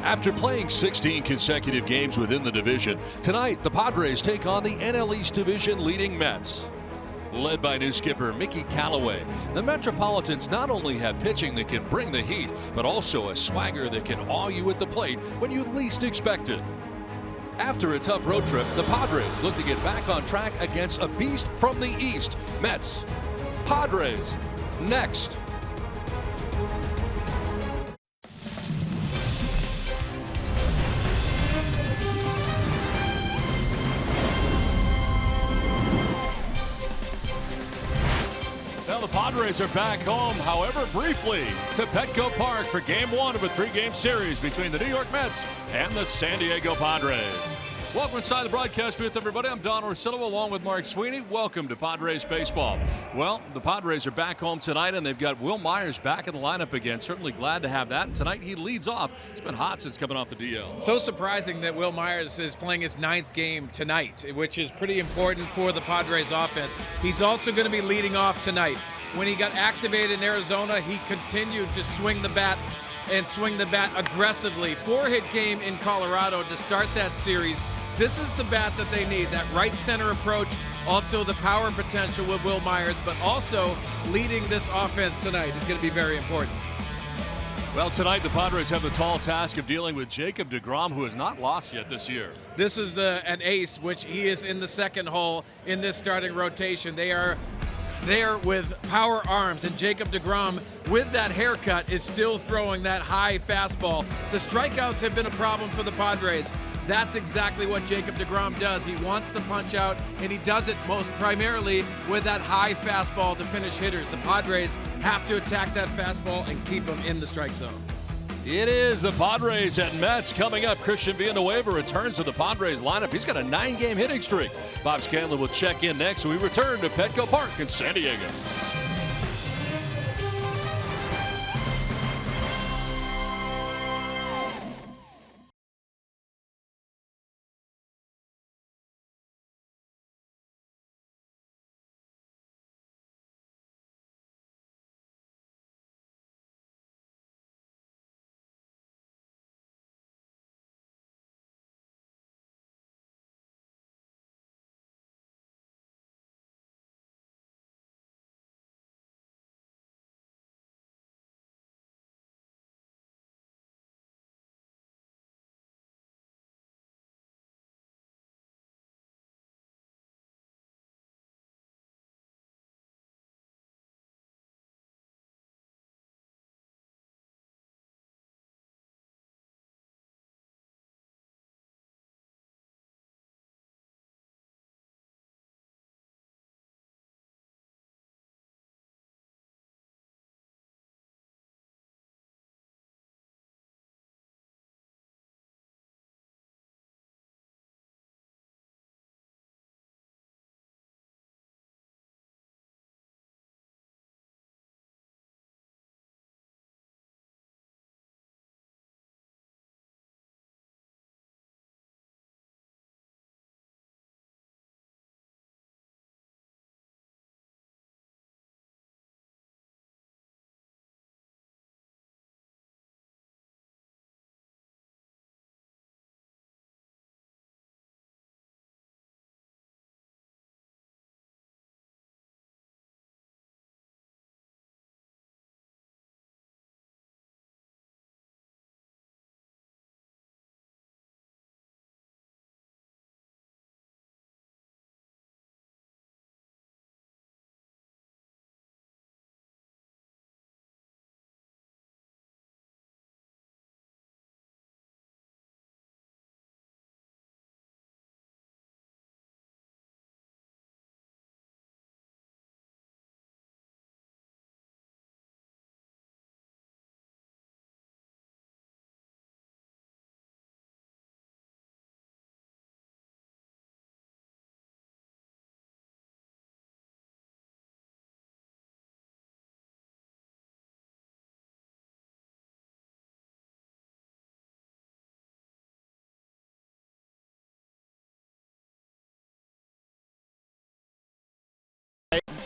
After playing 16 consecutive games within the division, tonight the Padres take on the NL East Division leading Mets. Led by new skipper Mickey Callaway, the Metropolitans not only have pitching that can bring the heat, but also a swagger that can awe you at the plate when you least expect it. After a tough road trip, the Padres look to get back on track against a beast from the East. Mets. Padres. Next. Now the Padres are back home, however briefly, to Petco Park for Game 1 of a 3-game series between the New York Mets and the San Diego Padres. Welcome inside the broadcast booth, everybody. I'm Don Orsillo along with Mark Sweeney. Welcome to Padres Baseball. Well, the Padres are back home tonight, and they've got Wil Myers back in the lineup again. Certainly glad to have that. Tonight he leads off. It's been hot since coming off the DL. So surprising that Wil Myers is playing his 9th game tonight, which is pretty important for the Padres offense. He's also going to be leading off tonight. When he got activated in Arizona, he continued to swing the bat and swing the bat aggressively. 4-hit game in Colorado to start that series. This is the bat that they need, that right center approach, also the power potential with Wil Myers, but also leading this offense tonight is going to be very important. Well, tonight the Padres have the tall task of dealing with Jacob deGrom, who has not lost yet this year. This is an ace, which he is in the second hole in this starting rotation. They are there with power arms, and Jacob deGrom, with that haircut, is still throwing that high fastball. The strikeouts have been a problem for the Padres. That's exactly what Jacob deGrom does. He wants to punch out, and he does it most primarily with that high fastball to finish hitters. The Padres have to attack that fastball and keep him in the strike zone. It is the Padres and Mets coming up. Christian Villanueva returns to the Padres lineup. He's got a 9-game hitting streak. Bob Scanlon will check in next. We return to Petco Park in San Diego.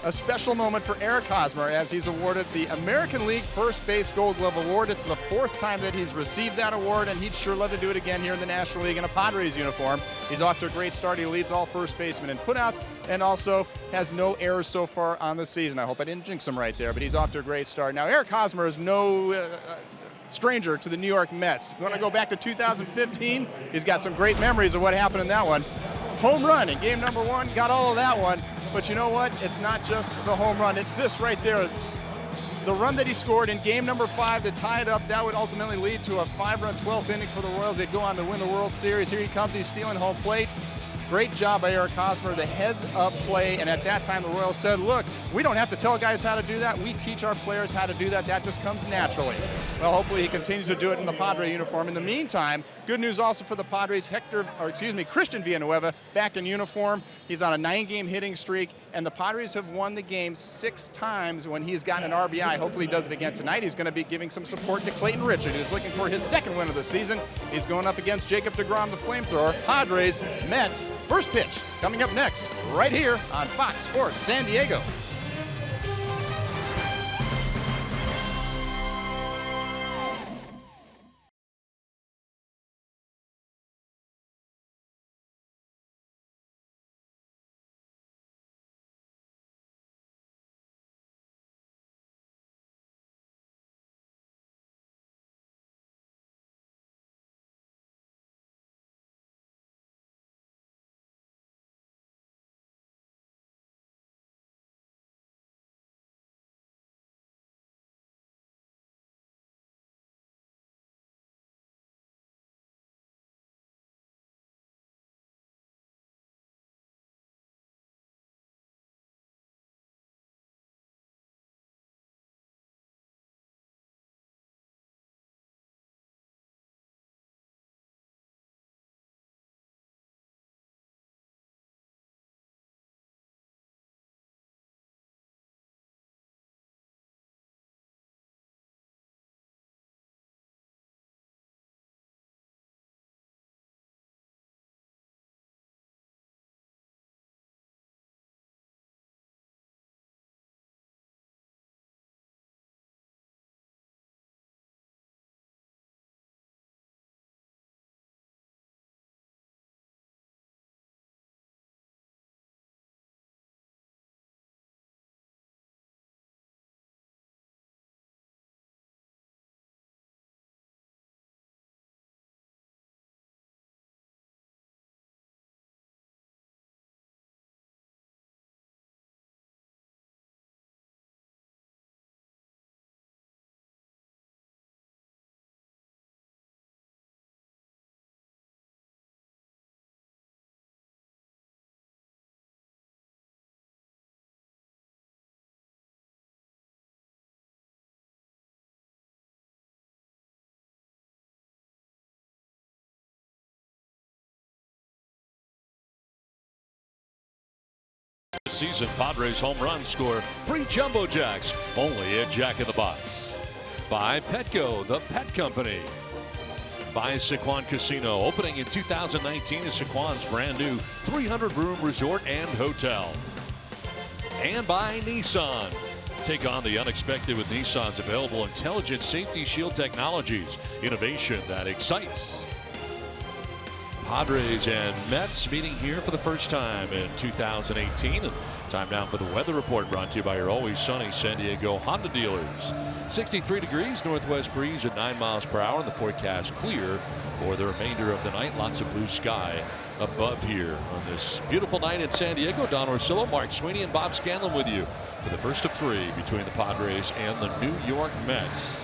a special moment for Eric Hosmer as he's awarded the American League First Base Gold Glove Award. It's the 4th time that he's received that award, and he'd sure love to do it again here in the National League in a Padres uniform. He's off to a great start. He leads all first basemen in putouts and also has no errors so far on the season. I hope I didn't jinx him right there, but he's off to a great start. Now, Eric Hosmer is no stranger to the New York Mets. You want to go back to 2015? He's got some great memories of what happened in that one. Home run in game number 1, got all of that one. But you know what? It's not just the home run. It's this right there. The run that he scored in game number 5 to tie it up, that would ultimately lead to a 5-run 12th inning for the Royals. They'd go on to win the World Series. Here he comes. He's stealing home plate. Great job by Eric Hosmer, the heads-up play, and at that time the Royals said, look, we don't have to tell guys how to do that. We teach our players how to do that. That just comes naturally. Well, hopefully he continues to do it in the Padre uniform. In the meantime, good news also for the Padres, Christian Villanueva back in uniform. He's on a 9-game hitting streak, and the Padres have won the game 6 times when he's gotten an RBI. Hopefully he does it again tonight. He's going to be giving some support to Clayton Richard, who's looking for his 2nd win of the season. He's going up against Jacob deGrom, the flamethrower. Padres, Mets, first pitch coming up next, right here on Fox Sports San Diego. Season Padres home run score, free Jumbo Jacks, only at Jack in the Box. By Petco, the pet company. By Sycuan Casino, opening in 2019 is Sycuan's brand new 300-room resort and hotel. And by Nissan. Take on the unexpected with Nissan's available intelligent safety shield technologies. Innovation that excites. Padres and Mets meeting here for the first time in 2018. And time now for the weather report, brought to you by your always sunny San Diego Honda dealers. 63 degrees, northwest breeze at 9 miles per hour. And the forecast clear for the remainder of the night. Lots of blue sky above here on this beautiful night in San Diego. Don Orsillo, Mark Sweeney, and Bob Scanlon with you to the first of 3 between the Padres and the New York Mets.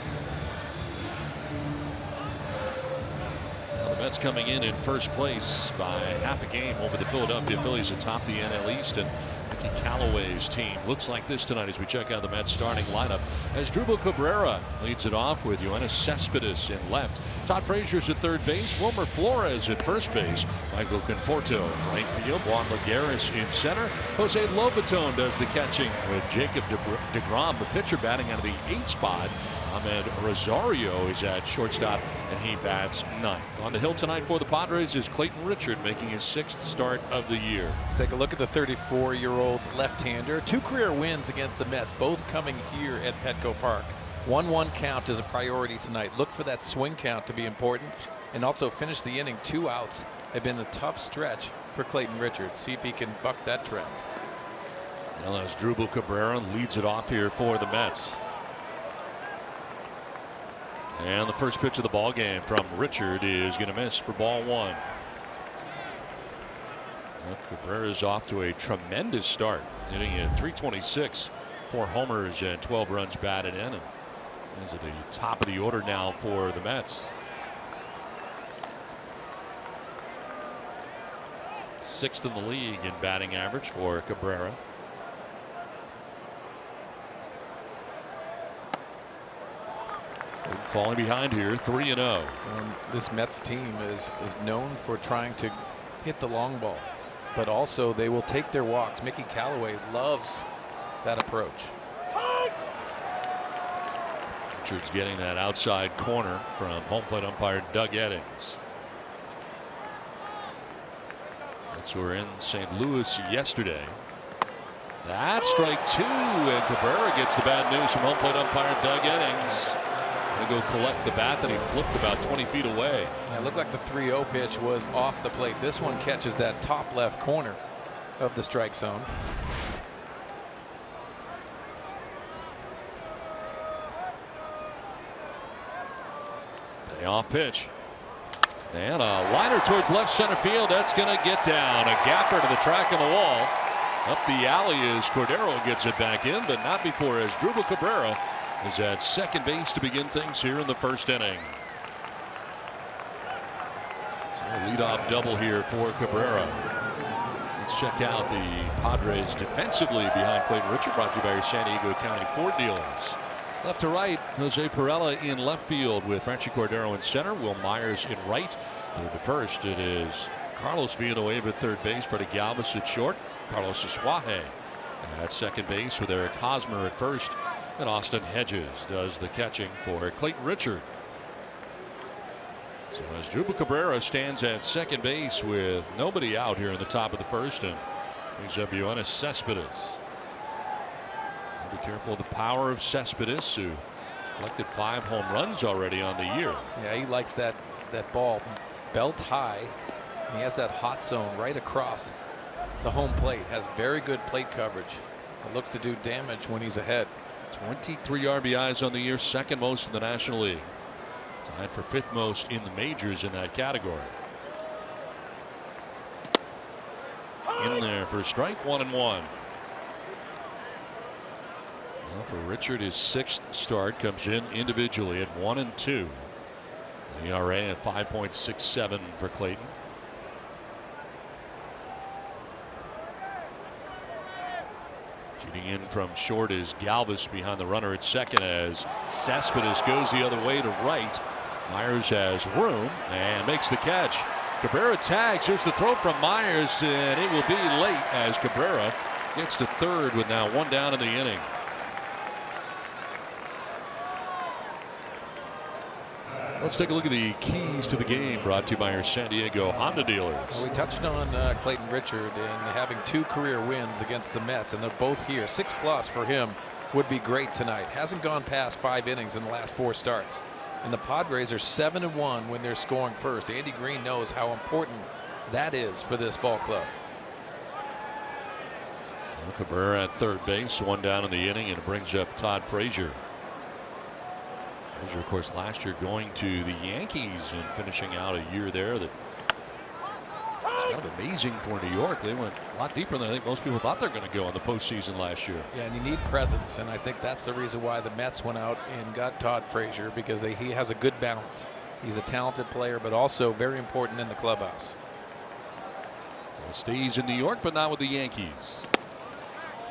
Mets coming in first place by half a game over the Philadelphia Phillies atop the NL East, and Mickey Callaway's team looks like this tonight as we check out the Mets starting lineup as Drupal Cabrera leads it off with Yoenis Cespedes in left, Todd Frazier's at third base, Wilmer Flores at first base, Michael Conforto in right field, Juan Lagares in center, Jose Lobaton does the catching with Jacob deGrom, the pitcher, batting out of the 8th spot Ahmed Rosario is at shortstop, and he bats ninth. On the hill tonight for the Padres is Clayton Richard, making his 6th start of the year. Take a look at the 34-year-old left-hander. 2 career wins against the Mets, both coming here at Petco Park. 1-1 count is a priority tonight. Look for that swing count to be important, and also finish the inning 2 outs. Have been a tough stretch for Clayton Richard. See if he can buck that trend. Well, as Drupal Cabrera leads it off here for the Mets. And the first pitch of the ball game from Richard is going to miss for ball 1. Well, Cabrera's off to a tremendous start, hitting at .326, 4 homers and 12 runs batted in, and is at the top of the order now for the Mets. 6th in the league in batting average for Cabrera. Falling behind here, 3-0. This Mets team is known for trying to hit the long ball, but also they will take their walks. Mickey Callaway loves that approach. Richards getting that outside corner from home plate umpire Doug Eddings. Mets were in St. Louis yesterday. That's strike 2, and Cabrera gets the bad news from home plate umpire Doug Eddings. Going to go collect the bat that he flipped about 20 feet away. It looked like the 3-0 pitch was off the plate. This one catches that top left corner of the strike zone. Payoff pitch. And a liner towards left center field. That's going to get down. A gapper to the track of the wall. Up the alley as Cordero gets it back in, but not before as Drupal Cabrera is at second base to begin things here in the first inning. So a leadoff double here for Cabrera. Let's check out the Padres defensively behind Clayton Richard, brought to you by your San Diego County Ford dealers. Left to right, Jose Perella in left field with Franchi Cordero in center, Will Myers in right. Third to first, it is Carlos Villanueva at third base, Freddie Galvis at short, Carlos Asuaje at second base with Eric Hosmer at first, and Austin Hedges does the catching for Clayton Richard. So as Drupal Cabrera stands at second base with nobody out here in the top of the first, and brings up Yoenis Cespedes. Be careful of the power of Cespedes, who collected 5 home runs already on the year. Yeah, he likes that ball belt high, and he has that hot zone right across the home plate. Has very good plate coverage. It looks to do damage when he's ahead. 23 RBIs on the year, second most in the National League. Tied for 5th most in the majors in that category. In there for a strike, 1-1. Well, for Richard, his 6th start comes in individually at 1-2. The ERA at 5.67 for Clayton. Cheating in from short is Galvis behind the runner at second as Cespedes goes the other way to right. Myers has room and makes the catch. Cabrera tags. Here's the throw from Myers, and it will be late as Cabrera gets to third with now 1 down in the inning. Let's take a look at the keys to the game, brought to you by your San Diego Honda dealers. Well, we touched on Clayton Richard and having 2 career wins against the Mets, and they're both here. 6+ for him would be great tonight. Hasn't gone past 5 innings in the last 4 starts. And the Padres are 7-1 when they're scoring first. Andy Green knows how important that is for this ball club. Well, Cabrera at third base, 1 down in the inning, and it brings up Todd Frazier. Frazier, of course, last year going to the Yankees and finishing out a year there that was kind of amazing for New York. They went a lot deeper than I think most people thought they were going to go in the postseason last year. Yeah, and you need presence, and I think that's the reason why the Mets went out and got Todd Frazier, because he has a good balance. He's a talented player, but also very important in the clubhouse. So stays in New York, but not with the Yankees.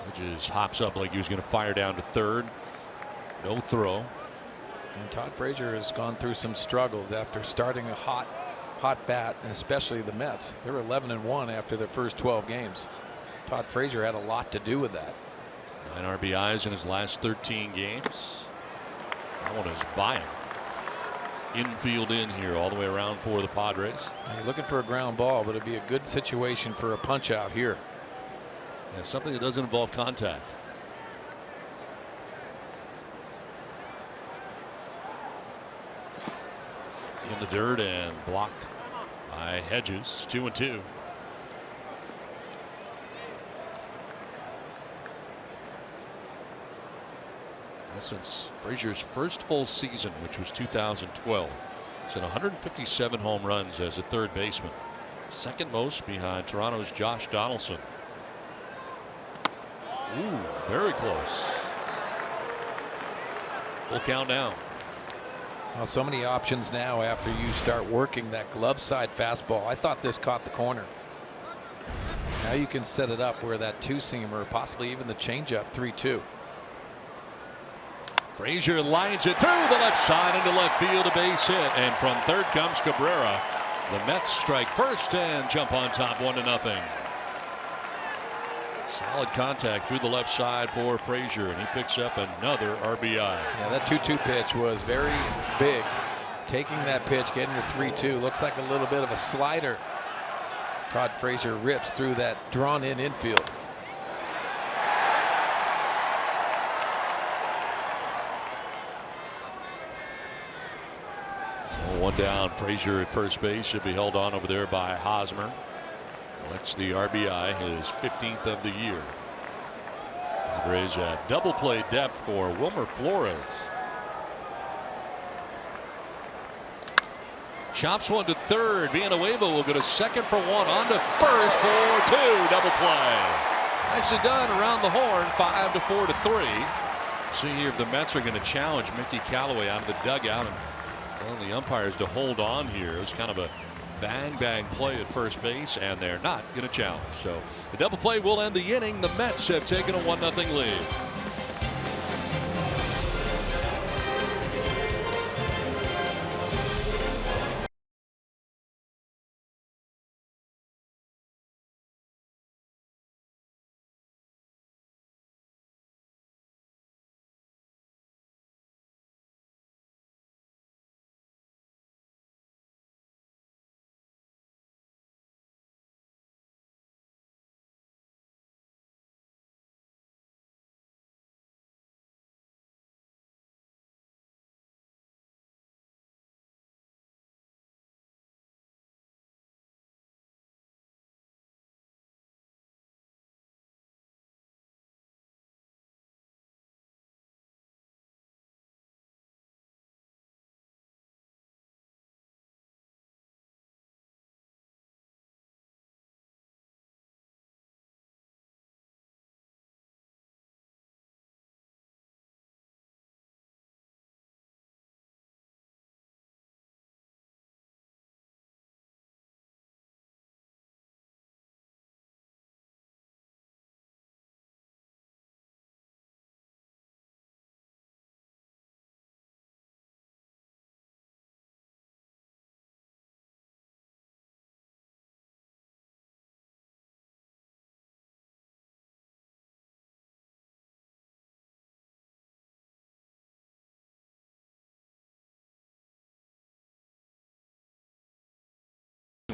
Hedges hops up like he was going to fire down to third. No throw. And Todd Frazier has gone through some struggles after starting a hot bat, and especially the Mets. They were 11-1 after their first 12 games. Todd Frazier had a lot to do with that. 9 RBIs in his last 13 games. That one is by him. Infield in here all the way around for the Padres. You're looking for a ground ball, but it'd be a good situation for a punch out here. Yeah, something that doesn't involve contact. In the dirt and blocked by Hedges. 2-2. Since Frazier's first full season, which was 2012, he's had 157 home runs as a third baseman, second most behind Toronto's Josh Donaldson. Ooh, very close. Full count now. Well, so many options now after you start working that glove side fastball. I thought this caught the corner. Now you can set it up where that two-seamer, possibly even the changeup, 3-2. Frazier lines it through the left side into left field, a base hit, and from third comes Cabrera. The Mets strike first and jump on top 1-0. Solid contact through the left side for Frazier, and he picks up another RBI. Yeah, that 2-2 pitch was very big. Taking that pitch, getting the 3-2, looks like a little bit of a slider. Todd Frazier rips through that drawn-in infield. One down. Frazier at first base should be held on over there by Hosmer. Collects the RBI, his 15th of the year. Padres at double play depth for Wilmer Flores. Chops one to third. Villanueva will go to second for one, on to first for two. Double play. Nicely done around the horn. 5-4 to 3. See here if the Mets are going to challenge Mickey Callaway out of the dugout and tell the umpires to hold on here. It was kind of a bang play at first base, and they're not going to challenge. So the double play will end the inning. The Mets have taken a 1-0 lead.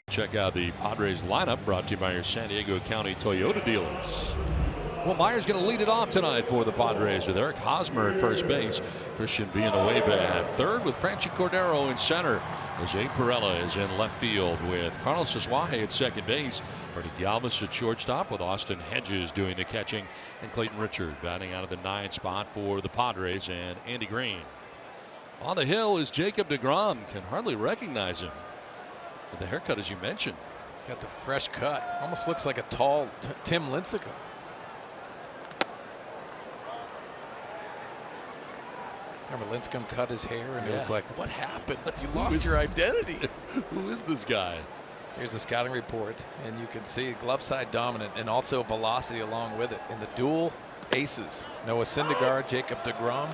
Check out the Padres lineup, brought to you by your San Diego County Toyota dealers. Well, Meyer's going to lead it off tonight for the Padres with Eric Hosmer at first base. Christian Villanueva at third with Franchi Cordero in center. Jose Pirela is in left field with Carlos Asuaje at second base. Freddie Galvis at shortstop with Austin Hedges doing the catching. And Clayton Richard batting out of the 9th spot for the Padres, and Andy Green. On the hill is Jacob deGrom. Can hardly recognize him with the haircut, as you mentioned. Got the fresh cut. Almost looks like a tall Tim Lincecum. Remember Lincecum cut his hair and it was like, what happened? You lost your identity. Who is this guy? Here's the scouting report, and you can see glove side dominant and also velocity along with it. And the dual aces, Noah Syndergaard, Jacob deGrom.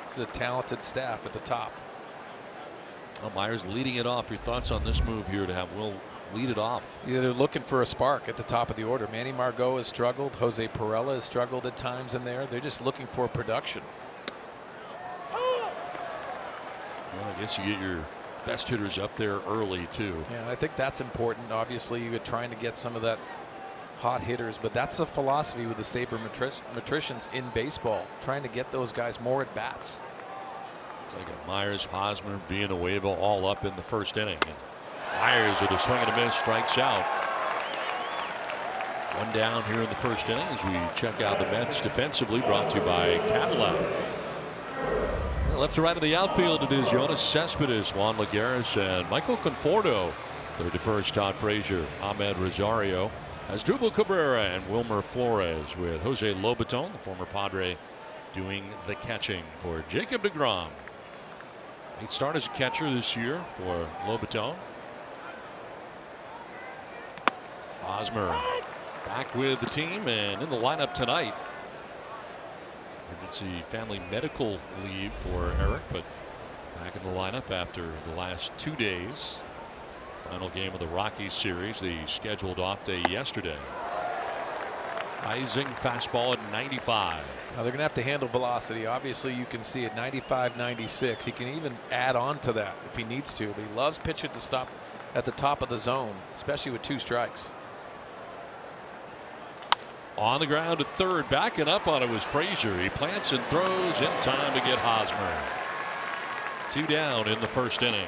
It's a talented staff at the top. Well, Myers leading it off. Your thoughts on this move here to have Will lead it off? Yeah, they're looking for a spark at the top of the order. Manny Margot has struggled. Jose Pirela has struggled at times in there. They're just looking for production. Well, I guess you get your best hitters up there early too. Yeah, I think that's important. Obviously, you're trying to get some of that hot hitters, but that's a philosophy with the sabermetricians in baseball, trying to get those guys more at bats. It's like a Myers, Hosmer, Villanueva all up in the first inning. And Myers with a swing and a miss strikes out. One down here in the first inning as we check out the Mets defensively, brought to you by Cadillac. Left to right of the outfield, it is Yoenis Cespedes, Juan Lagares, and Michael Conforto. Third to first, Todd Frazier, Ahmed Rosario, Asdrubal Cabrera, and Wilmer Flores, with Jose Lobaton, the former Padre, doing the catching for Jacob deGrom. He started as a catcher this year for Lobaton. Hosmer back with the team and in the lineup tonight. Emergency family medical leave for Eric, but back in the lineup after the last 2 days. Final game of the Rockies series, the scheduled off day yesterday. Rising fastball at 95. Now they're going to have to handle velocity. Obviously, you can see at 95, 96. He can even add on to that if he needs to, but he loves pitching to stop at the top of the zone, especially with 2 strikes. On the ground to third, backing up on it was Frazier. He plants and throws in time to get Hosmer. 2 down in the first inning.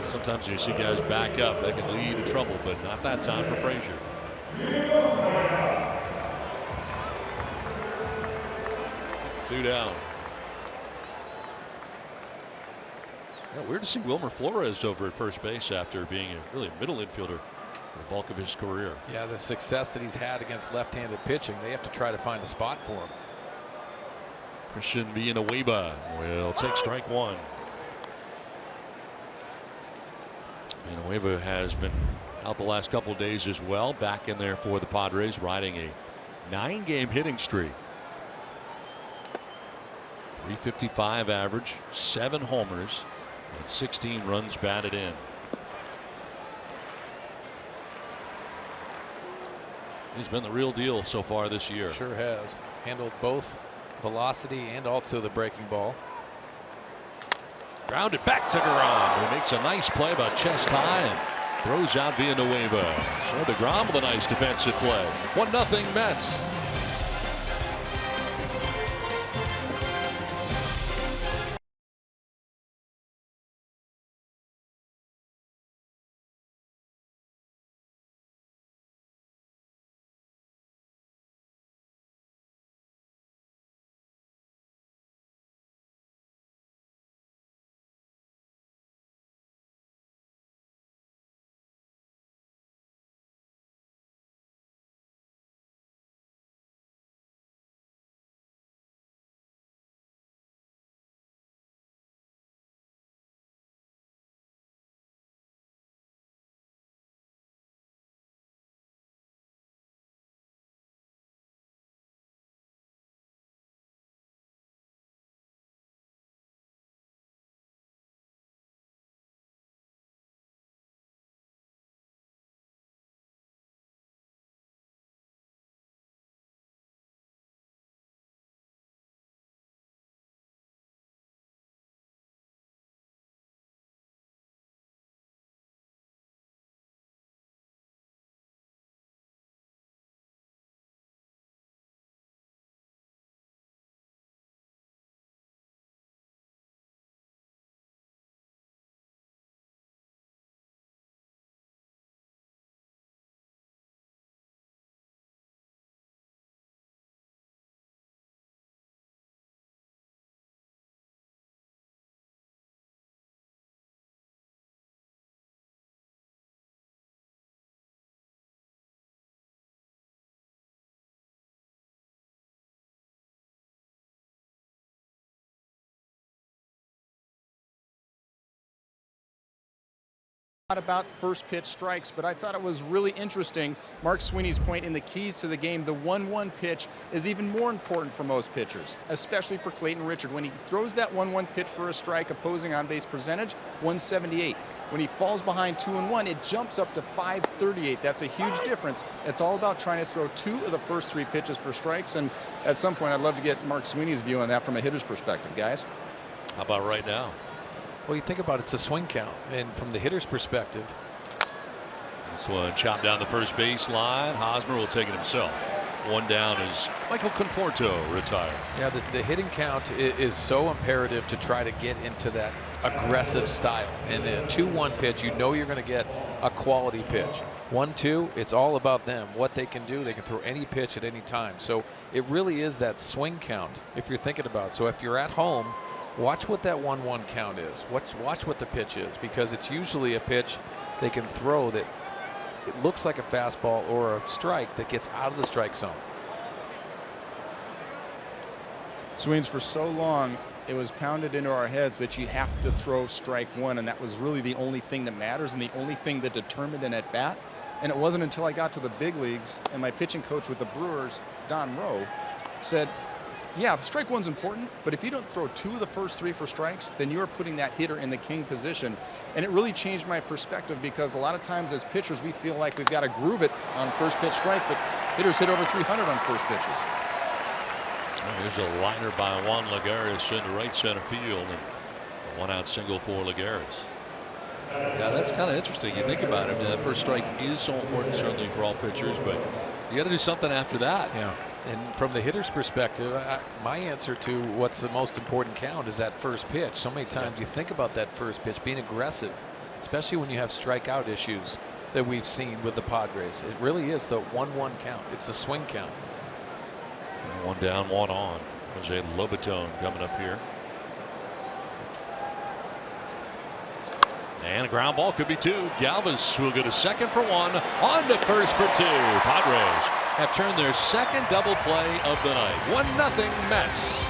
Sometimes you see guys back up, they can lead to trouble, but not that time for Frazier. Two down. Yeah, weird to see Wilmer Flores over at first base after being a middle infielder for the bulk of his career. Yeah, the success that he's had against left-handed pitching, they have to try to find a spot for him. Christian Villanueva will take strike 1. Villanueva has been out the last couple of days as well, back in there for the Padres, riding a 9-game hitting streak. .355 average, 7 homers, and 16 runs batted in. He's been the real deal so far this year. Sure has. Handled both velocity and also the breaking ball. Grounded back to deGrom, who makes a nice play about chest high and throws out Villanueva. So deGrom with a nice defensive play. 1-0 Mets. About first pitch strikes, but I thought it was really interesting. Mark Sweeney's point in the keys to the game, the 1-1 pitch is even more important for most pitchers, especially for Clayton Richard. When he throws that 1-1 pitch for a strike, opposing on-base percentage, 178. When he falls behind 2-1, it jumps up to 538. That's a huge difference. It's all about trying to throw 2 of the first 3 pitches for strikes, and at some point I'd love to get Mark Sweeney's view on that from a hitter's perspective, guys. How about right now? Well, you think about it, it's a swing count, and from the hitter's perspective, this one chopped down the first baseline. Hosmer will take it himself. One down as Michael Conforto retired. Yeah, the hitting count is so imperative to try to get into that aggressive style. And a 2-1 pitch, you know you're going to get a quality pitch. 1-2, it's all about them, what they can do. They can throw any pitch at any time. So it really is that swing count if you're thinking about it. So if you're at home, watch what that 1-1 count is. Watch what the pitch is, because it's usually a pitch they can throw that it looks like a fastball or a strike that gets out of the strike zone. Sweens, for so long, it was pounded into our heads that you have to throw strike one, and that was really the only thing that matters and the only thing that determined an at-bat. And it wasn't until I got to the big leagues and my pitching coach with the Brewers, Don Rowe, said, yeah, strike one's important, but if you don't throw 2 of the first 3 for strikes, then you're putting that hitter in the king position. And it really changed my perspective, because a lot of times as pitchers, we feel like we've got to groove it on first pitch strike, but hitters hit over 300 on first pitches. There's a liner by Juan Lagares into right center field, and a 1-out single for Lagares. Yeah, that's kind of interesting. You think about it. I mean, that first strike is so important, certainly for all pitchers, but you got to do something after that. Yeah. And from the hitter's perspective, my answer to what's the most important count is that first pitch. So many times you think about that first pitch being aggressive, especially when you have strikeout issues that we've seen with the Padres. It really is the 1-1 count. It's a swing count. 1 down, 1 on. Jose Lobaton coming up here. And a ground ball, could be 2. Galvis will go to second for 1, on to first for 2. Padres have turned their second double play of the night. 1-0 Mets.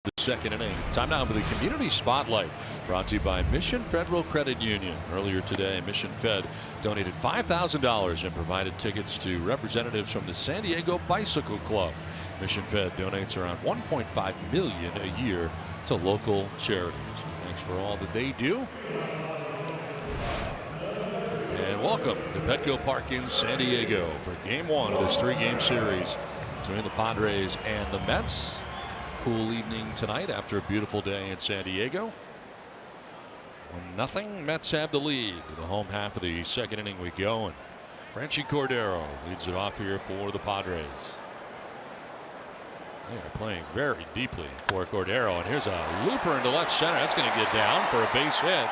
The second inning. Time now for the Community Spotlight, brought to you by Mission Federal Credit Union. Earlier today, Mission Fed donated $5,000 and provided tickets to representatives from the San Diego Bicycle Club. Mission Fed donates around $1.5 million a year to local charities. Thanks for all that they do. And welcome to Petco Park in San Diego for Game 1 of this 3-game series between the Padres and the Mets. Cool evening tonight after a beautiful day in San Diego. 1-0. Mets have the lead. To the home half of the second inning we go, and Franchy Cordero leads it off here for the Padres. They are playing very deeply for Cordero, and here's a looper into left center. That's going to get down for a base hit.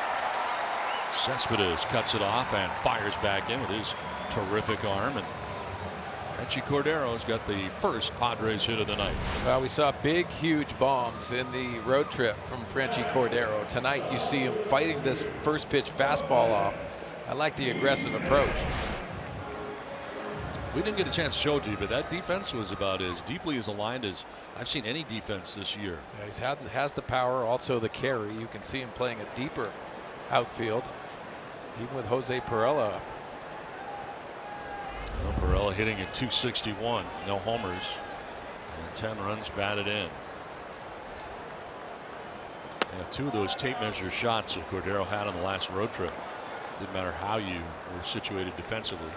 Cespedes cuts it off and fires back in with his terrific arm, and Franchy Cordero's got the first Padres hit of the night. Well, we saw big, huge bombs in the road trip from Franchy Cordero. Tonight, you see him fighting this first pitch fastball off. I like the aggressive approach. We didn't get a chance to show it to you, but that defense was about as deeply as aligned as I've seen any defense this year. Yeah, he has the power, also the carry. You can see him playing a deeper outfield, even with Jose Perella. Well, Perella hitting at 261, no homers, and 10 runs batted in. Yeah, 2 of those tape measure shots that Cordero had on the last road trip. Didn't matter how you were situated defensively.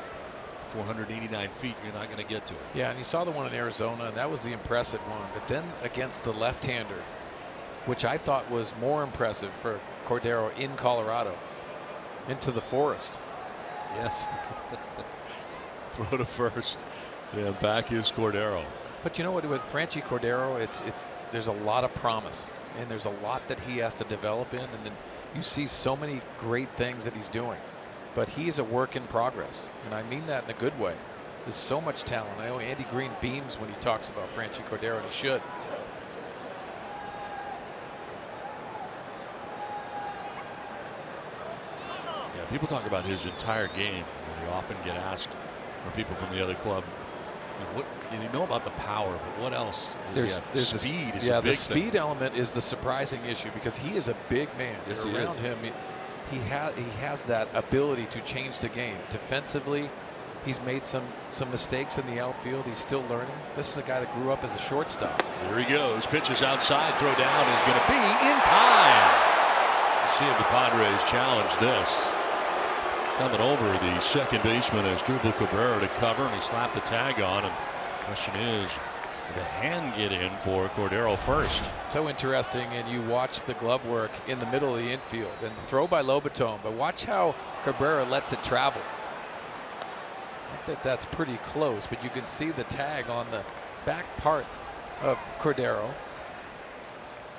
489 feet, you're not going to get to it. Yeah, and you saw the one in Arizona, and that was the impressive one. But then against the left-hander, which I thought was more impressive for Cordero in Colorado, into the forest. Yes. Throw to first. Yeah, back is Cordero. But you know what, with Franchi Cordero, there's a lot of promise, and there's a lot that he has to develop in, and then you see so many great things that he's doing. But he is a work in progress, and I mean that in a good way. There's so much talent. I know Andy Green beams when he talks about Franchi Cordero, and he should. Yeah, people talk about his entire game. You often get asked from people from the other club, what you know about the power, but what else does he have? Speed is a big the speed thing. element is the surprising issue, because he is a big man. Yes, You're he around is. him. He has that ability to change the game. Defensively, he's made some mistakes in the outfield. He's still learning. This is a guy that grew up as a shortstop. There he goes. Pitches outside. Throw down is going to be in time. Let's see if the Padres challenge this. Coming over the second baseman as Dribble Cabrera to cover, and he slapped the tag on. And the question is, the hand get in for Cordero first. So interesting, and you watch the glove work in the middle of the infield and the throw by Lobaton, but watch how Cabrera lets it travel. Not that that's pretty close, but you can see the tag on the back part of Cordero.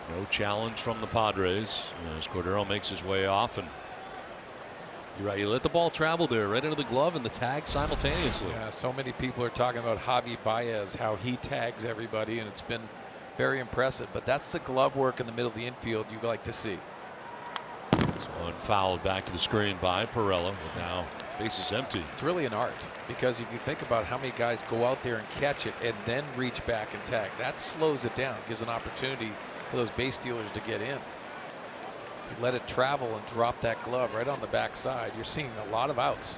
No challenge from the Padres as Cordero makes his way off, and you're right, you let the ball travel there right into the glove and the tag simultaneously. Yeah, so many people are talking about Javi Baez, how he tags everybody, and it's been very impressive. But that's the glove work in the middle of the infield you like to see. This one fouled back to the screen by Perella, but now bases empty. It's really an art, because if you think about how many guys go out there and catch it and then reach back and tag, that slows it down, gives an opportunity for those base stealers to get in. You let it travel and drop that glove right on the backside. You're seeing a lot of outs.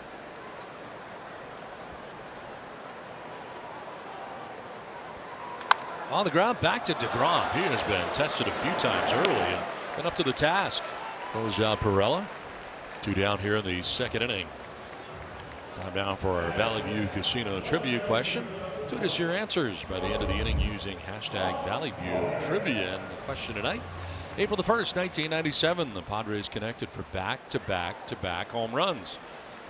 On the ground, back to DeGrom. He has been tested a few times early and been up to the task. Throws out Perella. 2 down here in the second inning. Time now for our Valley View Casino trivia question. Tweet us your answers by the end of the inning using hashtag Valley View Trivia. And the question tonight: April the 1st, 1997, the Padres connected for back-to-back-to-back home runs.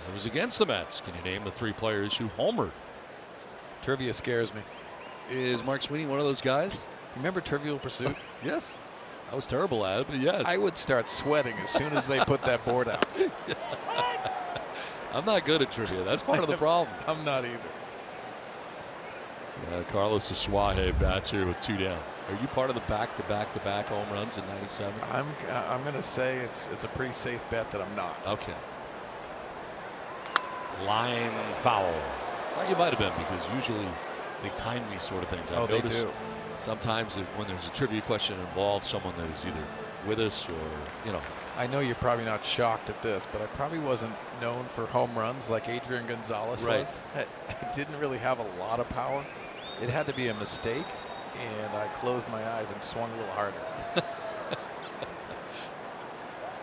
That was against the Mets. Can you name the 3 players who homered? Trivia scares me. Is Mark Sweeney one of those guys? Remember Trivial Pursuit? Yes. I was terrible at it, but yes. I would start sweating as soon as they put that board out. I'm not good at trivia. That's part of the problem. I'm not either. Carlos Asuaje bats here with 2 down. Are you part of the back-to-back-to-back home runs in '97? I'm going to say it's a pretty safe bet that I'm not. Okay. Line foul. Well, you might have been, because usually they time these sort of things. I've they noticed do. Sometimes when there's a trivia question involves someone that is either with us or, you know. I know you're probably not shocked at this, but I probably wasn't known for home runs like Adrian Gonzalez was. I didn't really have a lot of power. It had to be a mistake, and I closed my eyes and swung a little harder.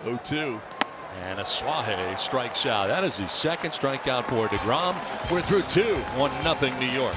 0-2. And Asuaje strikes out. That is the second strikeout for DeGrom. We're through 2. 1-0 New York.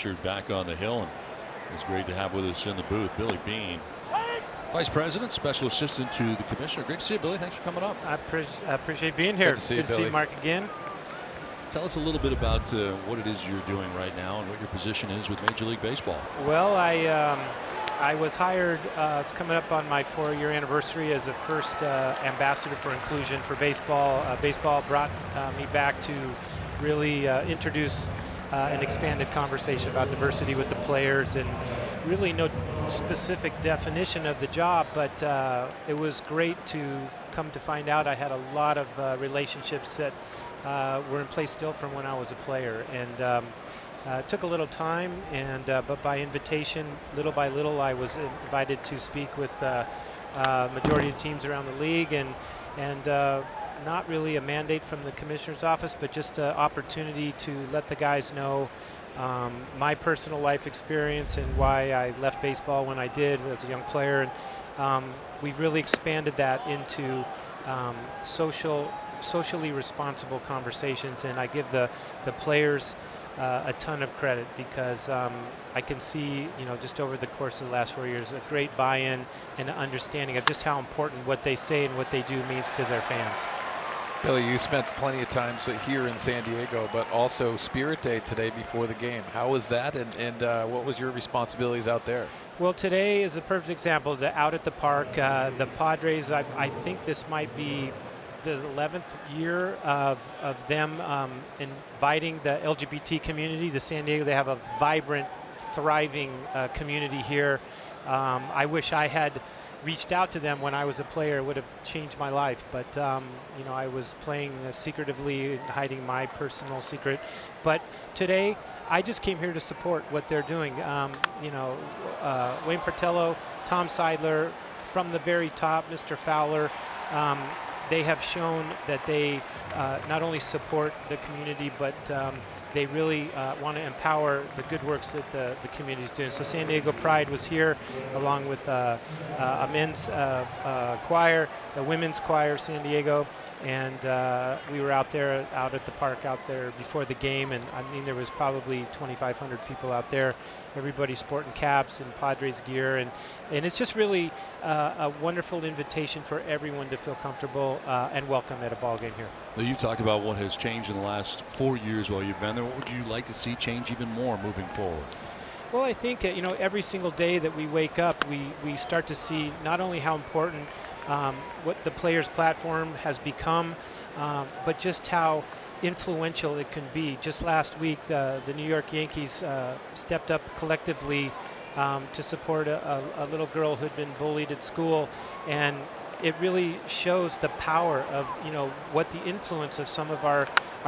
back on the hill, and it's great to have with us in the booth Billy Bean, Vice President, Special Assistant to the Commissioner. Great to see you, Billy. Thanks for coming up. I appreciate being here. Good to see you, Mark again. Tell us a little bit about what it is you're doing right now and what your position is with Major League Baseball. Well, I was hired, it's coming up on my 4-year anniversary as the first ambassador for inclusion for baseball. Baseball brought me back to really introduce an expanded conversation about diversity with the players, and really no specific definition of the job, but it was great to come to find out I had a lot of relationships that were in place still from when I was a player, and it took a little time, and but by invitation, little by little, I was invited to speak with majority of teams around the league, and not really a mandate from the commissioner's office, but just an opportunity to let the guys know my personal life experience and why I left baseball when I did as a young player. And we've really expanded that into socially responsible conversations, and I give the players a ton of credit, because I can see, just over the course of the last 4 years, a great buy-in and an understanding of just how important what they say and what they do means to their fans. Billy, you spent plenty of time here in San Diego, but also Spirit Day today before the game. How was that, and what was your responsibilities out there? Well, today is a perfect example. Out at the park, the Padres, I think this might be the 11th year of them inviting the LGBT community to San Diego. They have a vibrant, thriving community here. I wish I had reached out to them when I was a player. It would have changed my life, but I was playing secretively, hiding my personal secret. But today, I just came here to support what they're doing. Wayne Portello, Tom Seidler, from the very top, Mr. Fowler, they have shown that they not only support the community, but they really want to empower the good works that the community is doing. So San Diego Pride was here, along with a men's choir, a women's choir, San Diego, and we were out at the park out there before the game, and I mean there was probably 2,500 people out there, everybody sporting caps and Padres gear, and it's just really a wonderful invitation for everyone to feel comfortable and welcome at a ball game here. Well, you talked about what has changed in the last 4 years while you've been there. What would you like to see change even more moving forward? Well, I think every single day that we wake up, we start to see not only how important what the players' platform has become, but just how influential it can be. Just last week, the New York Yankees stepped up collectively to support a little girl who'd been bullied at school, and it really shows the power of what the influence of some of our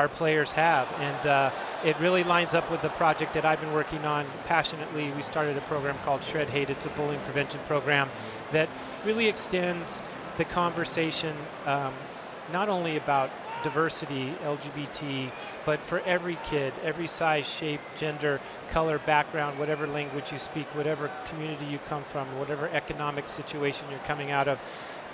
players have, and it really lines up with the project that I've been working on passionately. We started a program called Shred Hate. It's a bullying prevention program that really extends the conversation not only about diversity, LGBT, but for every kid, every size, shape, gender, color, background, whatever language you speak, whatever community you come from, whatever economic situation you're coming out of.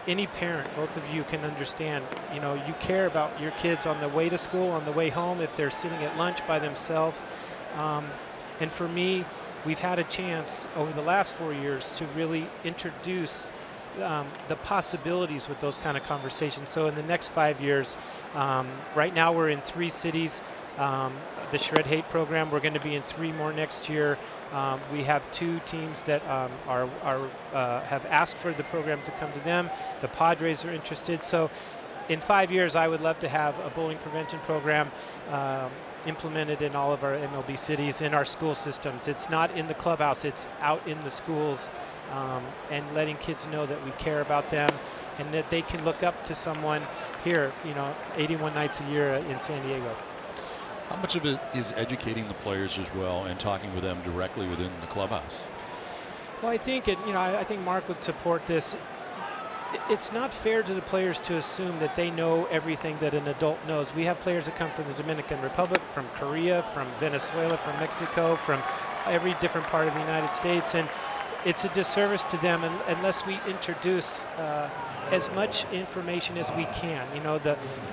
Any parent, both of you can understand, you care about your kids on the way to school, on the way home, if they're sitting at lunch by themselves. And for me, we've had a chance over the last 4 years to really introduce the possibilities with those kind of conversations. So in the next 5 years, right now we're in 3 cities. The Shred Hate program, we're going to be in 3 more next year. We have 2 teams that have asked for the program to come to them. The Padres are interested. So in 5 years, I would love to have a bullying prevention program implemented in all of our MLB cities, in our school systems. It's not in the clubhouse, it's out in the schools, and letting kids know that we care about them and that they can look up to someone here, 81 nights a year in San Diego. How much of it is educating the players as well and talking with them directly within the clubhouse? Well, I think I think Mark would support this. It's not fair to the players to assume that they know everything that an adult knows. We have players that come from the Dominican Republic, from Korea, from Venezuela, from Mexico, from every different part of the United States, and it's a disservice to them unless we introduce as much information as we can.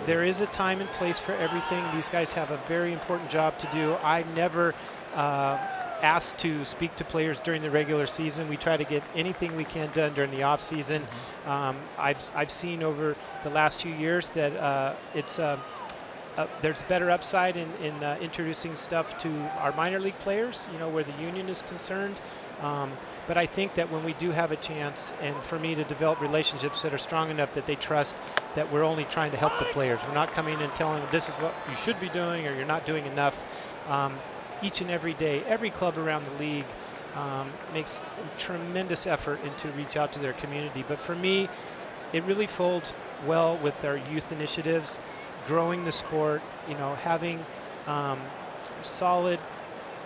There is a time and place for everything. These guys have a very important job to do. I never asked to speak to players during the regular season. We try to get anything we can done during the off season. I've seen over the last few years that there's better upside in introducing stuff to our minor league players, where the union is concerned. But I think that when we do have a chance, and for me to develop relationships that are strong enough that they trust that we're only trying to help the players. We're not coming in and telling them this is what you should be doing or you're not doing enough. Each and every day, every club around the league makes a tremendous effort to reach out to their community. But for me, it really folds well with our youth initiatives, growing the sport, having solid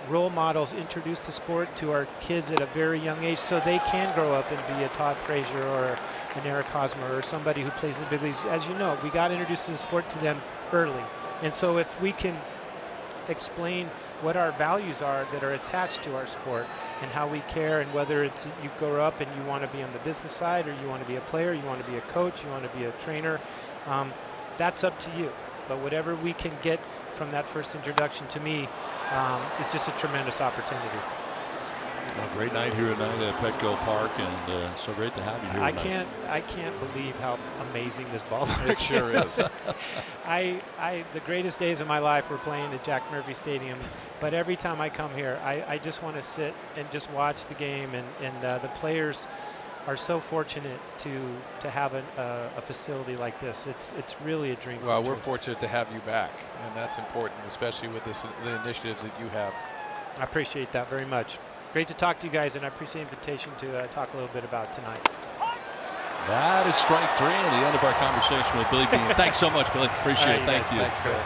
role models introduce the sport to our kids at a very young age so they can grow up and be a Todd Frazier or an Eric Hosmer or somebody who plays in the big leagues. As you know, we got introduced to the sport to them early. And so if we can explain what our values are that are attached to our sport and how we care, and whether it's you grow up and you want to be on the business side, or you want to be a player, you want to be a coach, you want to be a trainer, that's up to you. But whatever we can get from that first introduction, to me, is just a tremendous opportunity. A great night here tonight at Petco Park, and so great to have you here tonight. I can't believe how amazing this ballpark It sure is. The greatest days of my life were playing at Jack Murphy Stadium, but every time I come here, I just want to sit and just watch the game, and the players are so fortunate to have a facility like this. It's really a dream. Well, we're fortunate to have you back, and that's important, especially with the initiatives that you have. I appreciate that very much. Great to talk to you guys, and I appreciate the invitation to talk a little bit about tonight. That is strike 3 and the end of our conversation with Billy Beane. Thanks so much, Billy. Appreciate it. Thank you. Thanks, Bill.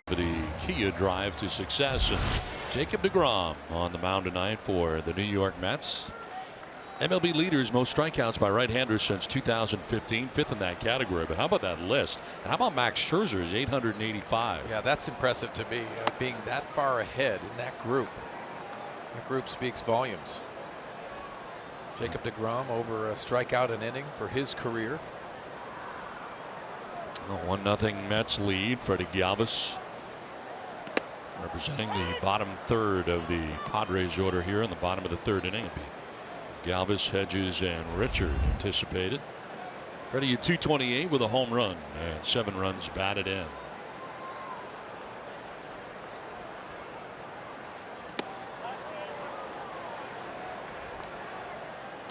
For the Kia drive to success, and Jacob deGrom on the mound tonight for the New York Mets. MLB leaders most strikeouts by right-handers since 2015, 5th in that category. But how about that list? And how about Max Scherzer's 885? Yeah, that's impressive to me, being that far ahead in that group. That group speaks volumes. Jacob deGrom over a strikeout an inning for his career. 1-0 Mets lead. Freddie Galvis representing the bottom third of the Padres order here in the bottom of the third inning. It'll be Galvis, Hedges, and Richard anticipated. Freddie at 228 with a home run and 7 runs batted in.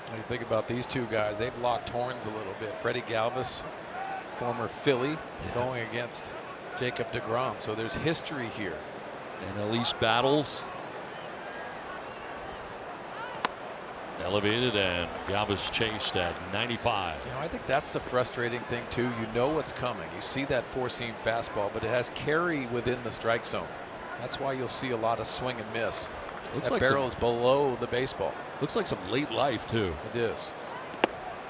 When you think about these two guys, they've locked horns a little bit. Freddie Galvis, former Philly, going against Jacob deGrom. So there's history here. And NL East battles. Elevated and Galvis chased at 95. You know, I think that's the frustrating thing too. You know what's coming. You see that four-seam fastball, but it has carry within the strike zone. That's why you'll see a lot of swing and miss. Looks that like barrel is below the baseball. Looks like some late life too. It is.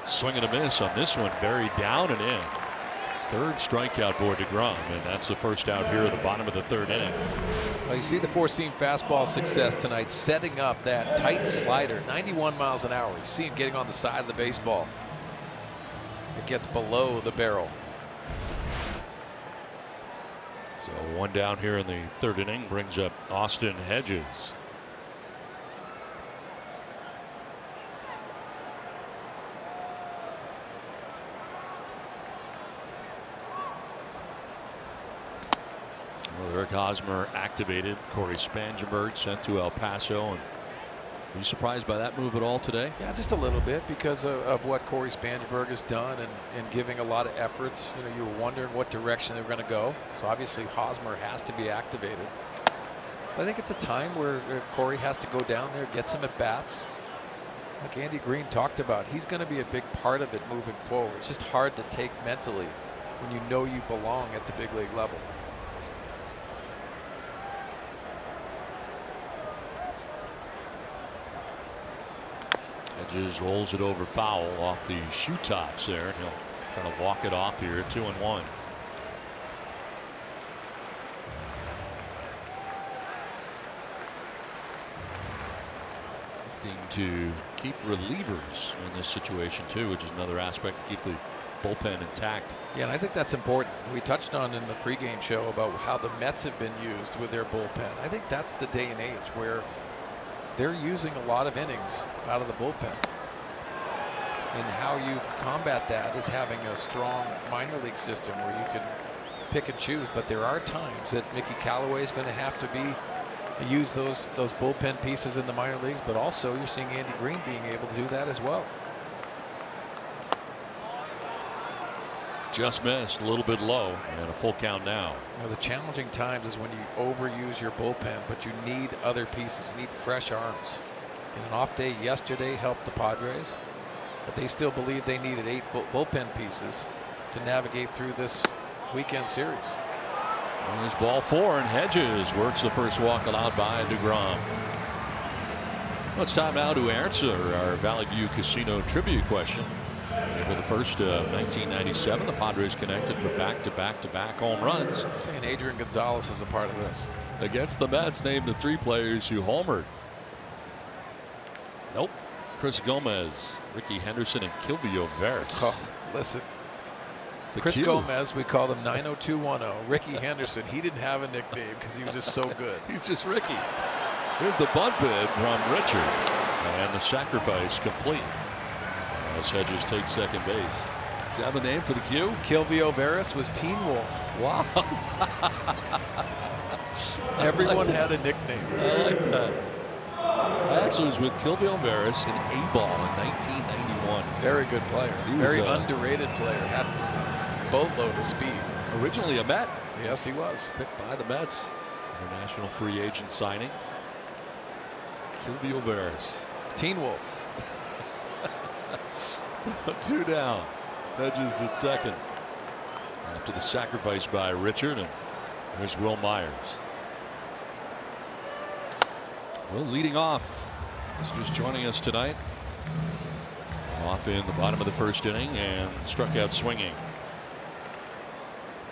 Swing and a miss on this one, buried down and in. Third strikeout for DeGrom, and that's the first out here at the bottom of the third inning. Well, you see the four-seam fastball success tonight, setting up that tight slider, 91 miles an hour. You see him getting on the side of the baseball. It gets below the barrel. So one down here in the third inning brings up Austin Hedges. Well, Eric Hosmer activated. Corey Spangenberg sent to El Paso. And are you surprised by that move at all today? Yeah, just a little bit because of what Corey Spangenberg has done and giving a lot of efforts. You know, you were wondering what direction they were going to go. So obviously Hosmer has to be activated. I think it's a time where Corey has to go down there, get some at bats. Like Andy Green talked about, he's going to be a big part of it moving forward. It's just hard to take mentally when you know you belong at the big league level. Hedges rolls it over foul off the shoe tops there. And he'll try to walk it off here, 2-1. To keep relievers in this situation too, which is another aspect to keep the bullpen intact. Yeah, and I think that's important. We touched on in the pregame show about how the Mets have been used with their bullpen. I think that's the day and age where they're using a lot of innings out of the bullpen. And how you combat that is having a strong minor league system where you can pick and choose. But there are times that Mickey Callaway is going to have to use those bullpen pieces in the minor leagues, but also you're seeing Andy Green being able to do that as well. Just missed, a little bit low, and a full count now. You know, the challenging times is when you overuse your bullpen, but you need other pieces. You need fresh arms. And an off day yesterday helped the Padres, but they still believe they needed 8 bullpen pieces to navigate through this weekend series. There's ball 4, and Hedges works the first walk allowed by DeGrom. Well, it's time now to answer our Valley View Casino trivia question. For the first 1997, the Padres connected for back-to-back home runs. I'm saying Adrian Gonzalez is a part of this. Against the Mets, name the 3 players who homered. Nope. Chris Gomez, Ricky Henderson, and Kilvio Veras. Oh, listen. Chris Gomez, we call him 90210. Ricky Henderson, he didn't have a nickname because he was just so good. He's just Ricky. Here's the bunt bid from Richard. And the sacrifice complete. As Hedges takes second base. Do you have a name for the cue? Kilvio Veras was Teen Wolf. Wow. Everyone had a nickname. I like that. I actually was with Kilvio Veras in A-ball in 1991. Very good player. Very underrated player. Had a boatload of speed. Originally a Met. Yes, he was. Picked by the Mets. International free agent signing. Kilvio Veras. Teen Wolf. So 2 down. Hedges at second. After the sacrifice by Richard, and there's Will Myers. Will leading off. Just joining us tonight. Off in the bottom of the first inning and struck out swinging.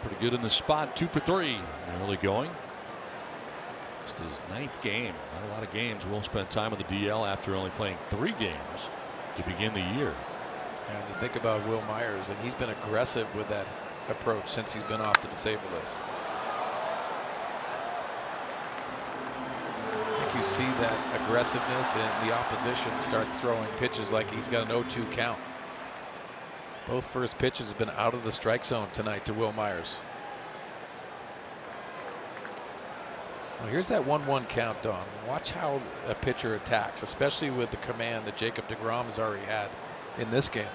Pretty good in the spot. 2 for 3 early going. It's his 9th game. Not a lot of games. Will spent time on the DL after only playing 3 games to begin the year. And you think about Will Myers, and he's been aggressive with that approach since he's been off the disabled list. I think you see that aggressiveness, and the opposition starts throwing pitches like he's got an 0-2 count. Both first pitches have been out of the strike zone tonight to Will Myers. Well, here's that 1-1 count, Don. Watch how a pitcher attacks, especially with the command that Jacob DeGrom has already had in this game.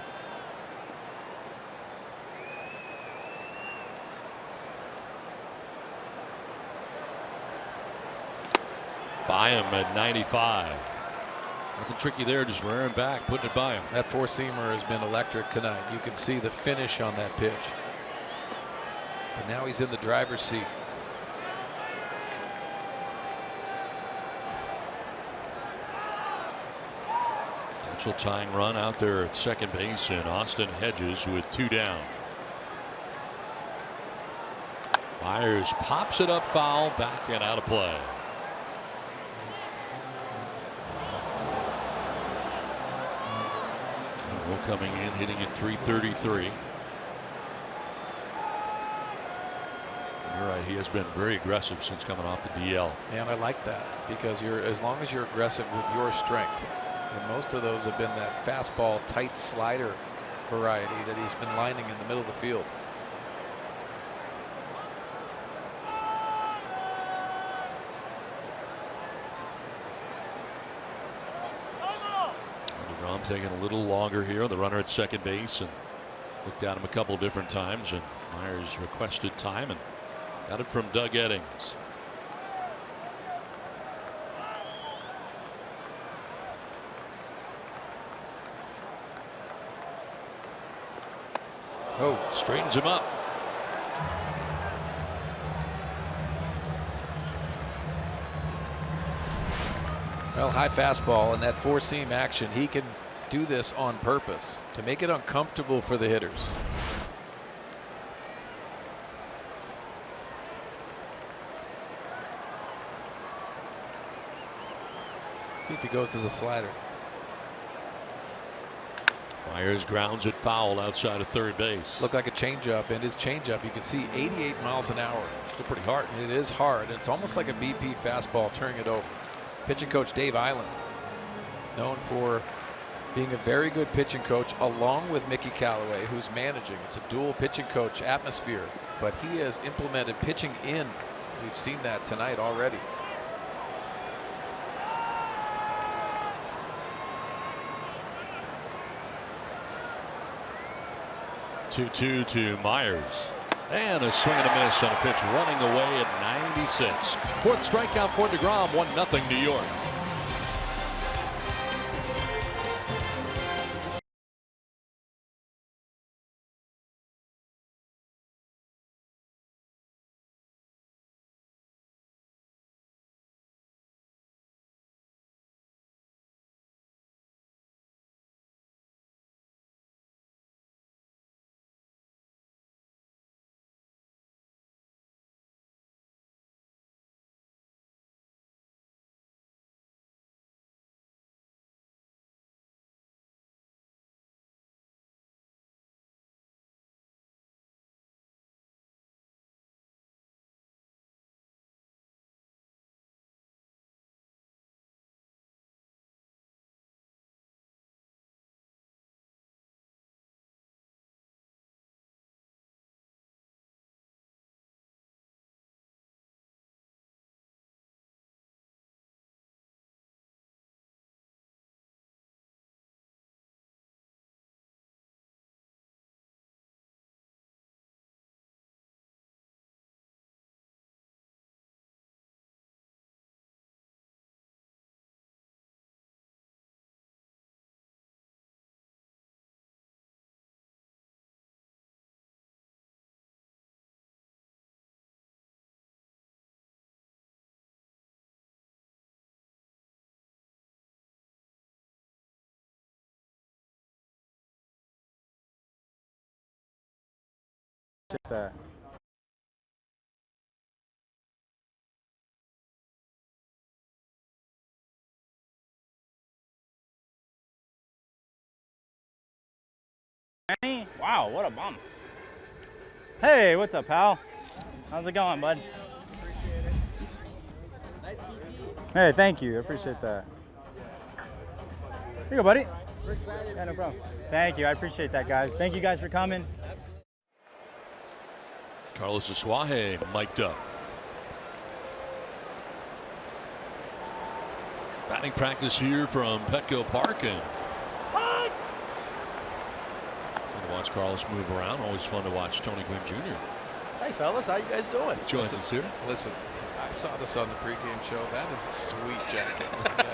By him at 95. Nothing tricky there, just rearing back, putting it by him. That four-seamer has been electric tonight. You can see the finish on that pitch. But now he's in the driver's seat. Potential tying run out there at second base, and Austin Hedges with 2 down. Myers pops it up foul, back and out of play. Will coming in, hitting at .333. You're right, he has been very aggressive since coming off the DL. And I like that, because as long as you're aggressive with your strength, and most of those have been that fastball tight slider variety that he's been lining in the middle of the field. DeGrom taking a little longer here, the runner at second base, and looked at him a couple different times, and Myers requested time and got it from Doug Eddings. Oh, straightens him up. Well, high fastball and that four-seam action, he can do this on purpose to make it uncomfortable for the hitters. See if he goes to the slider. Myers grounds it foul outside of third base. Looked like a changeup, and his changeup, you can see 88 miles an hour. Still pretty hard. It is hard. It's almost like a BP fastball, turning it over. Pitching coach Dave Island, known for being a very good pitching coach, along with Mickey Callaway, who's managing. It's a dual pitching coach atmosphere, but he has implemented pitching in. We've seen that tonight already. Two to Myers. And a swing and a miss on a pitch running away at 96. Fourth strikeout for DeGrom, 1-0 New York. That. Wow, what a bum. Hey, what's up, pal? How's it going, bud? Appreciate it. Nice BP. Hey, thank you. I appreciate that. Here you go, buddy. We're excited. Yeah, no problem. Thank you. I appreciate that, guys. Thank you guys for coming. Carlos Asuaje mic'd up. Batting practice here from Petco Park, and fun to watch Carlos move around. Always fun to watch Tony Gwynn Jr. Hey fellas, how you guys doing? Joins us here. Listen, I saw this on the pregame show. That is a sweet jacket.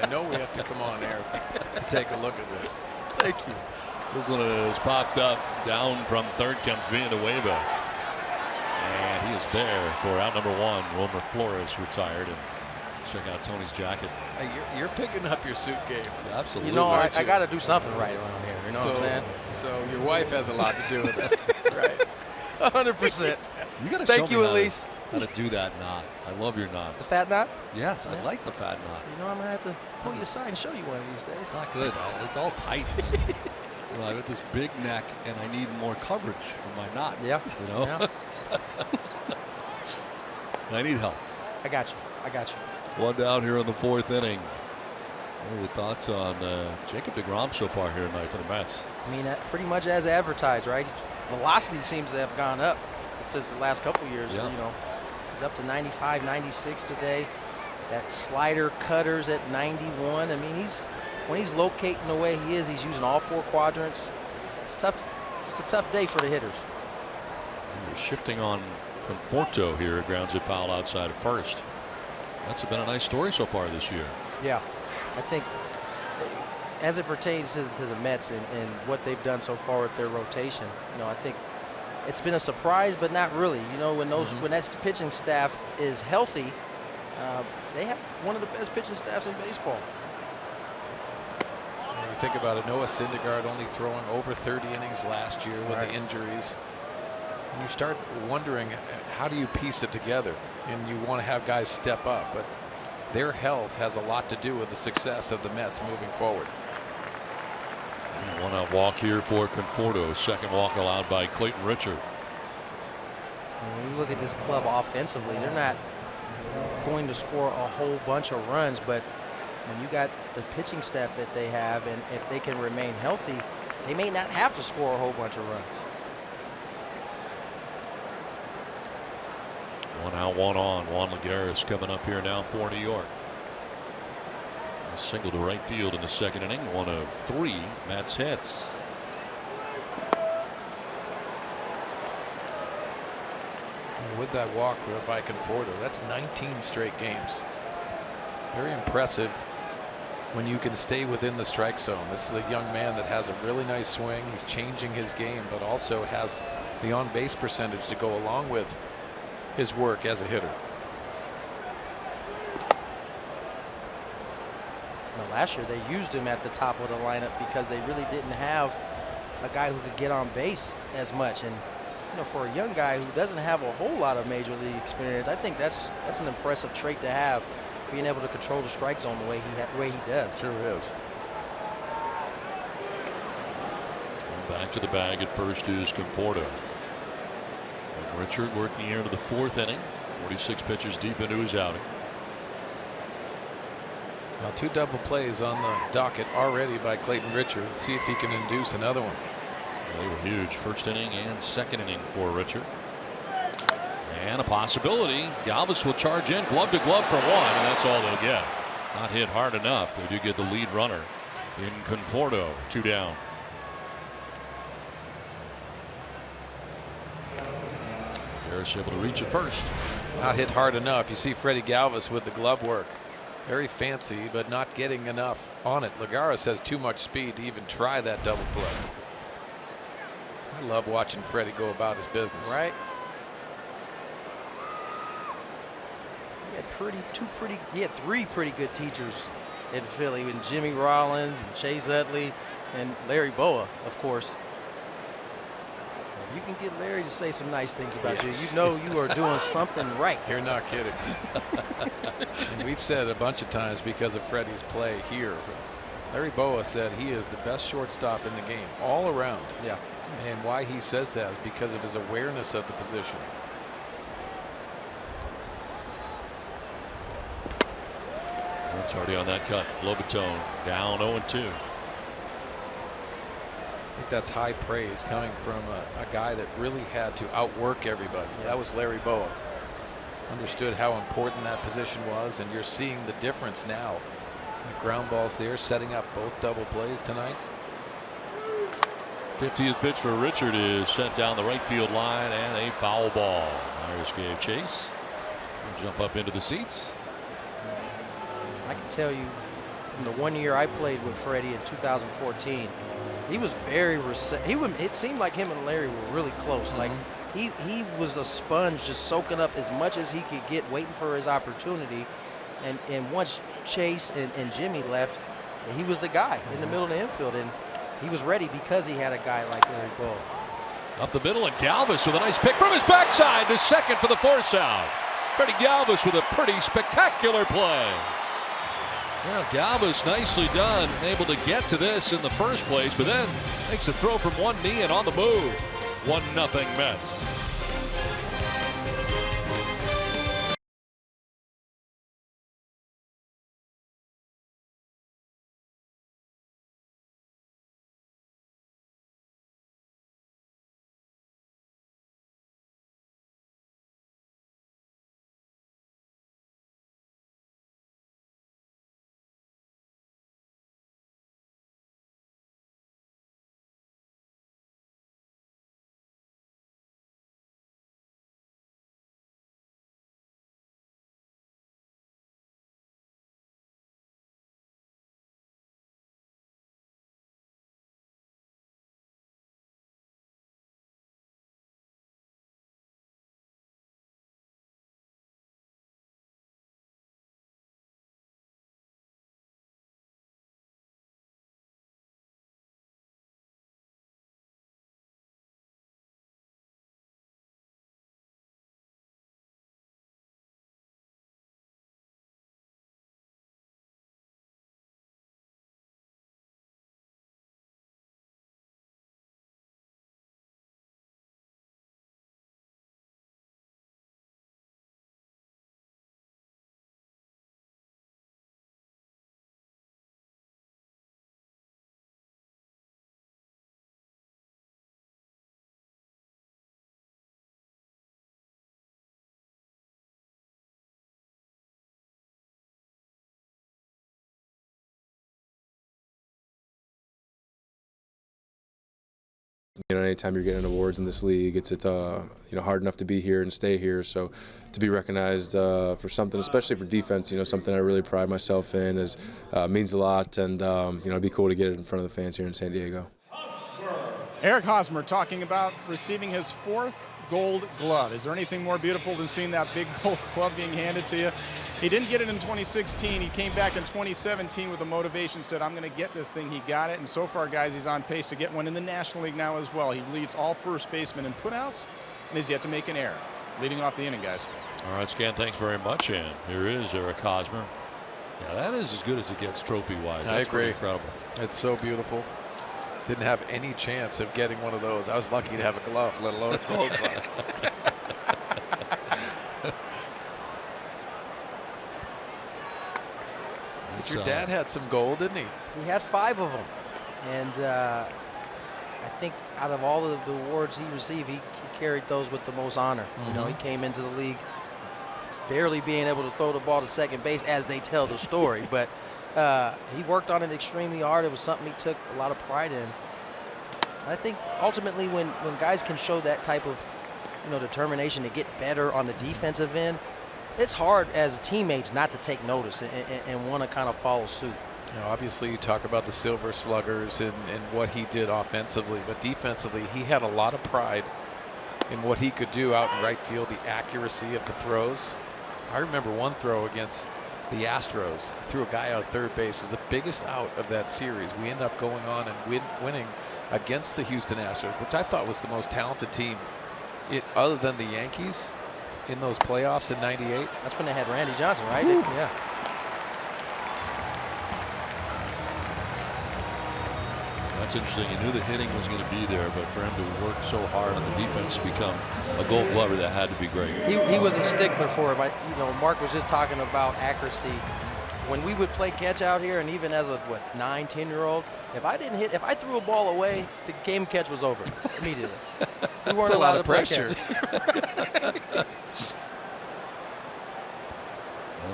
I know we have to come on air to take a look at this. Thank you. This one is popped up. Down from third comes Villanueva. And he is there for out number 1. Wilmer Flores retired. And let's check out Tony's jacket. Hey, you're picking up your suit game. Absolutely. You know, I got to do something right around here. You know what I'm saying? So your wife has a lot to do with it. Right. 100%. You got to Thank you, Elise. How to do that knot. I love your knots. The fat knot? Yes, I like the fat knot. You know, I'm going to have to pull you aside and show you one of these days. It's not good. It's all tight. You know, I got this big neck, and I need more coverage for my knot. Yeah. You know? Yeah. I need help. I got you. I got you. One down here in the 4th inning. What are your thoughts on Jacob deGrom so far here tonight for the Mets? I mean, pretty much as advertised, right? Velocity seems to have gone up since the last couple of years. Yeah. You know, he's up to 95, 96 today. That slider cutters at 91. I mean, when he's locating the way he is, he's using all 4 quadrants. It's tough. It's a tough day for the hitters. We're shifting on Conforto here. Grounds it foul outside of first. That's been a nice story so far this year. Yeah, I think as it pertains to the Mets and what they've done so far with their rotation, you know, I think it's been a surprise, but not really. You know, when when that pitching staff is healthy, they have one of the best pitching staffs in baseball. When you think about it, Noah Syndergaard only throwing over 30 innings last year with the injuries. And you start wondering, how do you piece it together? And you want to have guys step up, but their health has a lot to do with the success of the Mets moving forward. One out walk here for Conforto. Second walk allowed by Clayton Richard. When you look at this club offensively, they're not going to score a whole bunch of runs, but when you got the pitching staff that they have, and if they can remain healthy, they may not have to score a whole bunch of runs. One out, one on. Juan Lagares coming up here now for New York. A single to right field in the 2nd inning. 1 of 3 Mets hits. With that walk by Conforto, that's 19 straight games. Very impressive when you can stay within the strike zone. This is a young man that has a really nice swing. He's changing his game, but also has the on-base percentage to go along with his work as a hitter. Now, last year they used him at the top of the lineup because they really didn't have a guy who could get on base as much. And you know, for a young guy who doesn't have a whole lot of major league experience, I think that's an impressive trait to have, being able to control the strike zone the way he does. Sure is. And back to the bag at first is Conforto. And Richard working here into the 4th inning. 46 pitches deep into his outing. Now 2 double plays on the docket already by Clayton Richard. Let's see if he can induce another one. They were huge. 1st inning and 2nd inning for Richard. And a possibility. Galvis will charge in, glove to glove for 1, and that's all they'll get. Not hit hard enough. They do get the lead runner in Conforto. 2 down. Harris able to reach it first. Not hit hard enough. You see Freddie Galvis with the glove work. Very fancy, but not getting enough on it. Lagares has too much speed to even try that double play. I love watching Freddie go about his business. Right. He had 3 pretty good teachers in Philly, and Jimmy Rollins and Chase Utley and Larry Boa, of course. If you can get Larry to say some nice things about you, you know you are doing something right. You're not kidding. And we've said it a bunch of times because of Freddie's play here. Larry Boa said he is the best shortstop in the game all around. Yeah. And why he says that is because of his awareness of the position. It's already on that cut. Lobatone down 0-2. I think that's high praise coming from a guy that really had to outwork everybody. Yeah. That was Larry Boa. Understood how important that position was, and you're seeing the difference now. The ground balls there, setting up both double plays tonight. 50th pitch for Richard is sent down the right field line, and a foul ball. Myers gave chase. Jump up into the seats. I can tell you from the 1 year I played with Freddie in 2014, he was very it seemed like him and Larry were really close. Like he was a sponge, just soaking up as much as he could get, waiting for his opportunity. And once Chase and Jimmy left, he was the guy in the middle of the infield, and he was ready because he had a guy like Larry Bull. Up the middle, and Galvis with a nice pick from his backside to second for the force out. Freddie Galvis with a pretty spectacular play. Yeah, Galvis nicely done, able to get to this in the first place, but then makes a throw from one knee and on the move. 1-0 Mets. You know, anytime you're getting awards in this league, it's hard enough to be here and stay here. So to be recognized for something, especially for defense, something I really pride myself in, means a lot. And it'd be cool to get it in front of the fans here in San Diego. Eric Hosmer talking about receiving his 4th Gold Glove. Is there anything more beautiful than seeing that big Gold Glove being handed to you? He didn't get it in 2016. He came back in 2017 with the motivation, said, I'm going to get this thing. He got it, and so far, guys, he's on pace to get one in the National League now as well. He leads all first basemen in putouts and has yet to make an error. Leading off the inning, guys. All right, Scan, thanks very much. And here is Eric Hosmer. Yeah, that is as good as it gets trophy-wise. I agree. Incredible. It's so beautiful. Didn't have any chance of getting one of those. I was lucky to have a glove, let alone a gold glove. Your dad had some gold, didn't he? He had 5 of them. And I think out of all of the awards he received, he carried those with the most honor. He came into the league barely being able to throw the ball to second base as they tell the story. But he worked on it extremely hard. It was something he took a lot of pride in. I think ultimately when guys can show that type of determination to get better on the defensive end, it's hard as teammates not to take notice and want to kind of follow suit. Obviously you talk about the Silver Sluggers and what he did offensively, but defensively he had a lot of pride in what he could do out in right field, the accuracy of the throws. I remember one throw against the Astros. He threw a guy out third base. It was the biggest out of that series. We ended up going on and winning against the Houston Astros, which I thought was the most talented team other than the Yankees in those playoffs in '98. That's when they had Randy Johnson, right? Yeah. That's interesting. He knew the hitting was going to be there, but for him to work so hard on the defense to become a Gold Glover, that had to be great. He was a stickler for it. Mark was just talking about accuracy. When we would play catch out here, and even as a 9, 10-year-old, if I threw a ball away, the game catch was over immediately. We weren't allowed to play catch.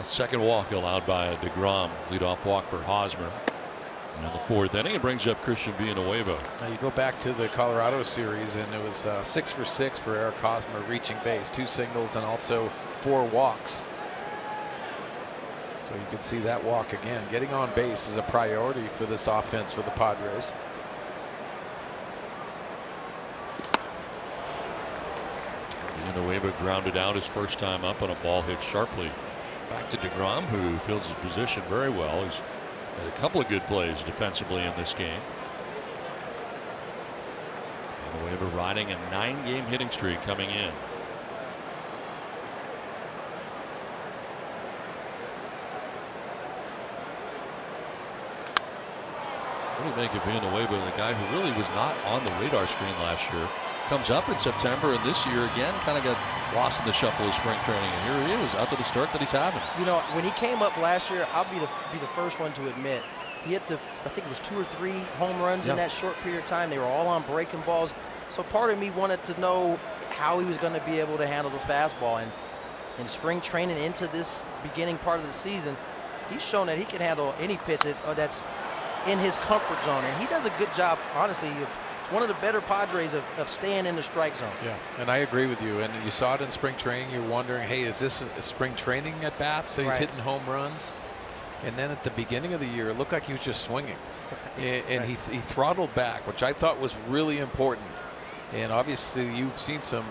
Second walk allowed by DeGrom. Leadoff walk for Hosmer. And in the 4th inning, it brings up Christian Villanueva. Now you go back to the Colorado series, and it was 6 for 6 for Eric Hosmer reaching base, 2 singles and also 4 walks. So you can see that walk again. Getting on base is a priority for this offense for the Padres. Villanueva grounded out his first time up on a ball hit sharply. Back to DeGrom, who fills his position very well. He's had a couple of good plays defensively in this game. Villanueva riding a 9-game hitting streak coming in. What do you make of Villanueva, the guy who really was not on the radar screen last year? Comes up in September, and this year again kind of got lost in the shuffle of spring training, and here he is after the start that he's having. You know, when he came up last year, I'll be the first one to admit, he hit I think it was 2 or 3 home runs in that short period of time. They were all on breaking balls. So part of me wanted to know how he was going to be able to handle the fastball. And in spring training into this beginning part of the season, he's shown that he can handle any pitch that's in his comfort zone. And he does a good job, honestly, of one of the better Padres of staying in the strike zone. Yeah, and I agree with you. And you saw it in spring training. You're wondering, hey, is this a spring training at bats that he's hitting home runs? And then at the beginning of the year, it looked like he was just swinging. And he throttled back, which I thought was really important. And obviously, you've seen some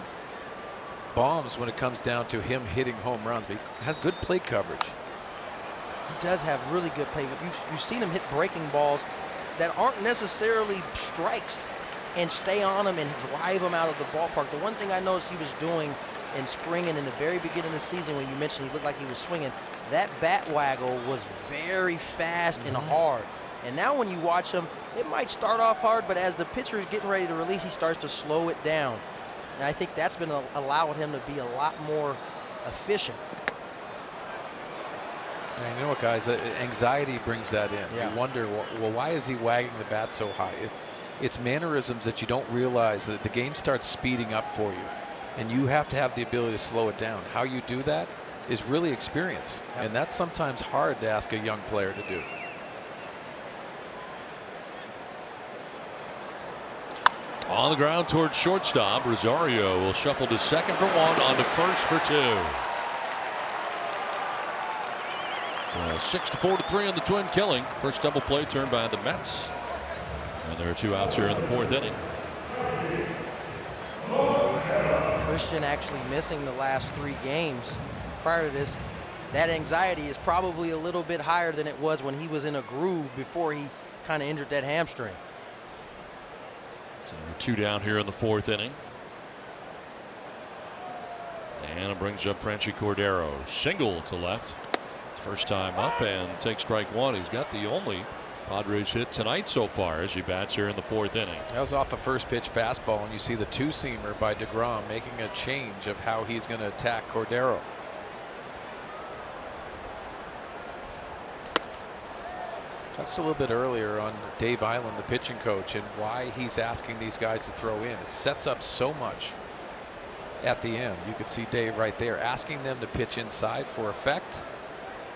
bombs when it comes down to him hitting home runs, but he has good plate coverage. He does have really good play. You've seen him hit breaking balls that aren't necessarily strikes and stay on them and drive them out of the ballpark. The one thing I noticed he was doing in spring and in the very beginning of the season, when you mentioned he looked like he was swinging, that bat waggle was very fast and hard. And now when you watch him, it might start off hard, but as the pitcher is getting ready to release, he starts to slow it down. And I think that's been allowed him to be a lot more efficient. And you know what, guys? Anxiety brings that in. You wonder, well, why is he wagging the bat so high? It's mannerisms that you don't realize that the game starts speeding up for you, and you have to have the ability to slow it down. How you do that is really experience, and that's sometimes hard to ask a young player to do. On the ground towards shortstop, Rosario will shuffle to second for 1, on to first for 2. So 6-4-3 on the Twin killing. First double play turned by the Mets. And there are 2 outs here in the 4th inning. Christian actually missing the last 3 games prior to this. That anxiety is probably a little bit higher than it was when he was in a groove before he kind of injured that hamstring. So 2 down here in the 4th inning. And it brings up Franchy Cordero. Single to left. First time up and takes strike 1. He's got the only Padres hit tonight so far as he bats here in the 4th inning. That was off a first pitch fastball, and you see the 2-seamer by DeGrom making a change of how he's going to attack Cordero. Touched a little bit earlier on Dave Island, the pitching coach, and why he's asking these guys to throw in. It sets up so much at the end. You could see Dave right there asking them to pitch inside for effect,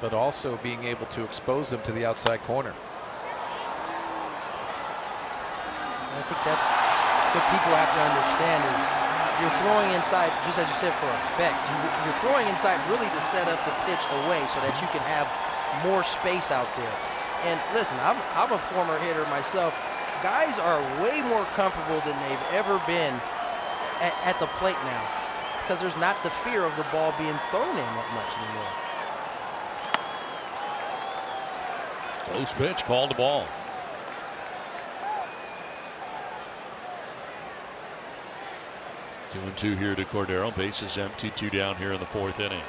but also being able to expose them to the outside corner. I think that's what people have to understand is you're throwing inside, just as you said, for effect. You're throwing inside really to set up the pitch away so that you can have more space out there. And listen, I'm a former hitter myself. Guys are way more comfortable than they've ever been at the plate now because there's not the fear of the ball being thrown in that much anymore. Close pitch, called the ball. 2-2 here to Cordero. Bases empty, 2 down here in the 4th inning.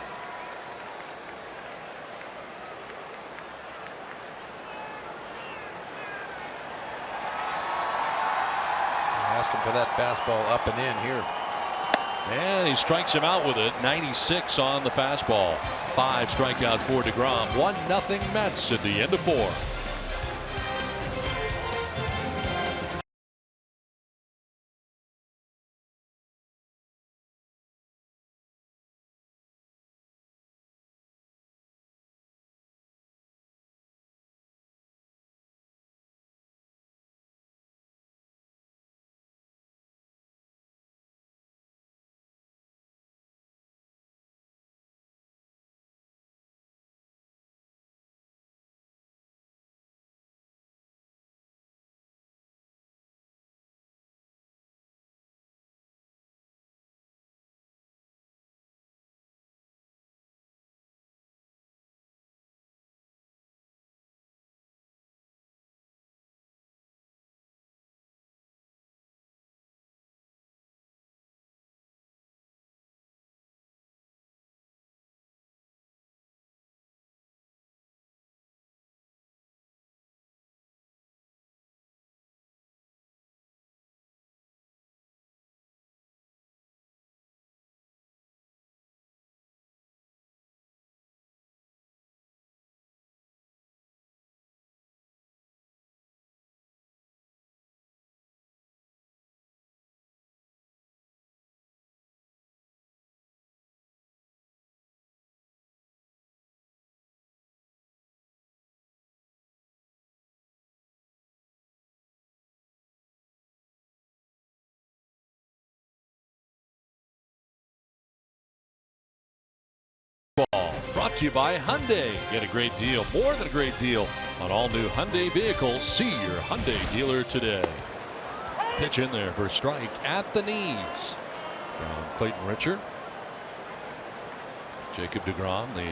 Asking for that fastball up and in here. And he strikes him out with it. 96 on the fastball. 5 strikeouts for DeGrom. 1-0 Mets at the end of 4. Ball brought to you by Hyundai. Get a great deal, more than a great deal, on all new Hyundai vehicles. See your Hyundai dealer today. Pitch in there for a strike at the knees from Clayton Richard. Jacob deGrom, the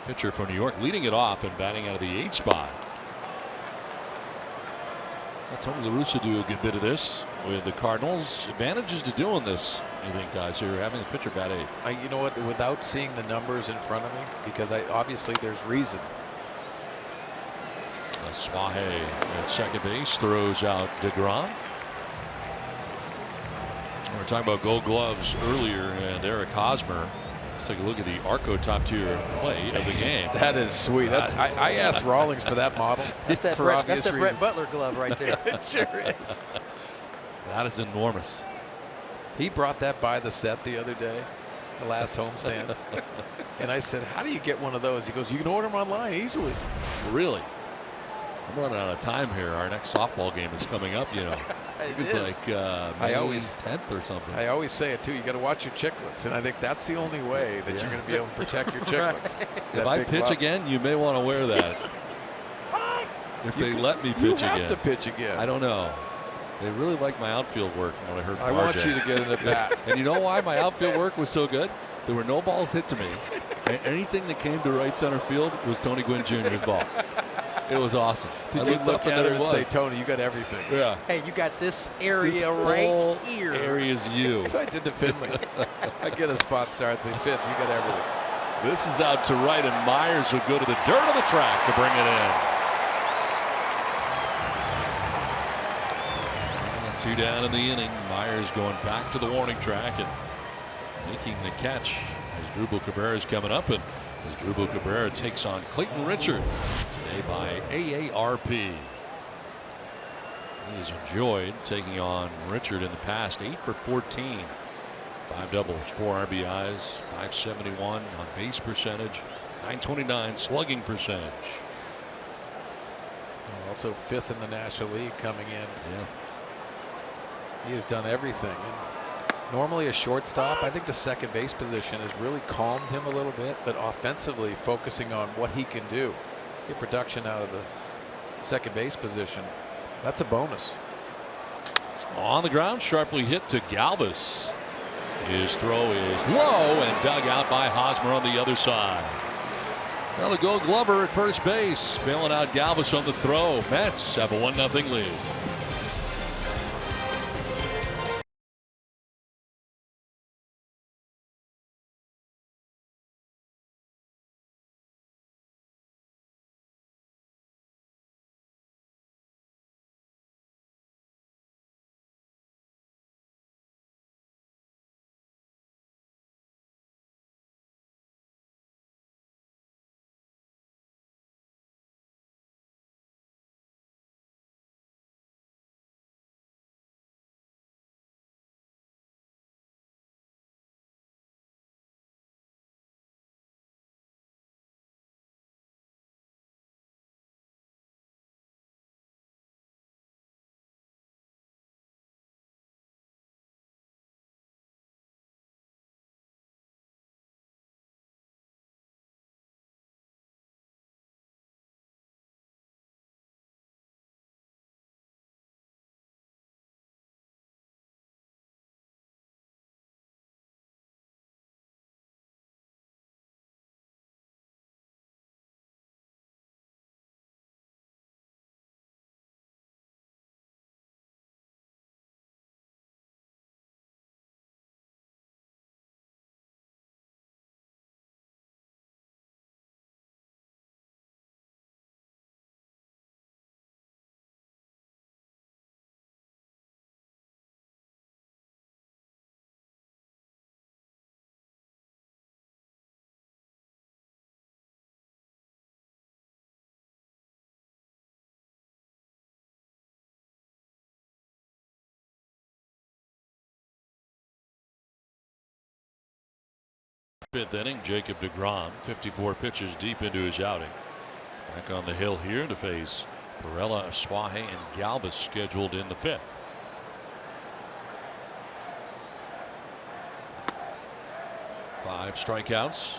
pitcher for New York, leading it off and batting out of the 8th spot. Tony La Russa do a good bit of this with the Cardinals. Advantages to doing this, you think, guys, here, having the pitcher bat 8th? You know what? Without seeing the numbers in front of me, because obviously there's reason. Swahe at second base throws out deGrom. We were talking about Gold Gloves earlier, and Eric Hosmer. Let's take a look at the Arco top tier play of the game. That is sweet. I asked Rawlings for that model. That's that Brett Butler glove right there. It sure is. That is enormous. He brought that by the set the other day, the last homestand. And I said, how do you get one of those? He goes, you can order them online easily. Really? I'm running out of time here. Our next softball game is coming up, you know. It's like May 10th or something. I always say it too. You got to watch your chicklets, and I think that's the only way that you're going to be able to protect your chicklets. If I pitch again, you may want to wear that. If they let me pitch again. You have to pitch again. I don't know. They really like my outfield work from what I heard from I want RJ. you to get in the bat. And you know why my outfield work was so good? There were no balls hit to me. And anything that came to right center field was Tony Gwynn Jr.'s ball. It was awesome. Did you look at it and say, Tony, you got everything? Yeah. Hey, you got this area this right here. Area's you. That's what I did to Finley. I get a spot start and say, Fitz, you got everything. This is out to right, and Myers will go to the dirt of the track to bring it in. 2 down in the inning. Myers going back to the warning track and making the catch as Drupal Cabrera is coming up, and as Drupal Cabrera takes on Clayton Richard today by AARP. He has enjoyed taking on Richard in the past. 8 for 14. 5 doubles, 4 RBIs, 571 on base percentage, 929 slugging percentage. Also 5th in the National League coming in. Yeah. He has done everything. And normally a shortstop, I think the second base position has really calmed him a little bit, but offensively focusing on what he can do. Get production out of the second base position. That's a bonus. On the ground, sharply hit to Galvis. His throw is low and dug out by Hosmer on the other side. Now the Gold Glover at first base, bailing out Galvis on the throw. Mets have a 1-0 lead. Fifth inning, Jacob deGrom, 54 pitches deep into his outing. Back on the hill here to face Perella, Swahe, and Galvis scheduled in the 5th. Five strikeouts.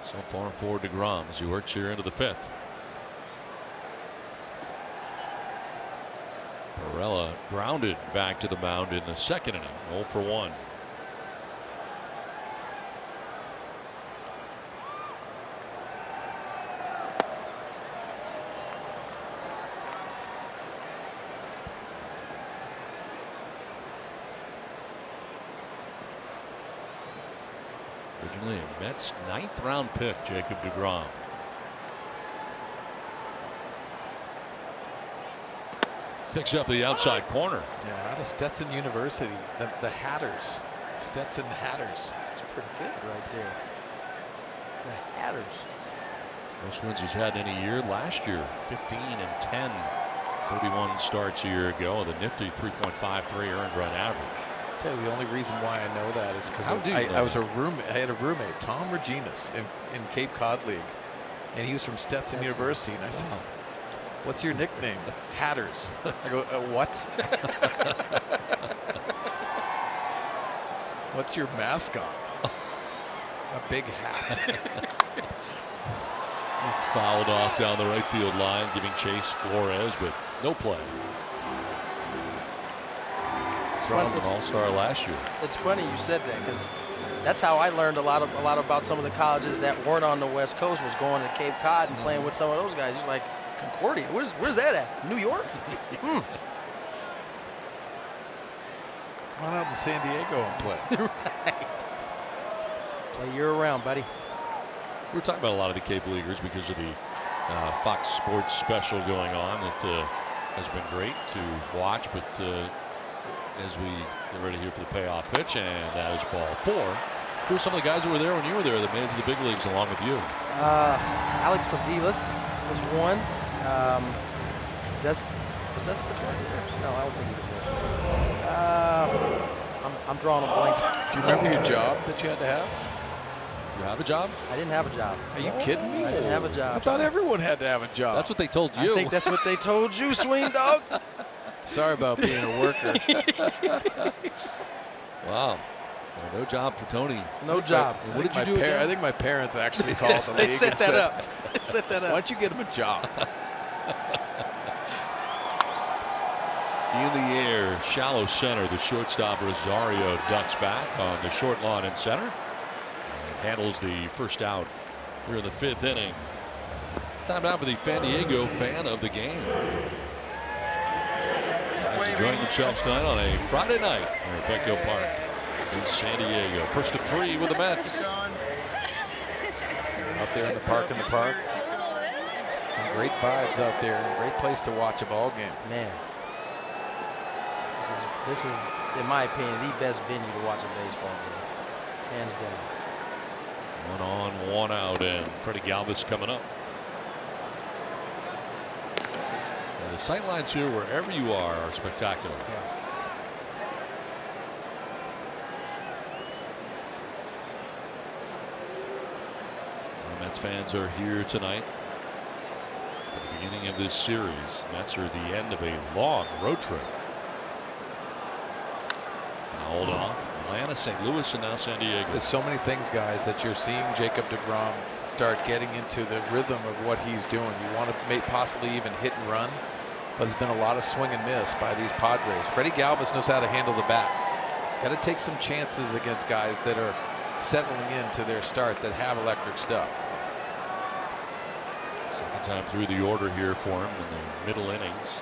So far for DeGrom as he works here into the 5th. Perella grounded back to the mound in the 2nd inning. 0 for 1. Originally a Mets 9th round pick, Jacob DeGrom. Picks up the outside corner. Yeah, out of Stetson University, the Hatters, Stetson Hatters. It's pretty good right there. The Hatters. Most wins he's had in a year. Last year, 15 and 10, 31 starts a year ago. The nifty 3.53 earned run average. I tell you, the only reason why I know that is because I was a roommate. I had a roommate, Tom Reginas, in Cape Cod League, and he was from Stetson University. And I said, "What's your nickname?" Hatters. I go, "What?" What's your mascot? A big hat. He's fouled off down the right field line, giving chase Flores, but no play. From an all-star last year. It's funny you said that because that's how I learned a lot about some of the colleges that weren't on the West Coast. Was going to Cape Cod and playing with some of those guys. You're like, Concordia, where's that at? New York? Come on out to San Diego and play. Right. Play year-round, buddy. We're talking about a lot of the Cape Leaguers because of the Fox Sports special going on. It has been great to watch, but as we get ready here for the payoff pitch, and that is ball 4. Who are some of the guys that were there when you were there that made it to the big leagues along with you? Alex Avilas was one. Was Dustin Pedroia there? No, I don't think he was there. I'm drawing a blank. Do you remember your job that you had to have? You have a job? I didn't have a job. Are you kidding me? I didn't have a job. I thought everyone had to have a job. That's what they told you. I think that's what they told you, Swing Dog. Sorry about being a worker. Wow. So no job for Tony. No job. What did you do again? I think my parents actually called Yes, the they league set and that said, up. They set that Why up. don't you get him a job? In the air, shallow center. The shortstop Rosario ducks back on the short lawn in center and handles the first out. We're in the 5th inning. It's time now for the San Diego fan of the game. Guys enjoying themselves tonight on a Friday night here at Petco Park in San Diego. First of 3 with the Mets. Out there in the park. Some great vibes out there. Great place to watch a ball game. Man, this is, in my opinion, the best venue to watch a baseball game, hands down. 1 on, 1 out, and Freddie Galvis coming up. And the sight lines here, wherever you are spectacular. Yeah. Mets fans are here tonight at the beginning of this series. Mets are at the end of a long road trip. Fouled off. Atlanta, St. Louis, and now San Diego. There's so many things, guys, that you're seeing Jacob DeGrom start getting into the rhythm of what he's doing. You want to possibly even hit and run, but there's been a lot of swing and miss by these Padres. Freddie Galvis knows how to handle the bat. Got to take some chances against guys that are settling into their start that have electric stuff. Second time through the order here for him in the middle innings.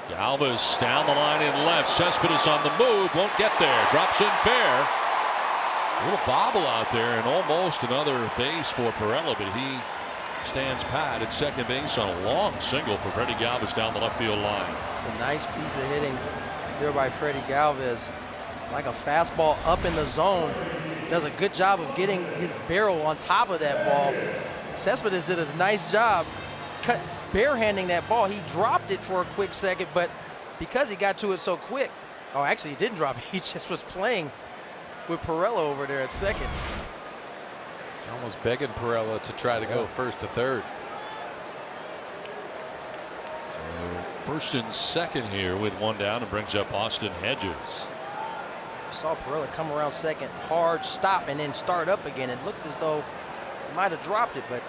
Galvis down the line in left. Cespedes on the move. Won't get there. Drops in fair. A little bobble out there and almost another base for Perella, but he stands pat at second base on a long single for Freddie Galvis down the left field line. It's a nice piece of hitting here by Freddie Galvis. Like a fastball up in the zone. Does a good job of getting his barrel on top of that ball. Cespedes did a nice job barehanding that ball. He dropped it for a quick second, but because he got to it so quick, oh, actually he didn't drop it. He just was playing with Perella over there at second. Almost begging Perella to try to go first to third. So first and second here with 1 down, and brings up Austin Hedges. Saw Perella come around second, hard stop, and then start up again. It looked as though he might have dropped it, but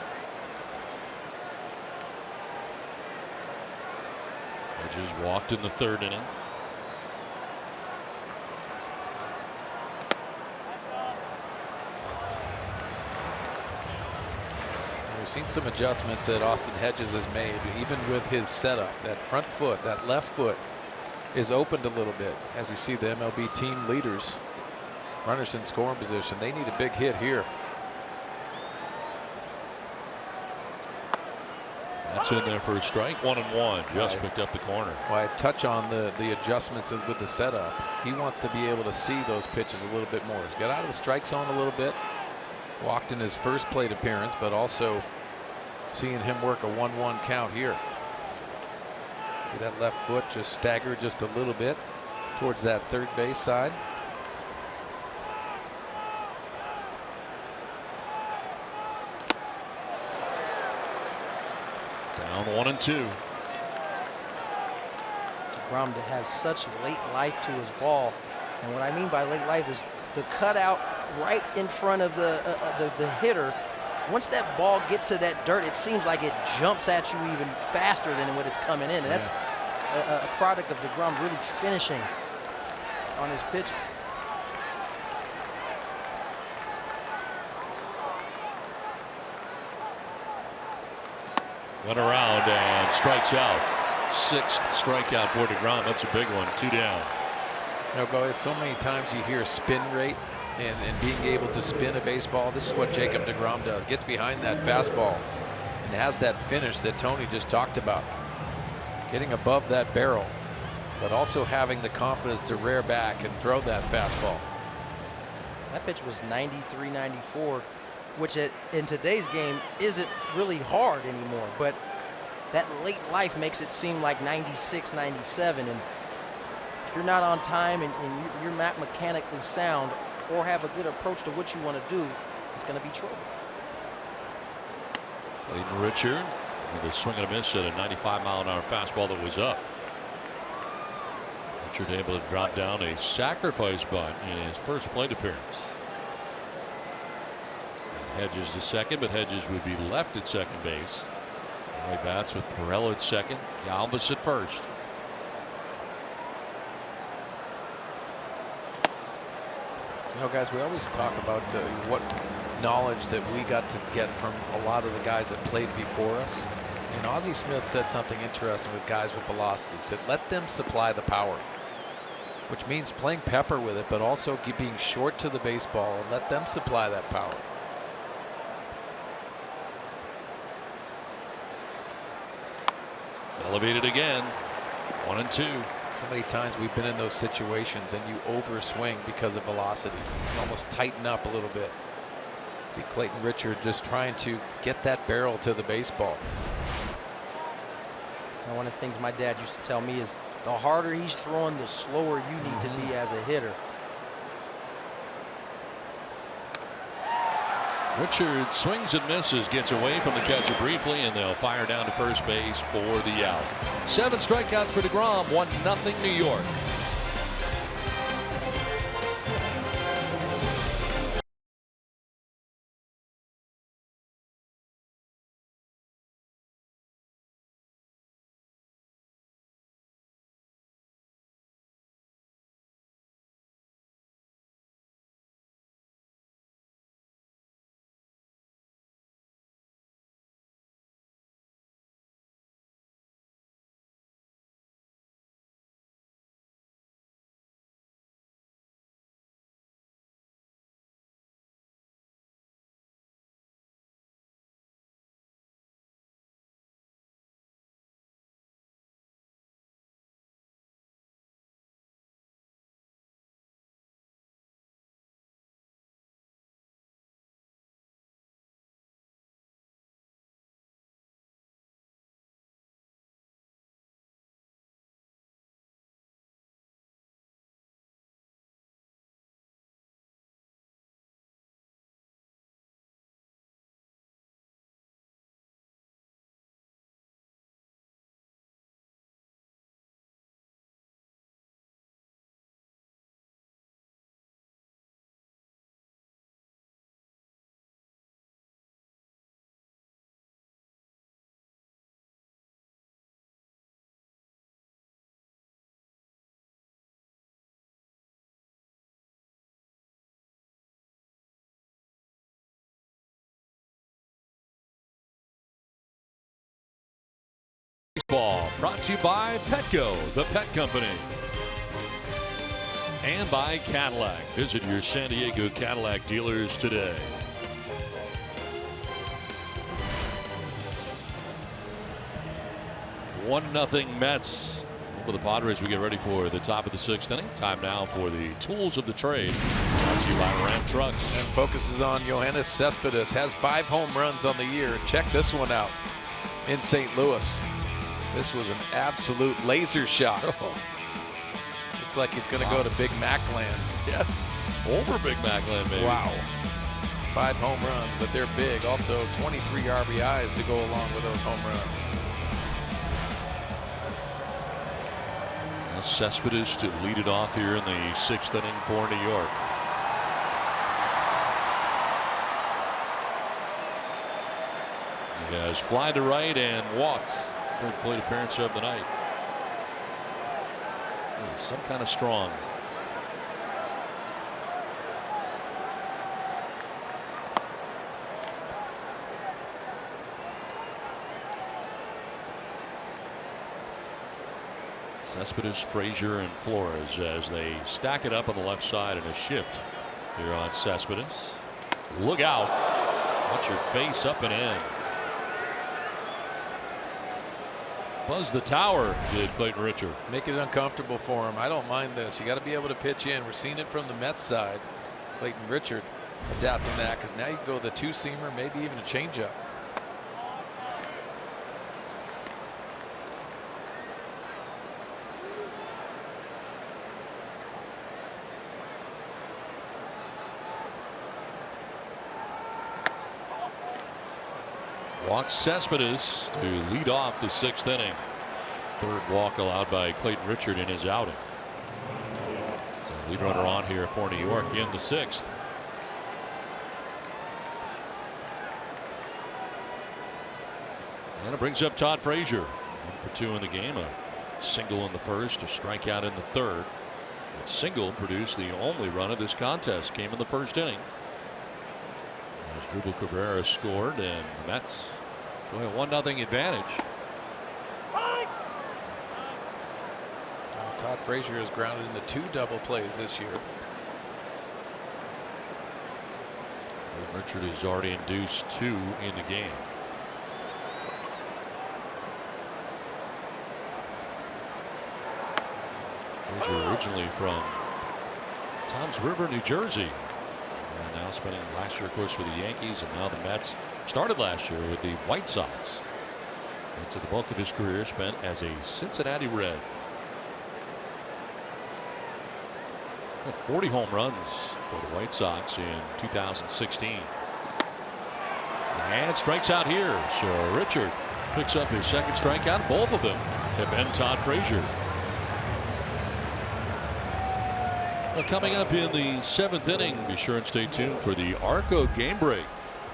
Hedges walked in the third inning. We've seen some adjustments that Austin Hedges has made, even with his setup. That front foot, that left foot is opened a little bit. As you see the MLB team leaders, runners in scoring position, they need a big hit here. That's in there for a strike. 1-1. Just picked up the corner. Well, I touch on the adjustments with the setup. He wants to be able to see those pitches a little bit more. He's got out of the strike zone a little bit. Walked in his first plate appearance, but also seeing him work a 1-1 count here. See that left foot just stagger just a little bit towards that third base side. Down 1-2. DeGrom has such late life to his ball. And what I mean by late life is the cutout right in front of the hitter. Once that ball gets to that dirt, it seems like it jumps at you even faster than when it's coming in. And that's a product of DeGrom really finishing on his pitches. Went around and strikes out. 6th strikeout for DeGrom. That's a big one. 2 down. You know, guys, so many times you hear spin rate and being able to spin a baseball. This is what Jacob DeGrom does. Gets behind that fastball and has that finish that Tony just talked about. Getting above that barrel, but also having the confidence to rear back and throw that fastball. That pitch was 93, 94, which in today's game isn't really hard anymore, but that late life makes it seem like 96, 97. And if you're not on time and you're not mechanically sound or have a good approach to what you want to do, it's going to be trouble. Clayton Richard with a swing and a miss at a 95-mile-an-hour fastball that was up. Richard able to drop down a sacrifice bunt in his first plate appearance. And Hedges to second, but Hedges would be left at second base. Now he bats with Perella at second, Galvis at first. You know, guys, we always talk about what knowledge that we got to get from a lot of the guys that played before us. And Ozzie Smith said something interesting with guys with velocity. He said, let them supply the power, which means playing pepper with it, but also being short to the baseball and let them supply that power. Elevated again. 1-2. So many times we've been in those situations and you overswing because of velocity. You almost tighten up a little bit. See Clayton Richard just trying to get that barrel to the baseball. And one of the things my dad used to tell me is the harder he's throwing, the slower you need to be as a hitter. Richard swings and misses, gets away from the catcher briefly, and they'll fire down to first base for the out. 7 strikeouts for DeGrom, 1-0 New York. Baseball, brought to you by Petco, the pet company. And by Cadillac. Visit your San Diego Cadillac dealers today. One nothing Mets. For the Padres, we get ready for the top of the 6th inning. Time now for the tools of the trade. Brought to you by Ram Trucks. And focuses on Yoenis Cespedes. Has 5 home runs on the year. Check this one out in St. Louis. This was an absolute laser shot. Oh. Looks like he's going to go to Big Mac land. Yes, over Big Mac land, maybe. Wow. 5 home runs, but they're big. Also 23 RBIs to go along with those home runs. Cespedes to lead it off here in the 6th inning for New York. He has fly to right and walked. 3rd plate appearance of the night. He's some kind of strong. Cespedes, Frazier, and Flores as they stack it up on the left side in a shift here on Cespedes. Look out. Watch your face up and in. Buzz the tower, did Clayton Richard. Make it uncomfortable for him. I don't mind this. You got to be able to pitch in. We're seeing it from the Mets side. Clayton Richard adapting that because now you can go the 2-seamer, maybe even a changeup. Walks Cespedes to lead off the 6th inning. 3rd walk allowed by Clayton Richard in his outing. So lead runner on here for New York in the 6th. And it brings up Todd Frazier. 1 for 2 in the game. A single in the 1st, a strikeout in the 3rd. That single produced the only run of this contest. Came in the 1st inning. As Drupal Cabrera scored, and the Mets go a 1-0 advantage. Todd Frazier has grounded into 2 double plays this year. Richard has already induced 2 in the game. Frazier originally from Toms River, New Jersey. And now spending last year, of course, with the Yankees, and now the Mets. Started last year with the White Sox. And to the bulk of his career spent as a Cincinnati Red. Had 40 home runs for the White Sox in 2016. And strikes out here. So Richard picks up his 2nd strikeout. Both of them have been Todd Frazier. Well, coming up in the 7th inning, be sure and stay tuned for the Arco game break.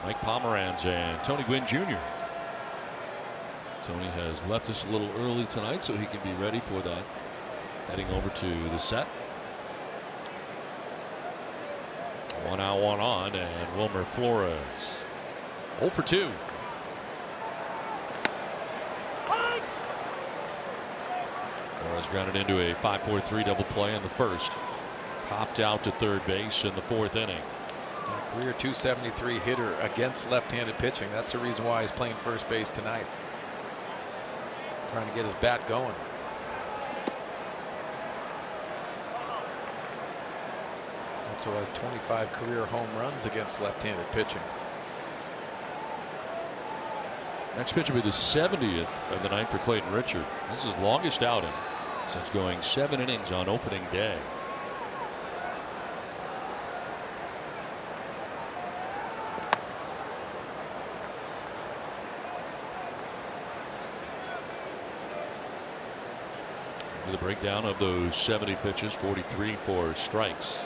Mike Pomeranz and Tony Gwynn Jr. Tony has left us a little early tonight so he can be ready for that. Heading over to the set. 1 out, 1 on, and Wilmer Flores 0 for 2. Flores grounded into a 5-4-3 double play in the 1st. Popped out to 3rd base in the 4th inning. A career .273 hitter against left-handed pitching. That's the reason why he's playing first base tonight. Trying to get his bat going. Also has 25 career home runs against left-handed pitching. Next pitch will be the 70th of the night for Clayton Richard. This is his longest outing since going 7 innings on opening day. With a breakdown of those 70 pitches, 43 for strikes.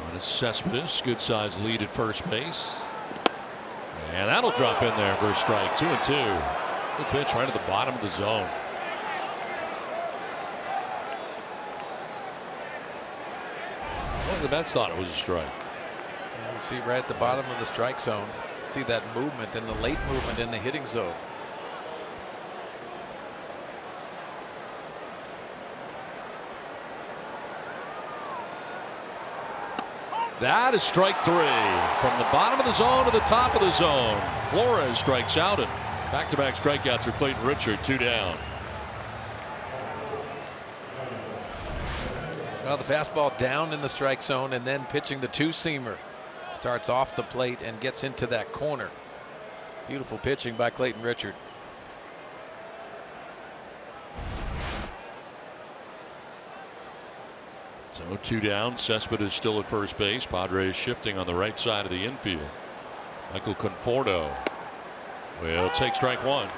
On is Cespedes, good sized lead at first base. And that'll drop in there for a strike. 2-2. Good pitch right at the bottom of the zone. Well, the Mets thought it was a strike. You see right at the bottom of the strike zone. See that movement and the late movement in the hitting zone. That is strike 3. From the bottom of the zone to the top of the zone. Flores strikes out, and back-to-back strikeouts for Clayton Richard. 2 down. Well, the fastball down in the strike zone and then pitching the two-seamer. Starts off the plate and gets into that corner. Beautiful pitching by Clayton Richard. So 2 down. Cespedes still at first base. Padres shifting on the right side of the infield. Michael Conforto will take strike 1.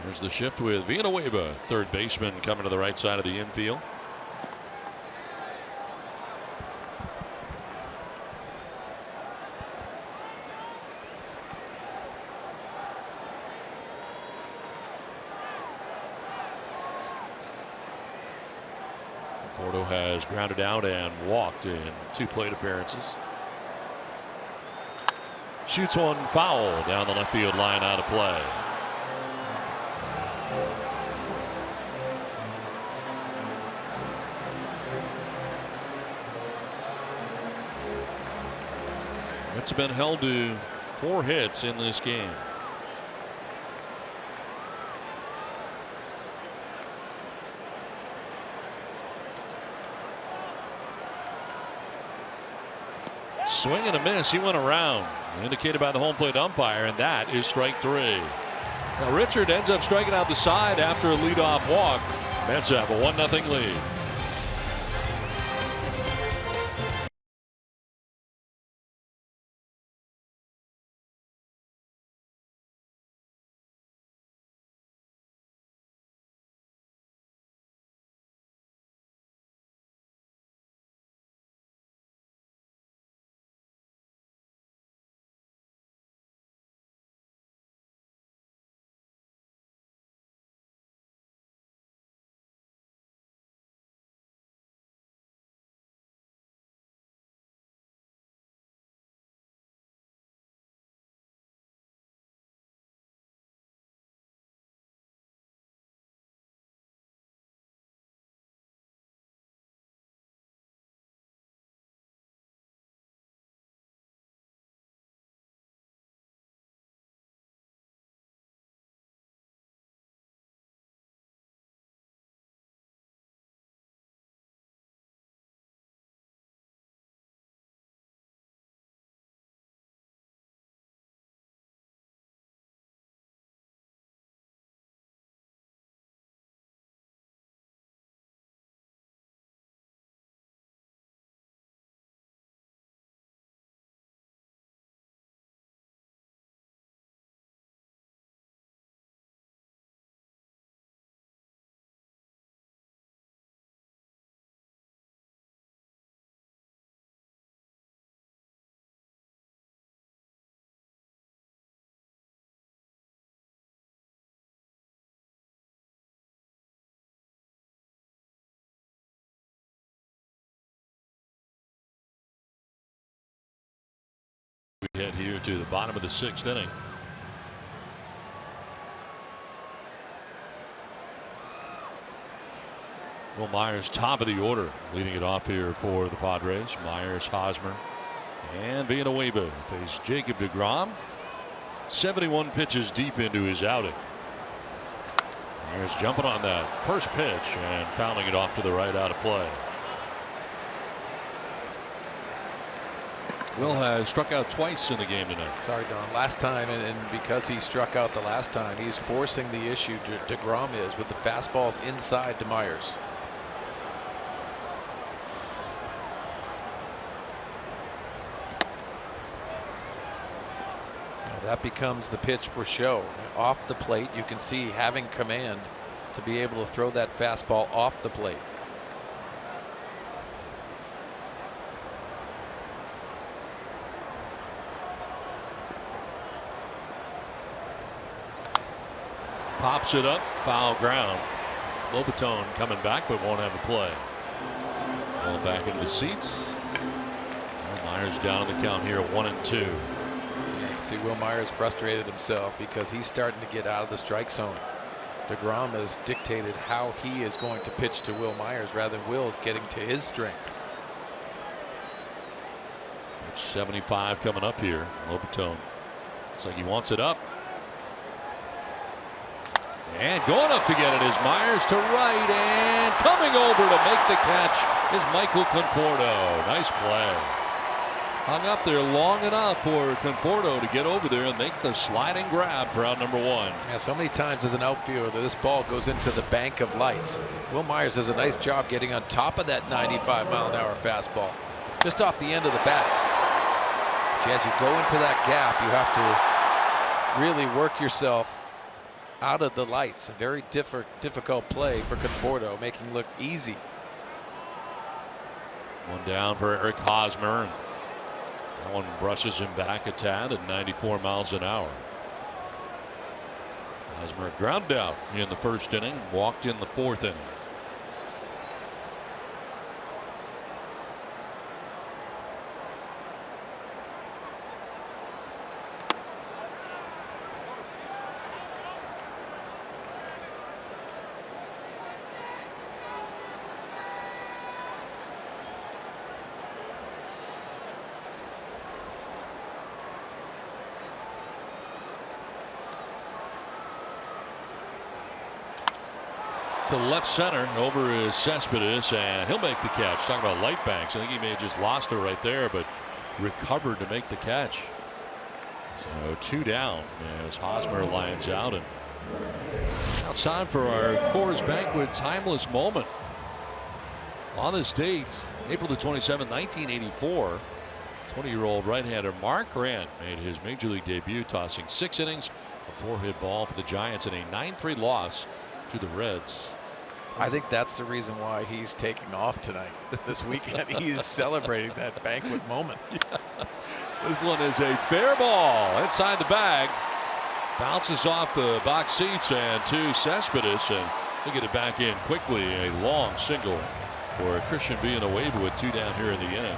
There's the shift with Villanueva, third baseman, coming to the right side of the infield. Conforto has grounded out and walked in 2 plate appearances. Shoots one foul down the left field line, out of play. It's been held to 4 hits in this game. Swing and a miss. He went around, indicated by the home plate umpire, and that is strike 3. Now Richard ends up striking out the side after a leadoff walk. Mets have a 1-0 lead. We head here to the bottom of the 6th inning. Will Myers top of the order, leading it off here for the Padres. Myers, Hosmer, and Villanueva face Jacob deGrom. 71 pitches deep into his outing. Myers jumping on that first pitch and fouling it off to the right, out of play. Will has struck out twice in the game tonight. Sorry, Don. Last time, and because he struck out the last time, he's forcing the issue deGrom is with the fastballs inside to Myers. Now that becomes the pitch for show. Off the plate, you can see having command to be able to throw that fastball off the plate. Pops it up, foul ground. Lobaton coming back, but won't have a play. Ball back into the seats. Will Myers down on the count here at 1-2. Yeah, see, Will Myers frustrated himself because he's starting to get out of the strike zone. DeGrom has dictated how he is going to pitch to Will Myers rather than Will getting to his strength. 75 coming up here. Lobaton looks like he wants it up. And going up to get it is Myers to right, and coming over to make the catch is Michael Conforto. Nice play. Hung up there long enough for Conforto to get over there and make the sliding grab for out number 1. Yeah, so many times as an outfielder, this ball goes into the bank of lights. Will Myers does a nice job getting on top of that 95-mile-an-hour fastball, just off the end of the bat. But as you go into that gap, you have to really work yourself out of the lights. A very difficult play for Conforto, making look easy. One down for Eric Hosmer. That one brushes him back a tad at 94 miles an hour. Hosmer ground out in the first inning, walked in the fourth inning. To left center, over is Cespedes, and he'll make the catch. Talking about light banks, I think he may have just lost it right there, but recovered to make the catch. So 2 down as Hosmer lines out, and outside for our Coors Banquet timeless moment. On this date, April the 27th, 1984, 20-year-old right-hander Mark Grant made his major league debut, tossing 6 innings, a 4-hit ball for the Giants in a 9-3 loss to the Reds. I think that's the reason why he's taking off tonight, this weekend. He is celebrating that banquet moment. Yeah. This one is a fair ball inside the bag. Bounces off the box seats and to Cespedes, and he'll get it back in quickly. A long single for Christian Villanueva with 2 down here in the inning.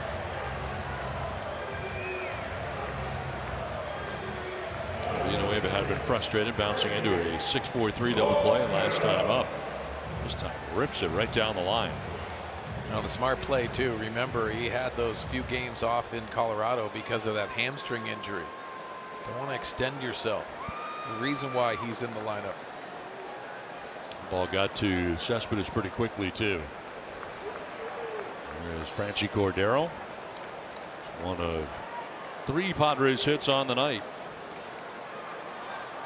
Villanueva had been frustrated, bouncing into a 6-4-3 double play last time up. This time rips it right down the line. Now the smart play too. Remember, he had those few games off in Colorado because of that hamstring injury. Don't want to extend yourself. The reason why he's in the lineup. Ball got to Cespedes pretty quickly too. There's Franchi Cordero. One of 3 Padres hits on the night.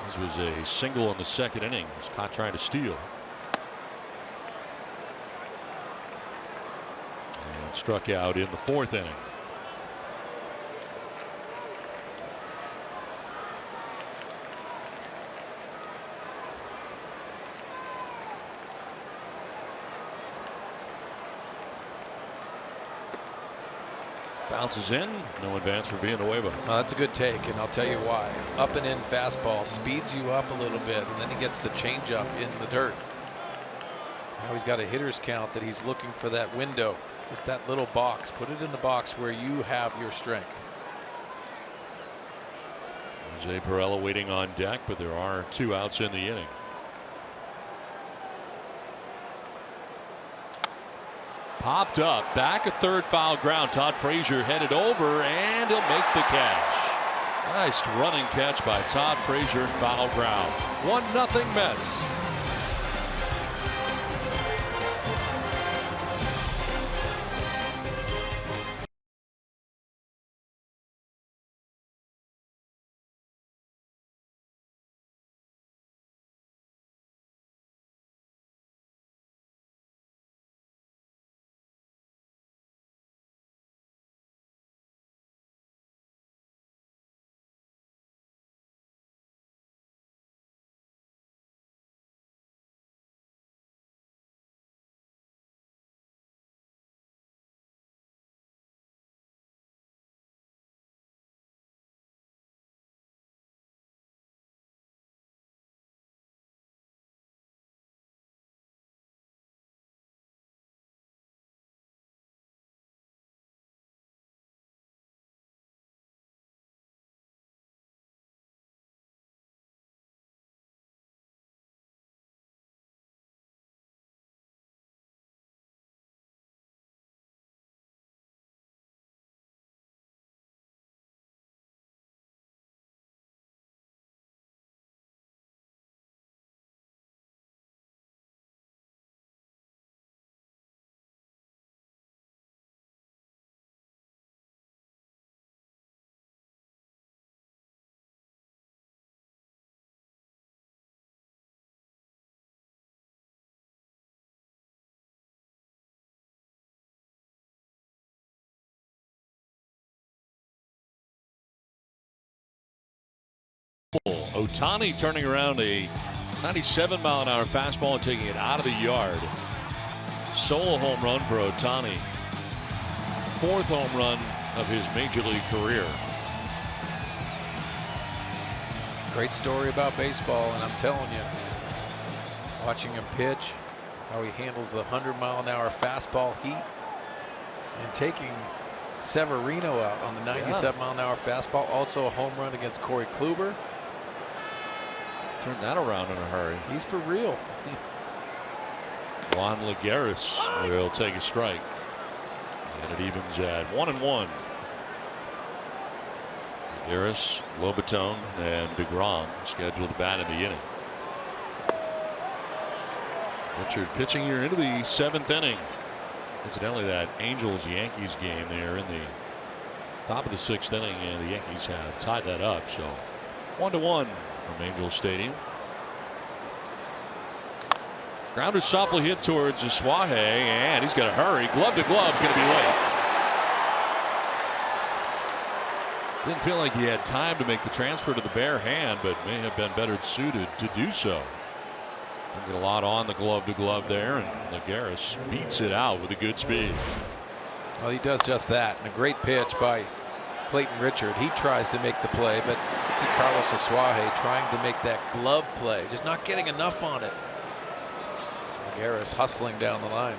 This was a single in the second inning. Was caught trying to steal. And struck out in the 4th inning. Bounces in, no advance for Villanueva. Well, that's a good take, and I'll tell you why. Up and in fastball speeds you up a little bit, and then he gets the changeup in the dirt. Now he's got a hitter's count that he's looking for that window. Just that little box. Put it in the box where you have your strength. Jose Pirela waiting on deck, but there are 2 outs in the inning. Popped up, back at third, foul ground. Todd Frazier headed over, and he'll make the catch. Nice running catch by Todd Frazier, foul ground. 1-0 Mets. Ohtani turning around a 97-mile-an-hour fastball and taking it out of the yard. Solo home run for Ohtani. 4th home run of his major league career. Great story about baseball, and I'm telling you, watching him pitch, how he handles the 100-mile-an-hour fastball heat, and taking Severino out on the 97-mile-an-hour fastball. Also a home run against Corey Kluber. Turned that around in a hurry. He's for real. Juan Lagares will take a strike. And it evens at 1-1. Lagares, Lobaton, and DeGrom scheduled to bat in the inning. Richard pitching here into the 7th inning. Incidentally, that Angels-Yankees game there in the top of the 6th inning, and the Yankees have tied that up. So 1-1 from Angels Stadium. Grounder softly hit towards Suaje, and he's got to hurry. Glove to glove, going to be late. Didn't feel like he had time to make the transfer to the bare hand, but may have been better suited to do so. Didn't get a lot on the glove to glove there, and Lagares beats it out with a good speed. Well, he does just that. And a great pitch by Clayton Richard. He tries to make the play, but see Carlos Suaje trying to make that glove play, just not getting enough on it. Lagares hustling down the line.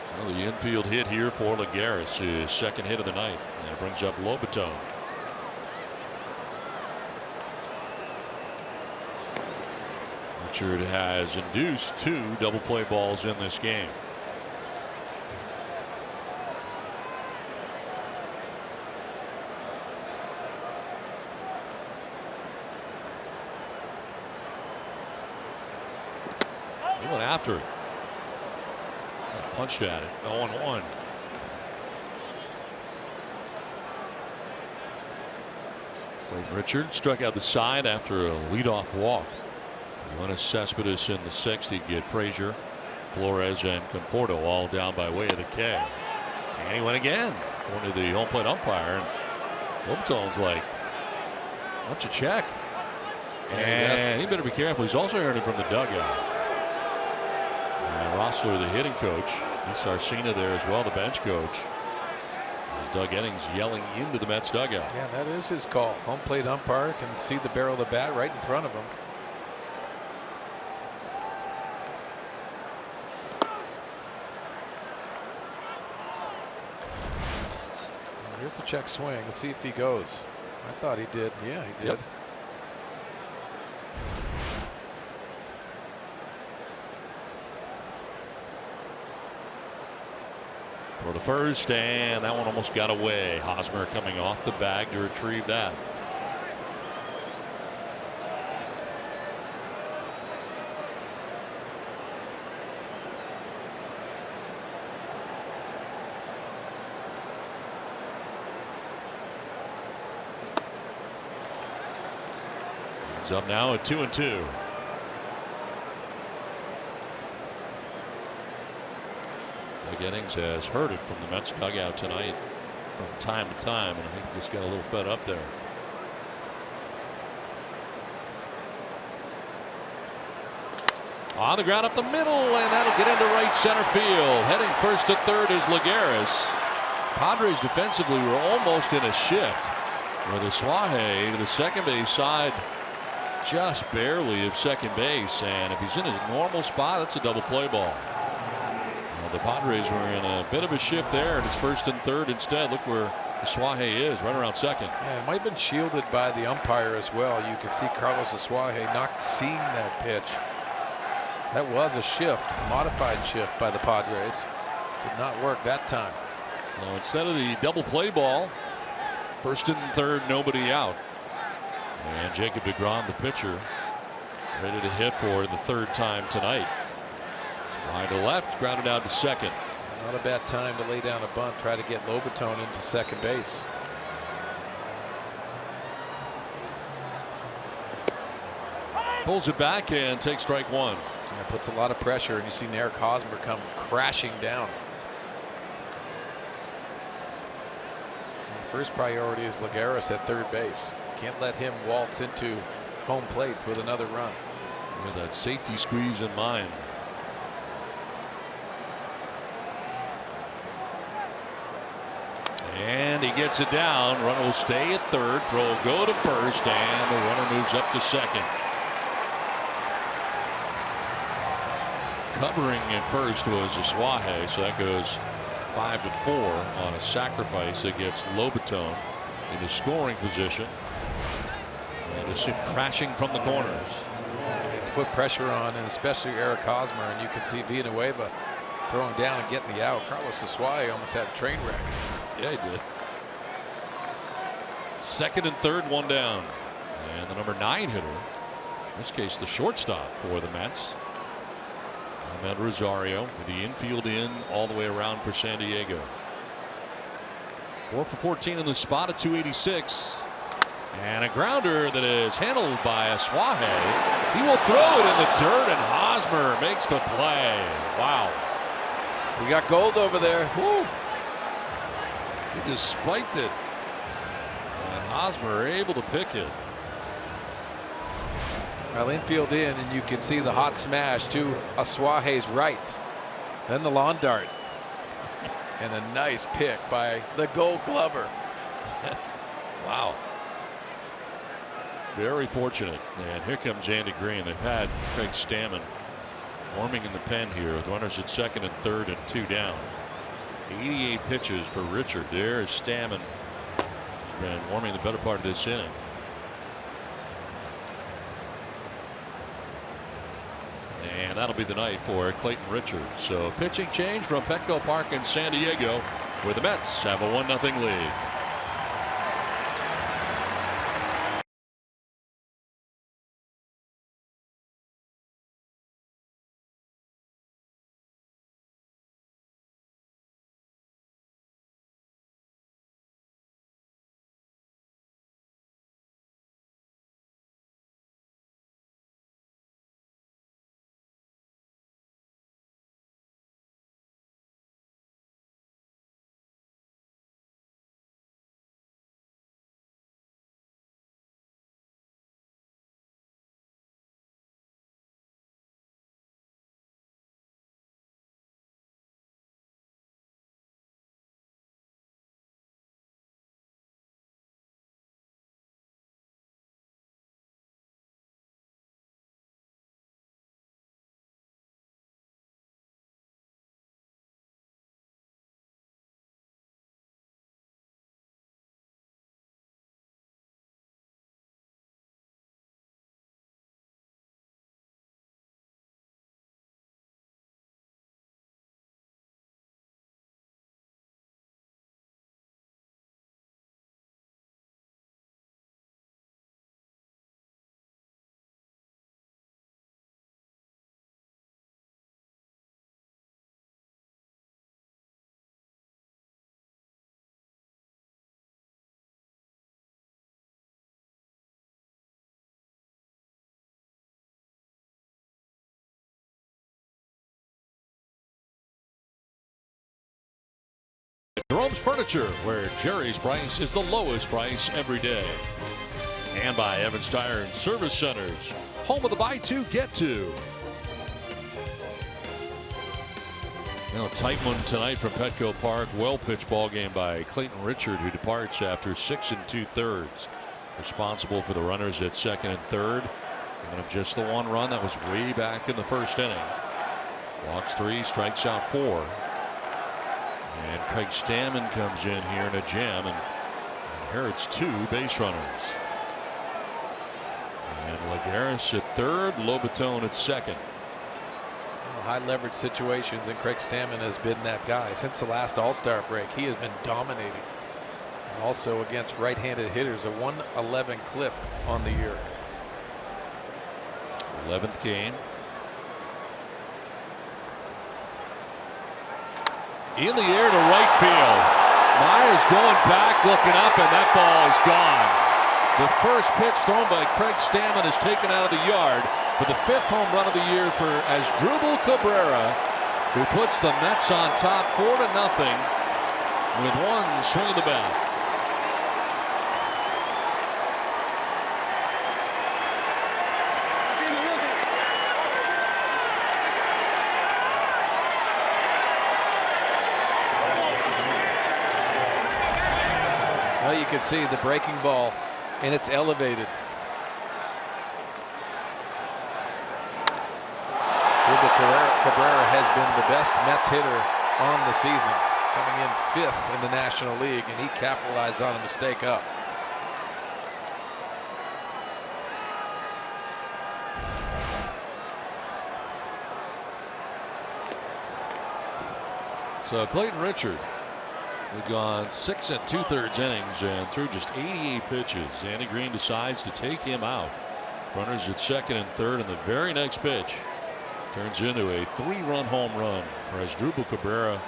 So the infield hit here for Lagares, his 2nd hit of the night, and it brings up Lobaton. Richard has induced 2 double play balls in this game. He went after it. Punched at it. 0-1. Clayton Richard struck out the side after a leadoff walk. He went to Cespedes in the 6th. He'd get Frazier, Flores, and Conforto all down by way of the K. And he went again, going to the home plate umpire. And Lobaton's like, why don't you check? And he better be careful. He's also heard it from the dugout. Rossler, the hitting coach, and Sarcina there as well, the bench coach. As Doug Eddings yelling into the Mets dugout. Yeah, that is his call. Home plate umpire can see the barrel of the bat right in front of him. Here's the check swing. Let's see if he goes. I thought he did. Yeah, he did. Yep. For the first, and that one almost got away. Hosmer coming off the bag to retrieve that. It's up now at 2-2. Doug Eddings has heard it from the Mets dugout tonight from time to time, and I think he just got a little fed up there. On the ground up the middle, and that'll get into right center field. Heading first to third is Lagares. Padres defensively were almost in a shift, where the Suaje to the second base side, just barely of second base, and if he's in his normal spot, that's a double play ball. The Padres were in a bit of a shift there, and it's first and third instead. Look where the Suaje is, right around second. Yeah, it might have been shielded by the umpire as well. You can see Carlos Suaje not seeing that pitch. That was a shift, a modified shift by the Padres. Did not work that time. So instead of the double play ball, first and third, nobody out. And Jacob DeGrom, the pitcher, ready to hit for the 3rd time tonight. Line to left, grounded out to second. Not a bad time to lay down a bunt, try to get Lobaton into second base. Pulls it back and takes strike 1. Yeah, puts a lot of pressure, and you see Eric Hosmer come crashing down. first priority is Lagares at third base. Can't let him waltz into home plate with another run. With that safety squeeze in mind. And he gets it down. Runner will stay at third. Throw will go to first, and the runner moves up to second. Covering at first was Aswahe, so that goes 5-4 on a sacrifice against Lobaton in the scoring position. And it's him crashing from the corners. To put pressure on, and especially Eric Hosmer, and you can see Villanueva throwing down and getting the out. Carlos Aswahe almost had a train wreck. Yeah, he did. Second and third, one down. And the number 9 hitter, in this case the shortstop for the Mets, Ahmed Rosario, with the infield in all the way around for San Diego. 4 for 14 in the spot at 286. And a grounder that is handled by Aswahe. He will throw it in the dirt, and Hosmer makes the play. Wow. We got gold over there. Woo. He just spiked it. And Hosmer able to pick it. Well, infield in, and you can see the hot smash to Aswahe's right. Then the lawn dart. And a nice pick by the Gold Glover. Wow. Very fortunate. And here comes Andy Green. They've had Craig Stammen warming in the pen here with runners at second and third and 2 down. 88 pitches for Richard. There's Stammen. He's been warming the better part of this inning. And that'll be the night for Clayton Richard. So pitching change from Petco Park in San Diego, where the Mets have a 1-0 lead. Jerome's Furniture, where Jerry's price is the lowest price every day. And by Evans Tire and Service Centers, home of the buy two, get two. Now, a tight one tonight from Petco Park. Well pitched ball game by Clayton Richard, who departs after 6 2/3. Responsible for the runners at second and third. Giving up just the 1 run. That was way back in the first inning. Walks 3, strikes out 4. And Craig Stammen comes in here in a jam and inherits 2 base runners. And Lagares at third, Lobaton at second. High leverage situations, and Craig Stammen has been that guy since the last All-Star break. He has been dominating. And also against right-handed hitters, a 111 clip on the year. 11th game. In the air to right field. Myers going back, looking up, and that ball is gone. The first pitch thrown by Craig Stammen is taken out of the yard for the 5th home run of the year for Asdrubal Cabrera, who puts the Mets on top 4-0 with 1 swing of the bat. can see the breaking ball, and it's elevated. Cabrera has been the best Mets hitter on the season, coming in 5th in the National League, and he capitalized on a mistake up. So Clayton Richard had gone 6 2/3 innings and threw just 88 pitches. Andy Green decides to take him out. Runners at second and third, and the very next pitch turns into a 3-run home run for Asdrubal Cabrera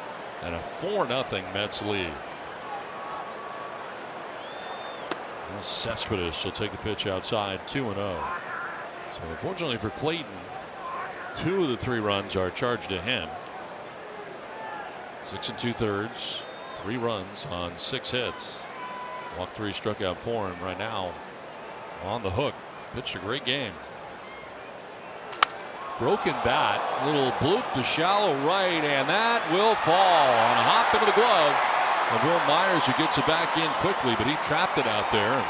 and a 4-0 Mets lead. Cespedes will take the pitch outside, 2-0. So unfortunately for Clayton, 2 of the 3 runs are charged to him. 6 2/3, 3 runs on 6 hits. Walked 3, struck out 4, and right now on the hook. Pitched a great game. Broken bat, little bloop to shallow right, and that will fall on a hop into the glove of Will Myers, who gets it back in quickly, but he trapped it out there. And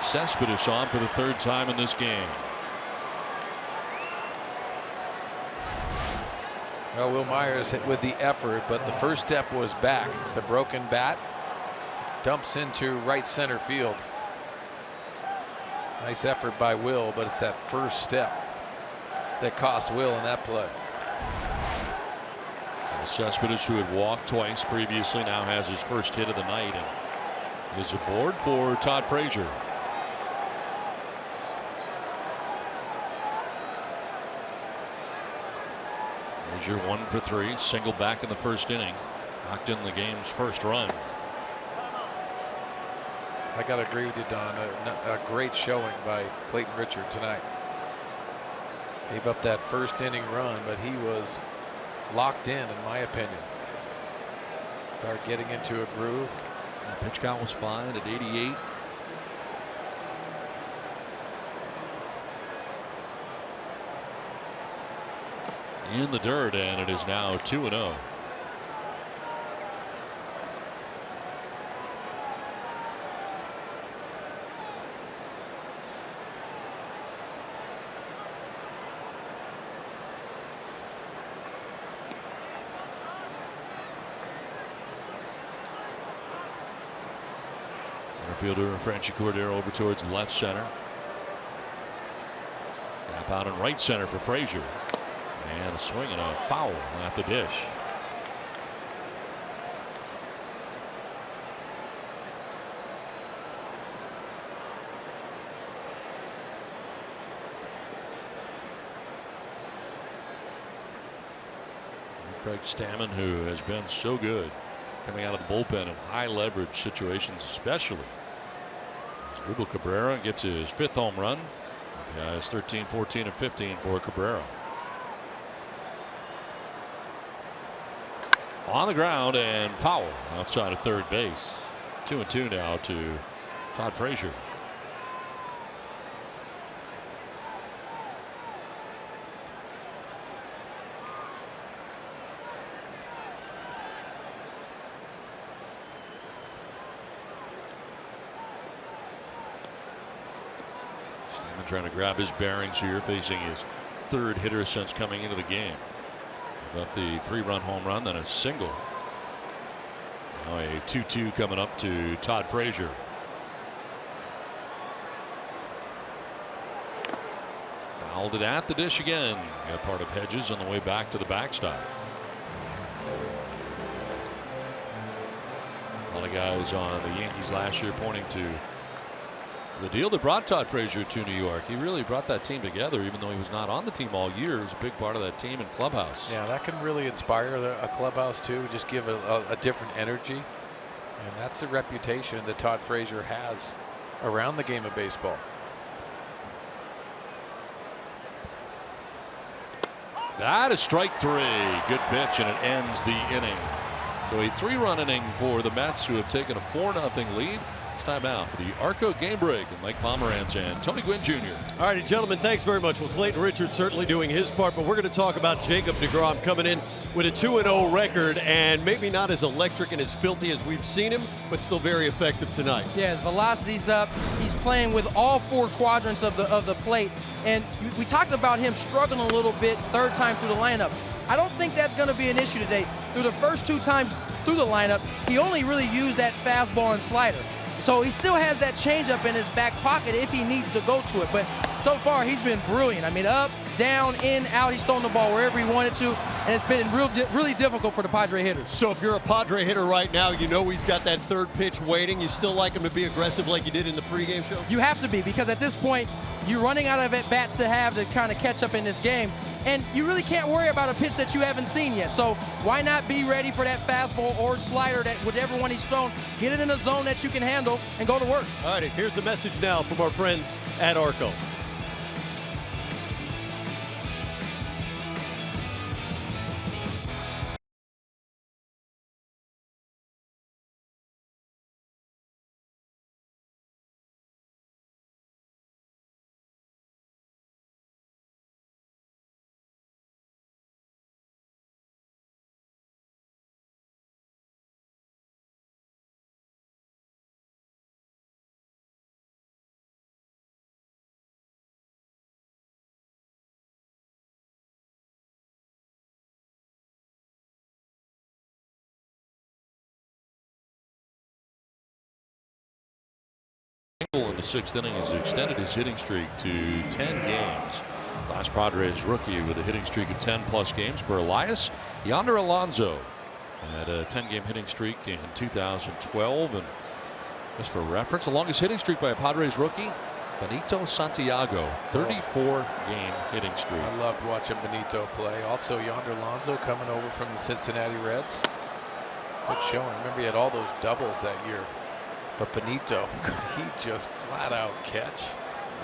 Cespedes on for the 3rd time in this game. Well, Will Myers hit with the effort, but the first step was back. The broken bat dumps into right center field. Nice effort by Will, but it's that first step that cost Will in that play. Cespedes, who had walked twice previously, now has his first hit of the night and is aboard for Todd Frazier. Frazier 1 for 3, single back in the first inning, knocked in the game's first run. I got to agree with you, Don. A great showing by Clayton Richard tonight. Gave up that first inning run, but he was locked in my opinion. Started getting into a groove. The pitch count was fine at 88. In the dirt, and it is now 2-0. Center fielder Franchi Cordero over towards left center. Tap out in right center for Frazier. And a swing and a foul at the dish. Craig Stammen, who has been so good coming out of the bullpen in high leverage situations, especially. Asdrubal Cabrera gets his 5th home run. It's 13, 14, and 15 for Cabrera. On the ground and foul outside of third base. 2-2 now to Todd Frazier. Stammen trying to grab his bearings here, facing his 3rd hitter since coming into the game. Up the 3-run home run, then a single. Now a 2-2 coming up to Todd Frazier. Fouled it at the dish again. Got part of Hedges on the way back to the backstop. A lot of guys on the Yankees last year pointing to the deal that brought Todd Frazier to New York. He really brought that team together, even though he was not on the team all year. He was a big part of that team and clubhouse. Yeah, that can really inspire a clubhouse too. Just give a different energy, and that's the reputation that Todd Frazier has around the game of baseball. That is strike 3. Good pitch, and it ends the inning. So a 3-run inning for the Mets, who have taken a 4-0 lead. time now for the Arco Game Break. And Mike Pomerantz and Tony Gwynn Jr. All righty, gentlemen, thanks very much. Well, Clayton Richards certainly doing his part, but we're going to talk about Jacob deGrom coming in with a 2-0 record and maybe not as electric and as filthy as we've seen him, but still very effective tonight. Yeah, his velocity's up. He's playing with all 4 quadrants of the plate. And we talked about him struggling a little bit third time through the lineup. I don't think that's going to be an issue today. Through the first 2 times through the lineup, he only really used that fastball and slider. So he still has that changeup in his back pocket if he needs to go to it. But so far, he's been brilliant. I mean, up, down, in, out. He's thrown the ball wherever he wanted to, and it's been really difficult for the Padre hitters. So if you're a Padre hitter right now, you know he's got that third pitch waiting. You still like him to be aggressive like you did in the pregame show? You have to be, because at this point, you're running out of at-bats to have to kind of catch up in this game, and you really can't worry about a pitch that you haven't seen yet. So why not be ready for that fastball or slider, that whichever one he's thrown, get it in a zone that you can handle and go to work. All right, here's a message now from our friends at Arco. In the 6th inning has extended his hitting streak to 10 games. Last Padres rookie with a hitting streak of 10+ games, Elias Yonder Alonso, had a 10-game hitting streak in 2012. And just for reference, the longest hitting streak by a Padres rookie, Benito Santiago, 34-game hitting streak. I loved watching Benito play. Also, Yonder Alonso coming over from the Cincinnati Reds. Good showing. Remember, he had all those doubles that year. But Benito, could he just flat out catch?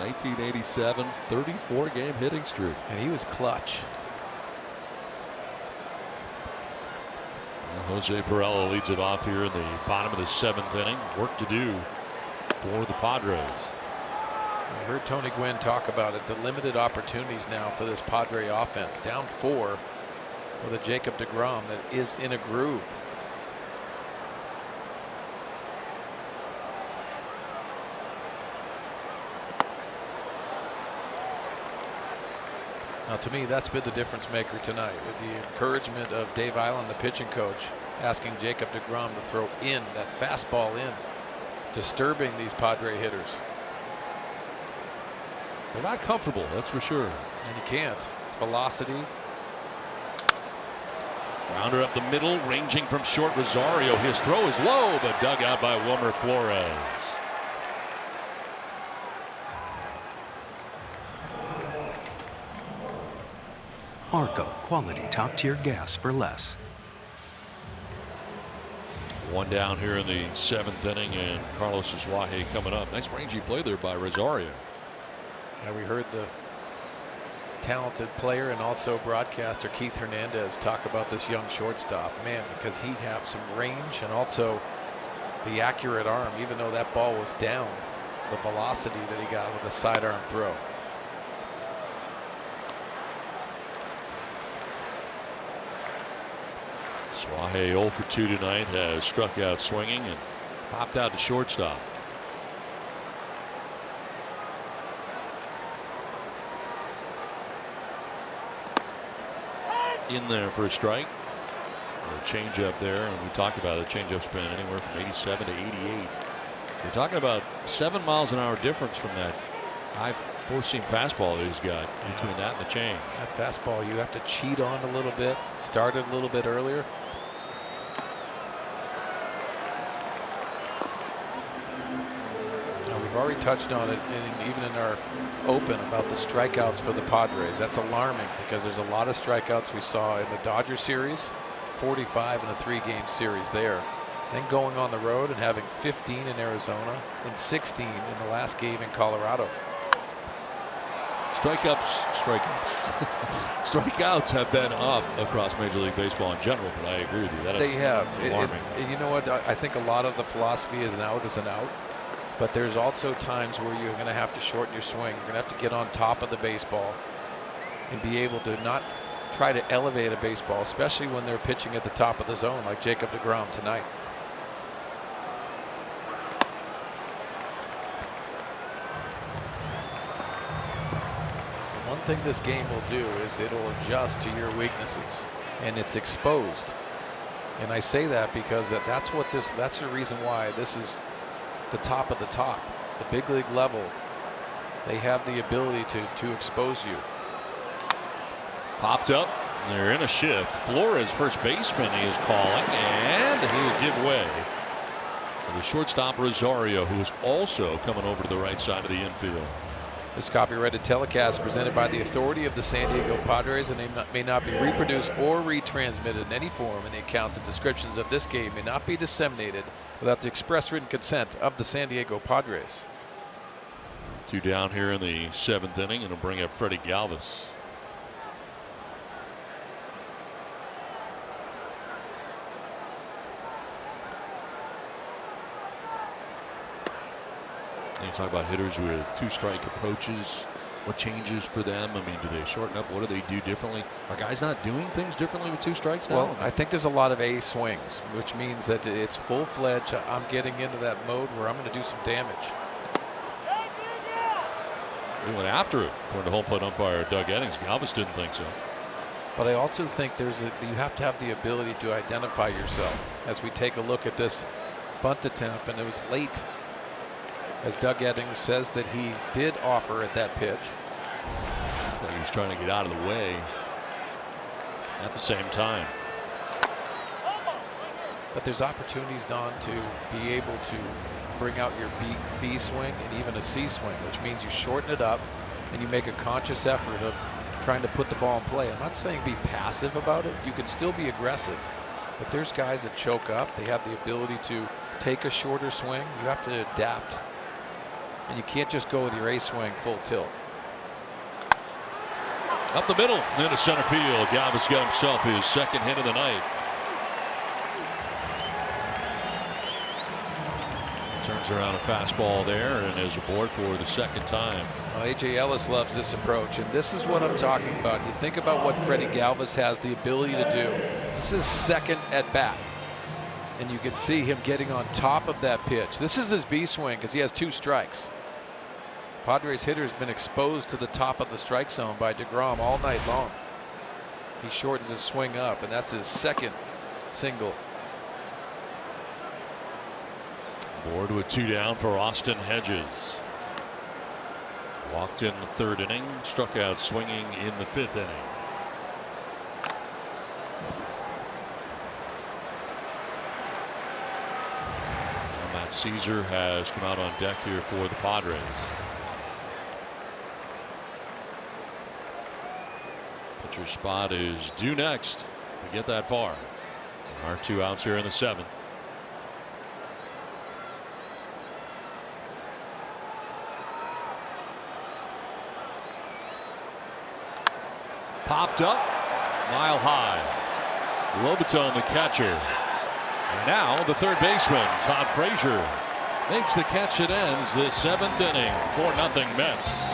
1987, 34-game hitting streak. And he was clutch. Well, Jose Pirela leads it off here in the bottom of the 7th inning. Work to do for the Padres. I heard Tony Gwynn talk about it, the limited opportunities now for this Padre offense. Down 4 with a Jacob deGrom that is in a groove. Now, to me, that's been the difference maker tonight, with the encouragement of Dave Island, the pitching coach, asking Jacob deGrom to throw in that fastball in, disturbing these Padre hitters. They're not comfortable, that's for sure. And you can't. It's velocity. Grounder up the middle, ranging from short. Rosario. His throw is low, but dug out by Wilmer Flores. Arco, quality top-tier gas for less. One down here in the 7th inning, and Carlos Suaje coming up. Nice rangy play there by Rosario. And we heard the talented player and also broadcaster Keith Hernandez talk about this young shortstop. Man, because he has some range and also the accurate arm, even though that ball was down, the velocity that he got with a sidearm throw. Suaje 0 for 2 tonight, has struck out swinging and popped out to shortstop. In there for a strike. A change up there, and we talked about it. Changeup's been anywhere from 87 to 88. We're talking about 7 miles an hour difference from that high four-seam fastball that he's got between that and the change. That fastball you have to cheat on a little bit. Started a little bit earlier. Now, we've already touched on it, even in our open, about the strikeouts for the Padres. That's alarming because there's a lot of strikeouts we saw in the Dodger series, 45 in a 3-game series there. Then going on the road and having 15 in Arizona and 16 in the last game in Colorado. Strikeouts have been up across Major League Baseball in general, but I agree with you. That they is have. alarming. And you know what? I think a lot of the philosophy is an out is an out. But there's also times where you're going to have to shorten your swing. You're going to have to get on top of the baseball and be able to not try to elevate a baseball, especially when they're pitching at the top of the zone like Jacob deGrom tonight. One thing this game will do is it'll adjust to your weaknesses, and it's exposed. And I say that because that's the reason why this is the top of the top. The big league level, they have the ability to expose you. Popped up. They're in a shift. Flores, first baseman, he is calling, and he will give way to the shortstop Rosario, who is also coming over to the right side of the infield. This copyrighted telecast is presented by the authority of the San Diego Padres, and they may not be reproduced or retransmitted in any form, and the accounts and descriptions of this game may not be disseminated without the express written consent of the San Diego Padres. 2 down here in the 7th inning, and it'll bring up Freddie Galvis. You talk about hitters with 2-strike approaches. What changes for them? I mean, do they shorten up? What do they do differently? Are guys not doing things differently with 2 strikes now? Well, I think there's a lot of A swings, which means that it's full-fledged. I'm getting into that mode where I'm going to do some damage. He went after it, according to home plate umpire Doug Eddings. Galvis didn't think so. But I also think you have to have the ability to identify yourself. As we take a look at this bunt attempt, and it was late, as Doug Eddings says that he did offer at that pitch. Like he was trying to get out of the way at the same time. But there's opportunities, Don, to be able to bring out your B swing and even a C swing, which means you shorten it up and you make a conscious effort of trying to put the ball in play. I'm not saying be passive about it. You can still be aggressive. But there's guys that choke up. They have the ability to take a shorter swing. You have to adapt. And you can't just go with your A swing full tilt. Up the middle into center field. Galvis got himself his 2nd hit of the night. Turns around a fastball there and is aboard for the 2nd time. Well, A.J. Ellis loves this approach, and this is what I'm talking about. You think about what Freddie Galvis has the ability to do. This is 2nd at bat. And you can see him getting on top of that pitch. This is his B swing because he has 2 strikes. Padres hitter has been exposed to the top of the strike zone by deGrom all night long. He shortens his swing up, and that's his 2nd single. Board with 2 down for Austin Hedges. Walked in the 3rd inning, struck out swinging in the 5th inning. Matt Caesar has come out on deck here for the Padres. Pitcher spot is due next if we get that far. Our 2 outs here in the 7th. Popped up, mile high. Lobaton, the catcher. And now the 3rd baseman, Todd Frazier, makes the catch that ends the 7th inning. 4-0 Mets.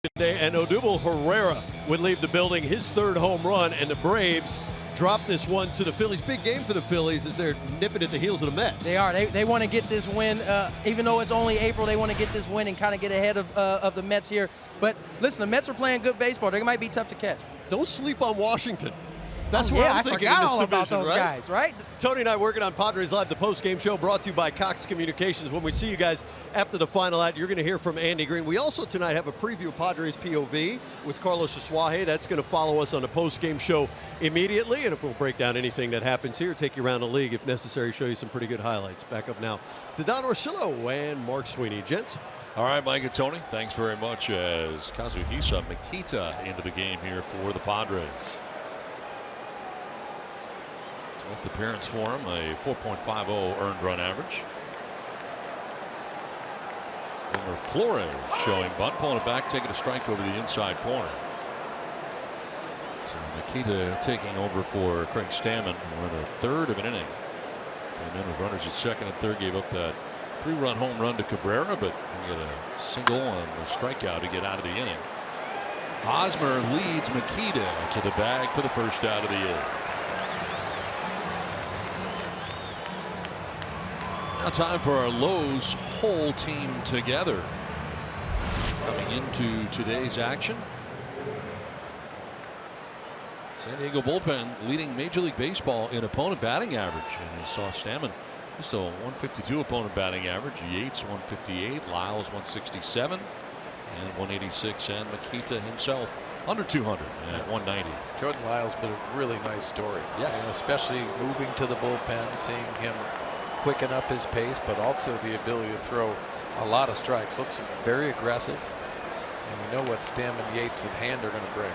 today, and Odubel Herrera would leave the building, his third home run, and the Braves drop this one to the Phillies. Big game for the Phillies as they're nipping at the heels of the Mets. They are. They want to get this win, even though it's only April. They want to get this win and kind of get ahead of the Mets here. But listen, the Mets are playing good baseball. They might be tough to catch. Don't sleep on Washington. That's what I'm thinking. I forgot in this all about division, those guys, right? Tony and I working on Padres Live, the post-game show brought to you by Cox Communications. When we see you guys after the final out, you're going to hear from Andy Green. We also tonight have a preview of Padres POV with Carlos Asuaje. That's going to follow us on the post-game show immediately. And if we'll break down anything that happens here, take you around the league if necessary, show you some pretty good highlights. Back up now to Don Orsillo and Mark Sweeney. Gents. All right, Mike and Tony, thanks very much as Kazuhisa Makita into the game here for the Padres. 12th appearance for him, a 4.50 earned run average. Wilmer Flores showing bunt, pulling it back, taking a strike over the inside corner. So Makita taking over for Craig Stammen. We're in the third of an inning. And then with runners at second and third, gave up that 3-run home run to Cabrera, but he got a single and a strikeout to get out of the inning. Hosmer leads Makita to the bag for the first out of the eighth. Now time for our Lowe's whole team together. Coming into today's action, San Diego bullpen leading Major League Baseball in opponent batting average. And you saw Stammen just a 152 opponent batting average. Yates 158, Lyles 167, and 186, and Makita himself under 200 at 190. Jordan Lyles been a really nice story. Yes, and especially moving to the bullpen, seeing him quicken up his pace, but also the ability to throw a lot of strikes. Looks very aggressive, and we know what Stammen, Yates, and Hand are going to bring.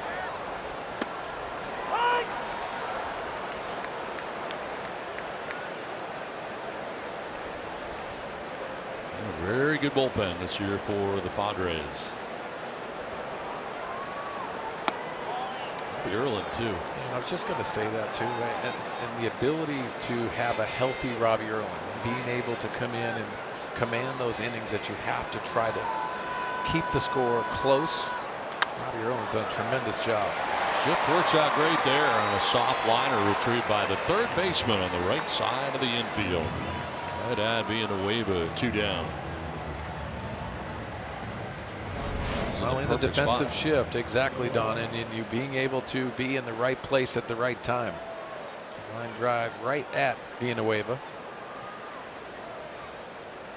And a very good bullpen this year for the Padres. Erlin too. And I was just going to say that too, right? And the ability to have a healthy Robbie Erlin, and being able to come in and command those innings that you have to try to keep the score close. Robbie Erlin's done a tremendous job. Shift works out great there on a soft liner retrieved by the third baseman on the right side of the infield. That ad being a wave of 2 down. Well, in the defensive shift, exactly, Don, and you being able to be in the right place at the right time. Line drive right at Villanueva.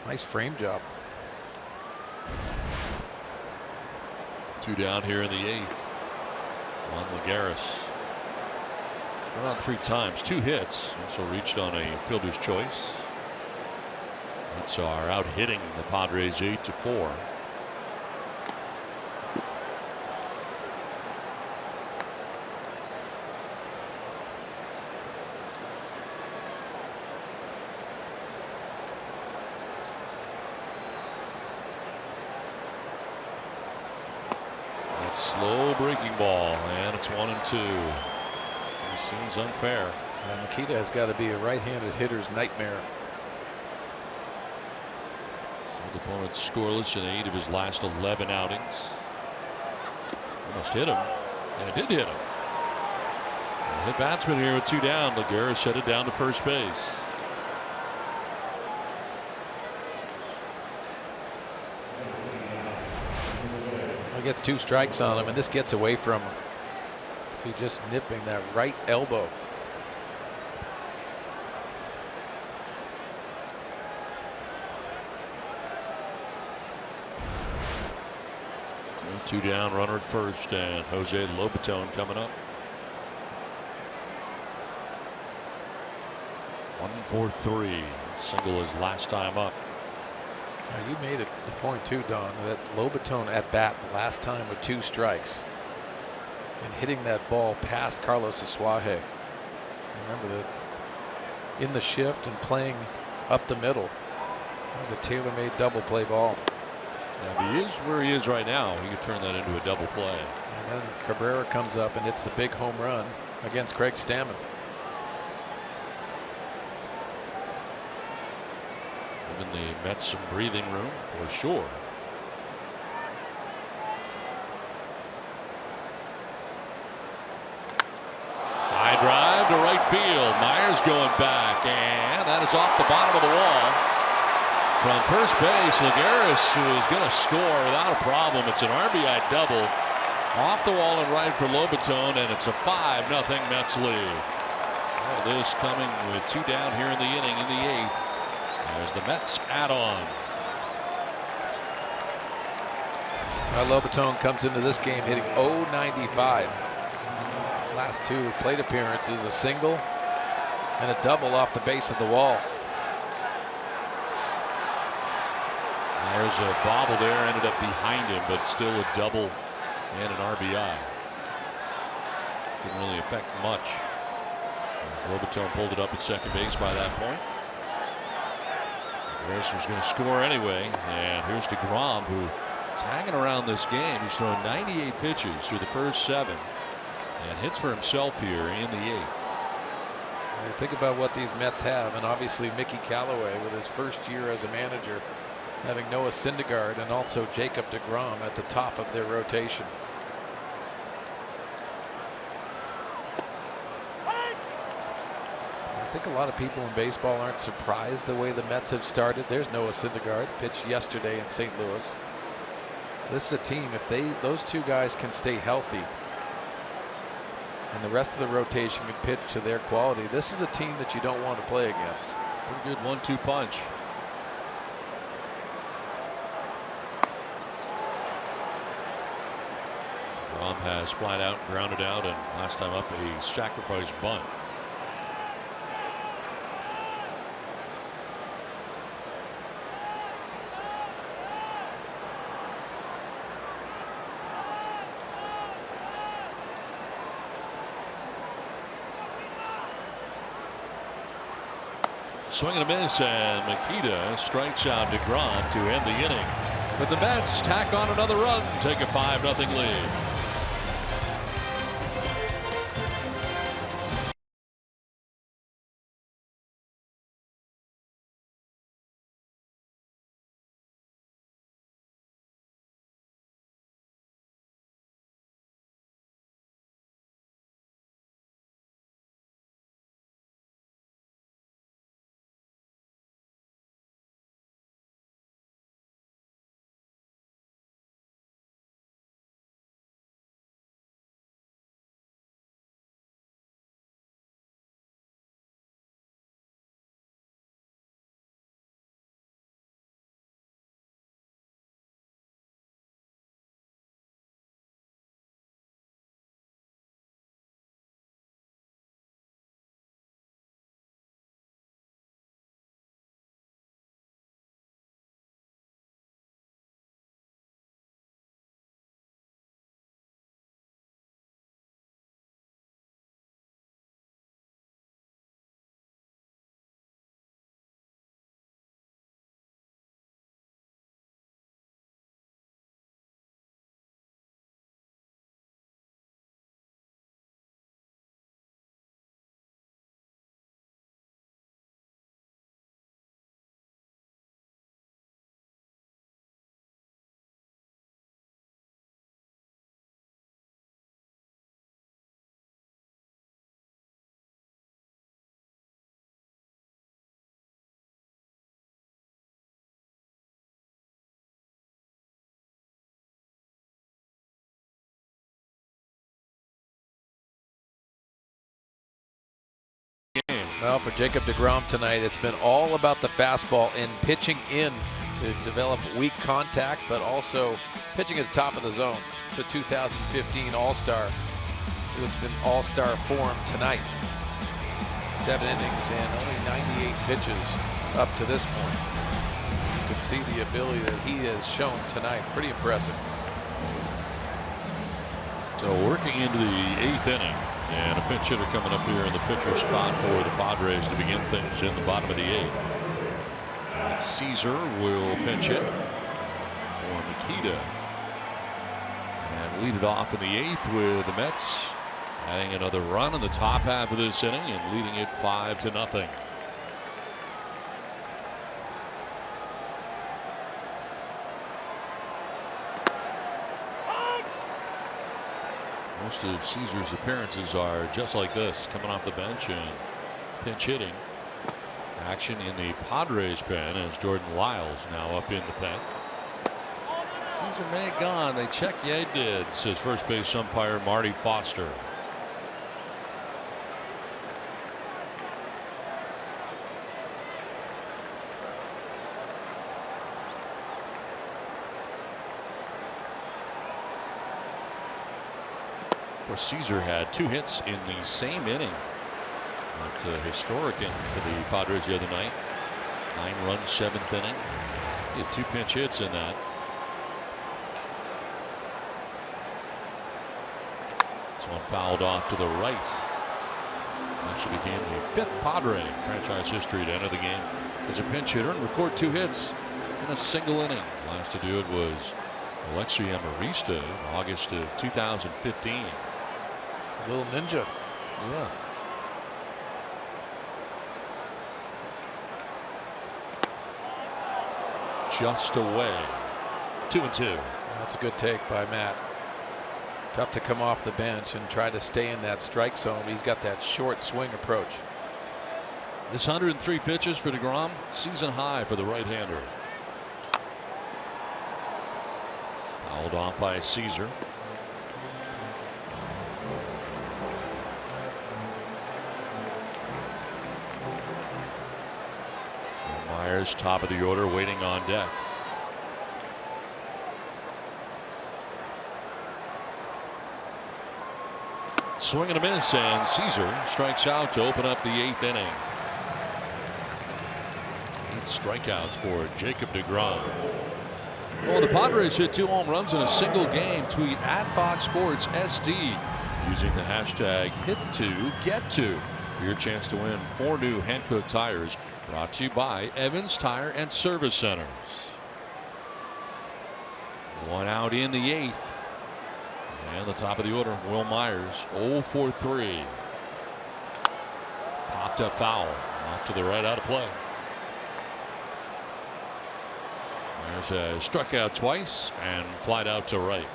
Nice frame job. 2 down here in the 8th. On Lagares. Run on 3 times, 2 hits. Also reached on a fielder's choice. That's our out hitting the Padres 8-4. Slow breaking ball, and it's 1-2. This seems unfair. And Makita has got to be a right-handed hitter's nightmare. So the opponent scoreless in 8 of his last 11 outings. Almost hit him, and it did hit him. So hit batsman here with 2 down. Lagares headed down to first base. Gets 2 strikes on him, and this gets away from him. See, just nipping that right elbow. So 2 down, runner at first, and Jose Lobaton coming up. 1-for-3. Single his last time up. Now you made it the point too, Don, that Lobaton at bat last time with 2 strikes and hitting that ball past Carlos Asuaje. Remember that in the shift and playing up the middle. That was a tailor-made double play ball. Now, if he is where he is right now, he could turn that into a double play. And then Cabrera comes up and it's the big home run against Craig Stammen. Giving the Mets some breathing room for sure. field. Myers going back, and that is off the bottom of the wall. From first base, Lagares was going to score without a problem. It's an RBI double off the wall and right for Lobaton, and it's a 5-0 Mets lead. Well, this coming with 2 down here in the inning in the 8th. As the Mets add on. Lobaton comes into this game hitting .095. Last 2 plate appearances, a single and a double off the base of the wall. There's a bobble there, ended up behind him, but still a double and an RBI. Didn't really affect much. Lobaton pulled it up at second base by that point. Harris was going to score anyway, and here's DeGrom, who is hanging around this game. He's thrown 98 pitches through the first 7 and hits for himself here in the 8th. Think about what these Mets have, and obviously Mickey Callaway with his first year as a manager, having Noah Syndergaard and also Jacob DeGrom at the top of their rotation. I think a lot of people in baseball aren't surprised the way the Mets have started. There's Noah Syndergaard, pitched yesterday in St. Louis. This is a team, if those 2 guys can stay healthy and the rest of the rotation can pitch to their quality, this is a team that you don't want to play against. Pretty good 1-2 punch. Rom has flat out, grounded out, and last time up a sacrifice bunt. Swing and a miss, and Makita strikes out DeGrom to end the inning. But the Mets tack on another run, take a 5-0 lead. Well, for Jacob DeGrom tonight, it's been all about the fastball and pitching in to develop weak contact, but also pitching at the top of the zone. It's a 2015 All-Star. He looks in All-Star form tonight. 7 innings and only 98 pitches up to this point. You can see the ability that he has shown tonight. Pretty impressive. So working into the 8th inning, and a pinch hitter coming up here in the pitcher spot for the Padres to begin things in the bottom of the 8th. And Caesar will pinch hit for Makita and lead it off in the 8th with the Mets adding another run in the top half of this inning and leading it 5-0. Most of Caesar's appearances are just like this, coming off the bench and pinch hitting. Action in the Padres pen as Jordan Lyles now up in the pen. Caesar may have gone. They check. Yeah, he did, says first base umpire Marty Foster. Of course, Caesar had 2 hits in the same inning. That's a historic inning for the Padres the other night. 9 runs, 7th inning. He had 2 pinch hits in that. This one fouled off to the right. Actually became the 5th Padre in franchise history to enter the game as a pinch hitter and record 2 hits in a single inning. Last to do it was Alexi Amarista in August of 2015. Little ninja. Yeah. Just away. 2-2. That's a good take by Matt. Tough to come off the bench and try to stay in that strike zone. He's got that short swing approach. This 103 pitches for DeGrom, season high for the right-hander. Fouled off by Caesar. Myers, top of the order, waiting on deck. Swing and a miss, and Caesar strikes out to open up the 8th inning. 8 strikeouts for Jacob DeGrom. Well, the Padres hit 2 home runs in a single game. Tweet at Fox Sports SD using the hashtag #HIT2GET2 for your chance to win 4 new Hankook tires, brought to you by Evans Tire and Service Centers. 1 out in the 8th. And the top of the order, Will Myers, 0 for 3. Popped up foul, off to the right, out of play. Myers has struck out twice and flied out to right.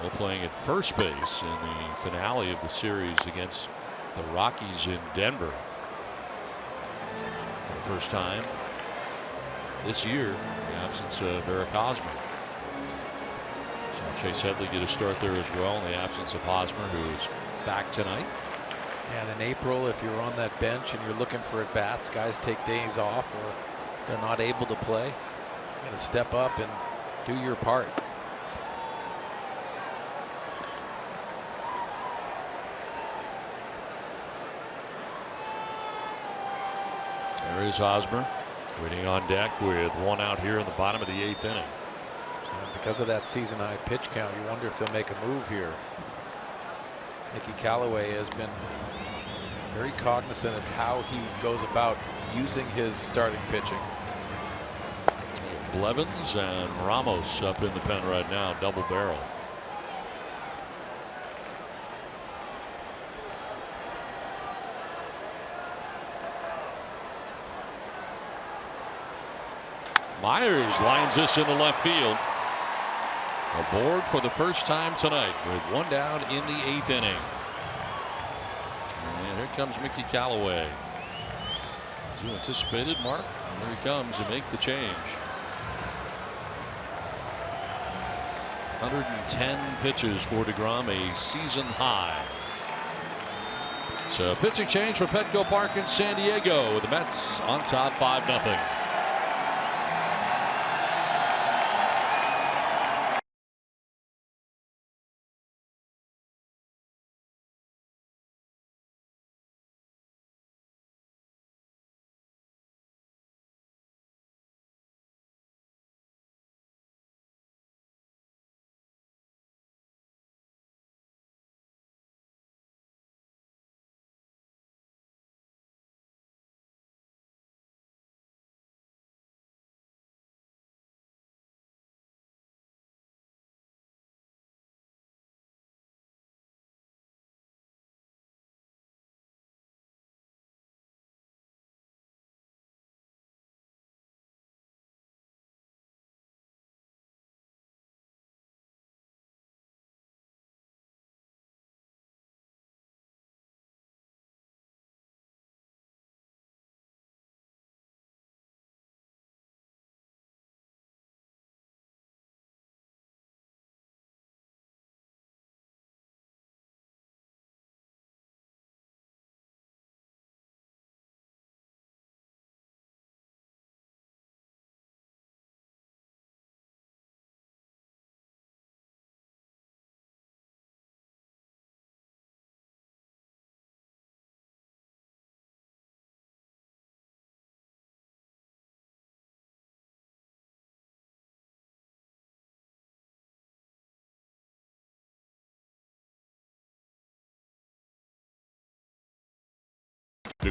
Will playing at first base in the finale of the series against the Rockies in Denver. For the first time this year, the absence of Eric Hosmer. So Chase Headley get a start there as well in the absence of Hosmer, who's back tonight. And in April, if you're on that bench and you're looking for at bats, guys take days off or they're not able to play. You got to step up and do your part. There is Hosmer waiting on deck with 1 out here in the bottom of the 8th inning. And because of that season high pitch count, you wonder if they'll make a move here. Mickey Callaway has been very cognizant of how he goes about using his starting pitching. Blevins and Ramos up in the pen right now, double barrel. Myers lines this into left field. Aboard for the first time tonight with 1 down in the 8th inning. And here comes Mickey Callaway. As you anticipated, Mark, here he comes to make the change. 110 pitches for DeGrom, a season high. So pitching change for Petco Park in San Diego with the Mets on top 5-0.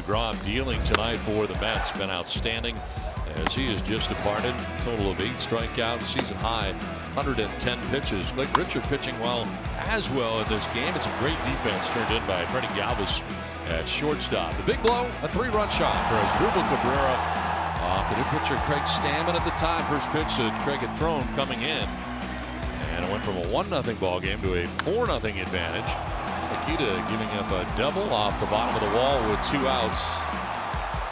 deGrom dealing tonight for the Mets. Been outstanding as he has just departed. Total of 8 strikeouts, season high 110 pitches. Clayton Richard pitching well as well in this game. It's a great defense turned in by Freddie Galvis at shortstop. The big blow, a 3-run shot for Asdrubal Cabrera off the new pitcher Craig Stammen at the time. First pitch that Craig had thrown coming in. And it went from a 1-0 ball game to a 4-0 advantage. Nikita giving up a double off the bottom of the wall with 2 outs.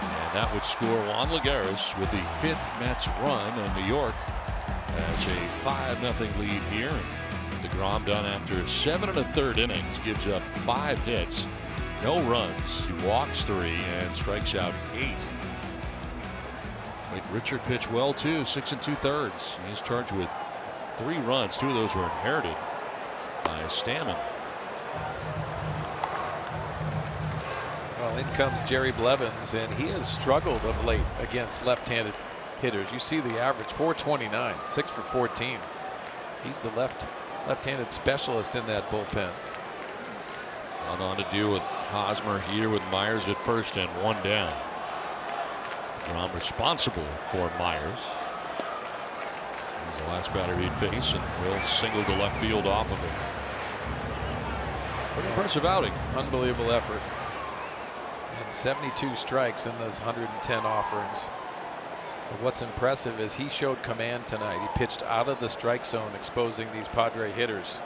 And that would score Juan Lagares with the 5th Mets run, and New York has a 5-0 lead here. And deGrom done after 7 1/3 innings, gives up 5 hits, no runs. He walks 3 and strikes out 8. Wait, Richard pitched well too, 6 2/3. He's charged with 3 runs. 2 of those were inherited by Stammen. Well, in comes Jerry Blevins, and he has struggled of late against left-handed hitters. You see the average, 429, 6 for 14. He's the left-handed specialist in that bullpen. Gone on to deal with Hosmer here with Myers at first and 1 down. deGrom responsible for Myers. He's the last batter he'd face, and will single to left field off of him. Pretty impressive outing. Unbelievable effort. And 72 strikes in those 110 offerings. But what's impressive is he showed command tonight. He pitched out of the strike zone, exposing these Padre hitters,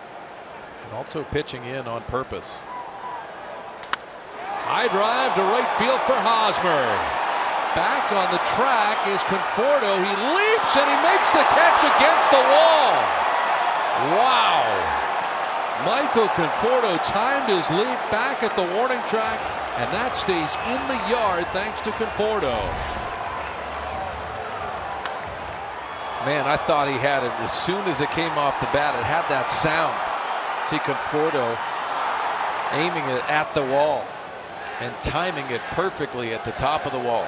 and also pitching in on purpose. High drive to right field for Hosmer. Back on the track is Conforto. He leaps and he makes the catch against the wall. Wow. Michael Conforto timed his leap back at the warning track, and that stays in the yard thanks to Conforto. Man, I thought he had it as soon as it came off the bat. It had that sound. See Conforto aiming it at the wall and timing it perfectly at the top of the wall.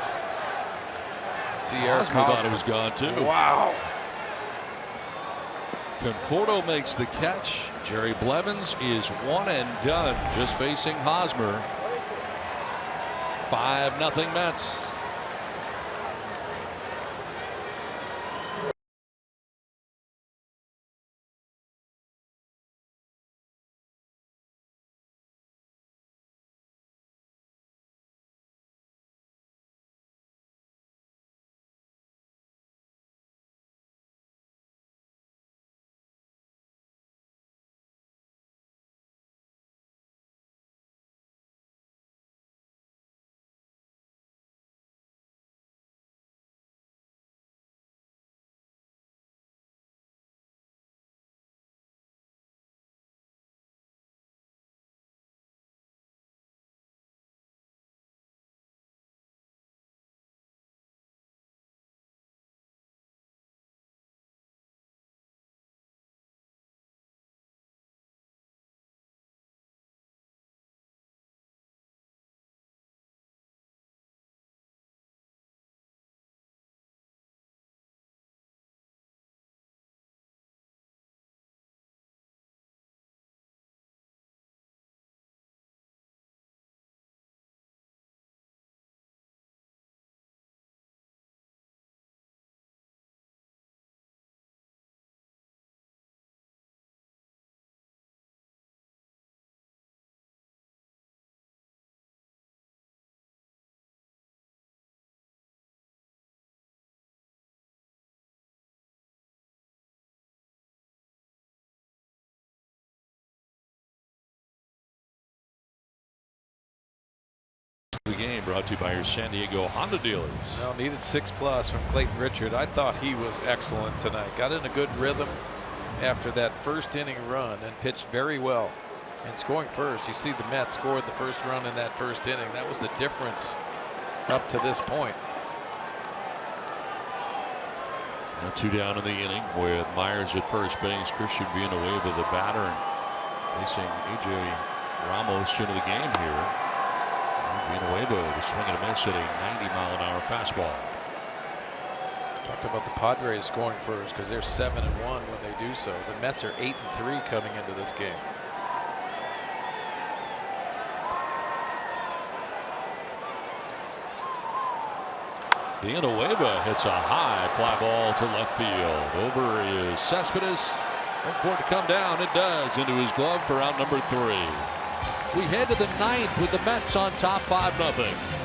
See, Eric Hosmer thought it was gone too. Wow. Conforto makes the catch. Jerry Blevins is 1 and done, just facing Hosmer. 5-0 Mets. The game brought to you by your San Diego Honda dealers. Well, needed 6+ from Clayton Richard. I thought he was excellent tonight. Got in a good rhythm after that first inning run and pitched very well. And scoring first, you see the Mets scored the first run in that first inning. That was the difference up to this point. Now 2 down in the inning with Myers at first base. Christian being away with the batter and facing A.J. Ramos into the game here. Villanueva, the swing and a miss at a 90-mile-an-hour fastball. Talked about the Padres scoring first because they're 7-1 when they do so. The Mets are 8-3 coming into this game. Villanueva hits a high fly ball to left field. Over is Cespedes. Wait for it to come down. It does into his glove for out number 3. We head to the 9th with the Mets on top 5-0.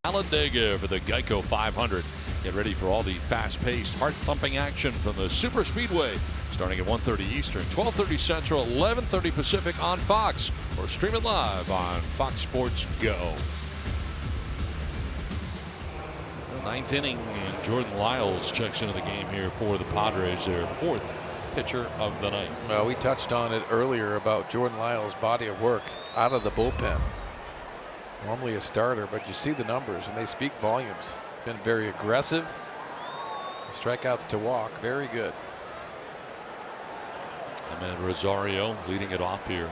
Talladega for the Geico 500. Get ready for all the fast-paced, heart-thumping action from the Super Speedway. Starting at 1:30 Eastern, 12:30 Central, 11:30 Pacific on Fox. Or stream it live on Fox Sports Go. The 9th inning, and Jordan Lyles checks into the game here for the Padres, their 4th pitcher of the night. Well, we touched on it earlier about Jordan Lyles' body of work out of the bullpen. Normally a starter, but you see the numbers and they speak volumes. Been very aggressive. Strikeouts to walk, very good. And then Rosario leading it off here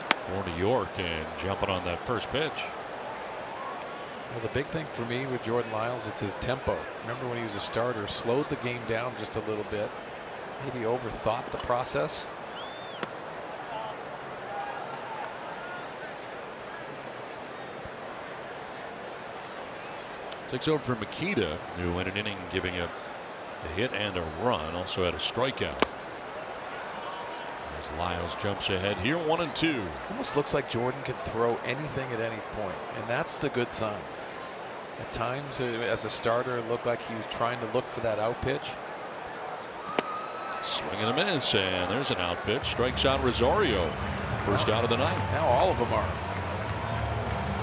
for New York and jumping on that first pitch. Well, the big thing for me with Jordan Lyles, it's his tempo. Remember when he was a starter, slowed the game down just a little bit. Maybe overthought the process. Takes over for Makita, who went an inning giving up a hit and a run. Also had a strikeout. As Lyles jumps ahead here, 1-2. Almost looks like Jordan can throw anything at any point, and that's the good sign. At times, as a starter, it looked like he was trying to look for that out pitch. Swing and a miss, and there's an out pitch. Strikes out Rosario. First out of the night. Now all of them are.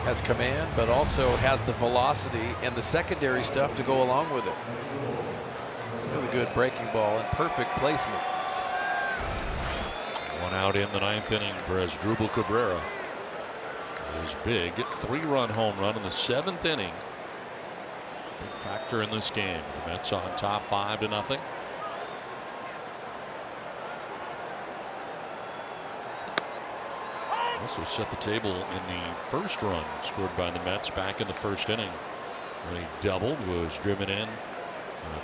Has command, but also has the velocity and the secondary stuff to go along with it. Really good breaking ball and perfect placement. One out in the 9th inning for Asdrubal Cabrera. His big 3-run home run in the 7th inning. Big factor in this game. The Mets on top 5-0. Also set the table in the first run scored by the Mets back in the first inning. When he doubled, was driven in.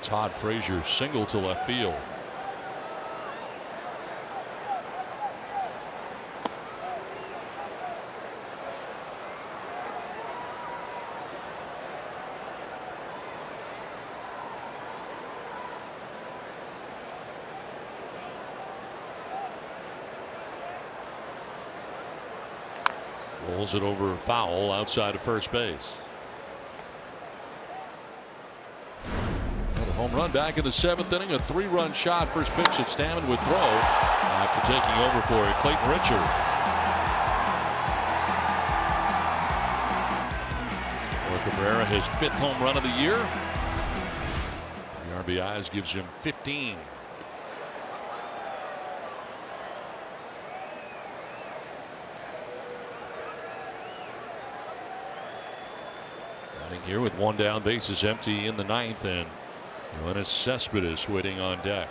Todd Frazier single to left field. Rolls it over foul outside of first base. And a home run back in the 7th inning. A 3-run shot. First pitch that Stammen would throw after taking over for Clayton Richard. For Cabrera, his 5th home run of the year. 3 RBIs gives him 15. Here with 1 down, bases empty in the 9th, and Yoenis Cespedes waiting on deck.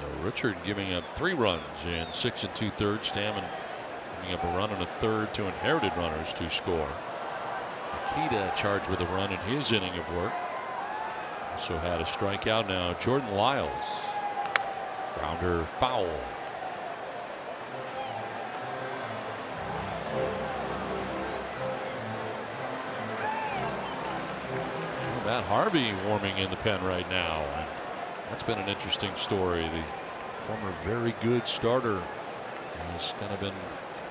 So Richard giving up 3 runs in 6 2/3. Stammen giving up a run and a third to inherited runners to score. Akita charged with a run in his inning of work. Also had a strikeout. Now Jordan Lyles. Grounder foul. Matt Harvey warming in the pen right now. And that's been an interesting story. The former very good starter has kind of been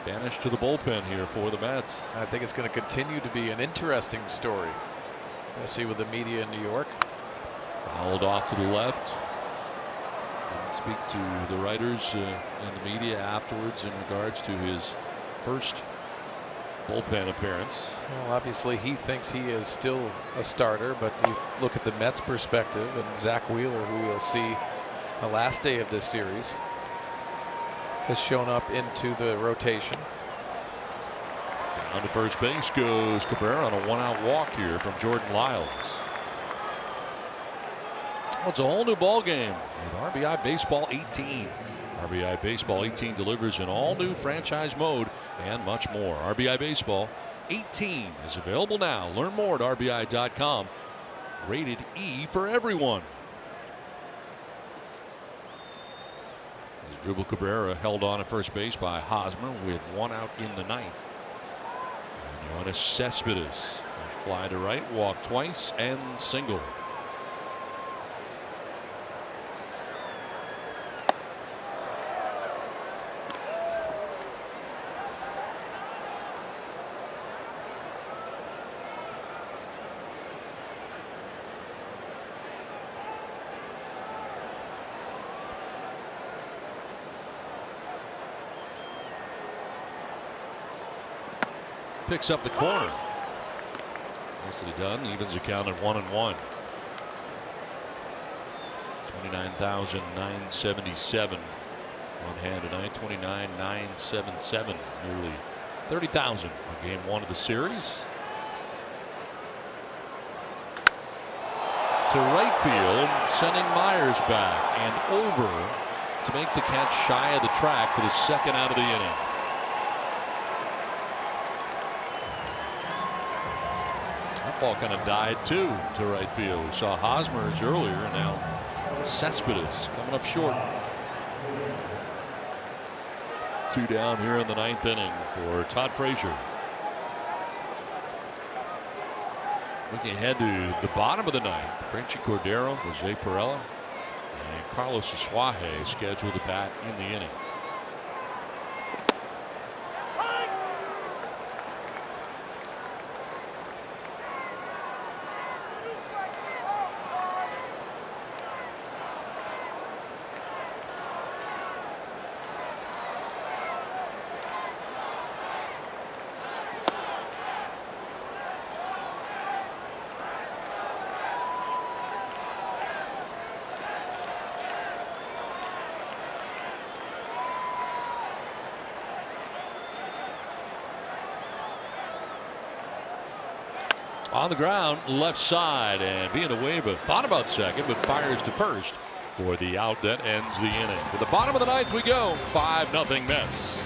banished to the bullpen here for the Mets. I think it's going to continue to be an interesting story, especially with the media in New York. Fouled off to the left. Didn't speak to the writers and the media afterwards in regards to his first bullpen appearance. Well, obviously he thinks he is still a starter, but you look at the Mets' perspective, and Zach Wheeler, who we'll see the last day of this series, has shown up into the rotation. Down to first base goes Cabrera on a 1-out walk here from Jordan Lyles. Well, it's a whole new ball game with RBI Baseball 18. RBI Baseball 18 delivers an all-new franchise mode and much more. RBI Baseball 18 is available now. Learn more at RBI.com. Rated E for everyone. As Dribble Cabrera held on at first base by Hosmer with 1 out in the ninth. And Yoenis Cespedes fly to right, walk twice, and single. Picks up the corner. Nicely done. Evens the count at 1-1. 29,977 on hand tonight. 29,977. Nearly 30,000 for game 1 of the series. To right field, sending Myers back and over to make the catch shy of the track for the second out of the inning. Ball kind of died too to right field. We saw Hosmer's earlier, and now Cespedes coming up short. 2 down here in the 9th inning for Todd Frazier. Looking ahead to the bottom of the 9th, Frenchy Cordero, Jose Perella, and Carlos Asuaje scheduled to bat in the inning. On the ground, left side, and Villanueva thought about second, but fires to first for the out that ends the inning. To the bottom of the 9th we go. 5-0 Mets.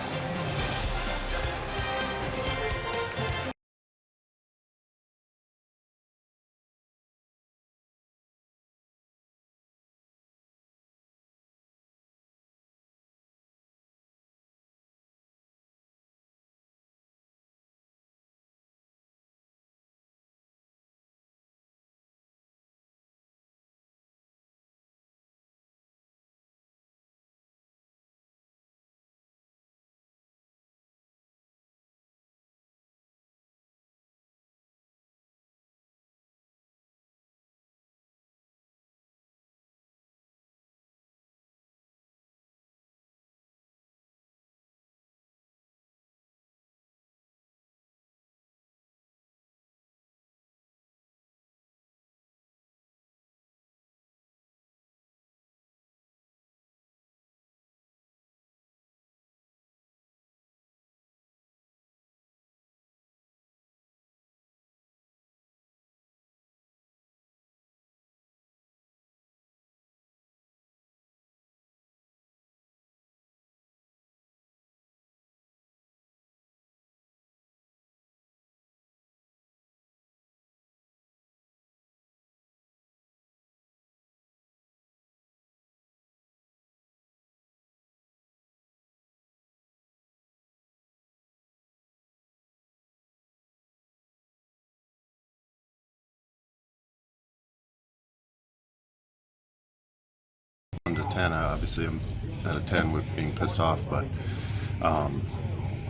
1 to 10, obviously I'm at a 10 with being pissed off, but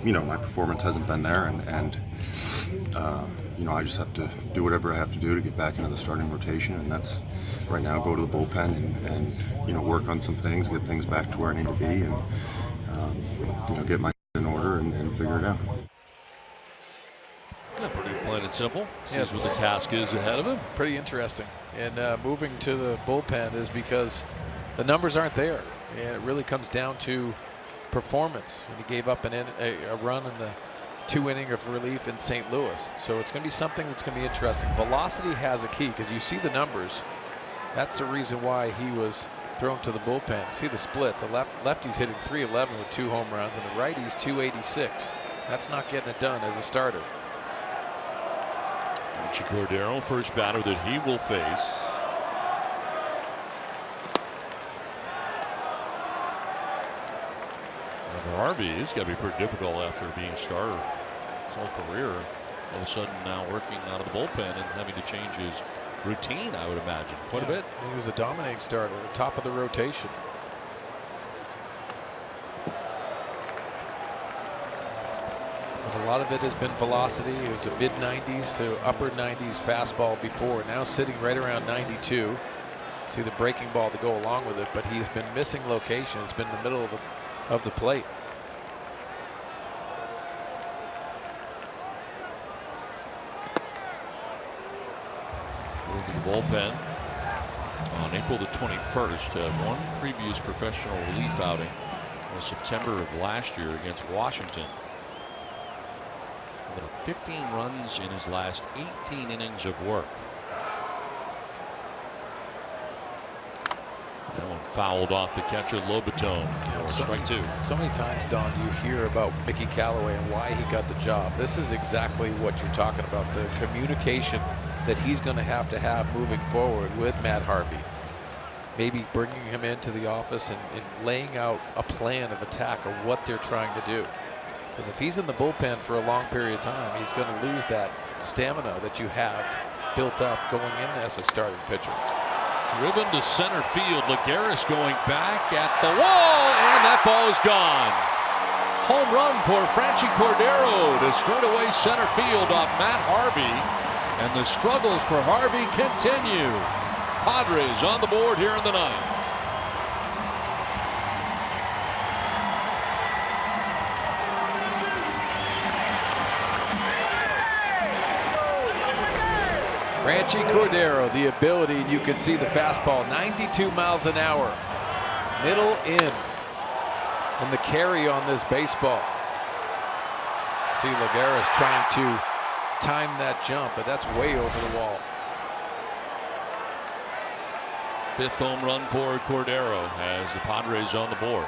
you know, my performance hasn't been there, and you know, I just have to do whatever I have to do to get back into the starting rotation, and that's right now go to the bullpen and you know, work on some things, get things back to where I need to be, and you know, get my in order and figure it out. Yeah, pretty plain and simple. Sees what the task is ahead of him. Pretty interesting. And moving to the bullpen is because the numbers aren't there. And it really comes down to performance. And he gave up a run in the 2 inning of relief in St. Louis. So it's going to be something that's going to be interesting. Velocity has a key because you see the numbers. That's the reason why he was thrown to the bullpen. See the splits. The lefty's hitting .311 with 2 home runs, and the righty's .286. That's not getting it done as a starter. Richie Cordero, first batter that he will face. And Harvey is going to be pretty difficult after being a starter his whole career. All of a sudden now working out of the bullpen and having to change his routine, I would imagine, quite a bit. He was a dominating starter, top of the rotation. But a lot of it has been velocity. It was a mid-90s to upper 90s fastball before. Now sitting right around 92. See the breaking ball to go along with it, but he's been missing location. It's been in the middle of the plate. The bullpen on April the 21st. One previous professional relief outing was September of last year against Washington. 15 runs in his last 18 innings of work. That one fouled off the catcher Lobaton for strike 2. So many times, Don, you hear about Mickey Callaway and why he got the job. This is exactly what you're talking about, the communication that he's going to have moving forward with Matt Harvey. Maybe bringing him into the office and laying out a plan of attack of what they're trying to do. Because if he's in the bullpen for a long period of time, he's going to lose that stamina that you have built up going in as a starting pitcher. Driven to center field. Lagares going back at the wall, and that ball is gone. Home run for Franchi Cordero to straightaway center field off Matt Harvey. And the struggles for Harvey continue. Padres on the board here in the ninth. Franchi Cordero, the ability, you can see the fastball, 92 miles an hour. Middle in. And the carry on this baseball. See Lagares trying to time that jump, but that's way over the wall. 5th home run for Cordero as the Padres on the board.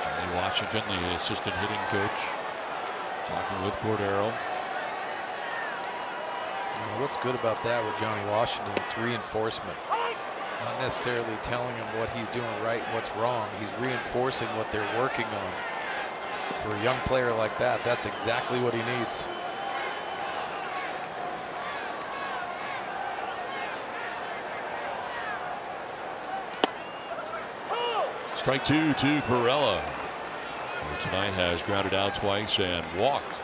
Johnny Washington, the assistant hitting coach, talking with Cordero. What's good about that with Johnny Washington? It's reinforcement. Not necessarily telling him what he's doing right and what's wrong. He's reinforcing what they're working on. For a young player like that, that's exactly what he needs. Strike 2 to Perella, who tonight has grounded out twice and walked.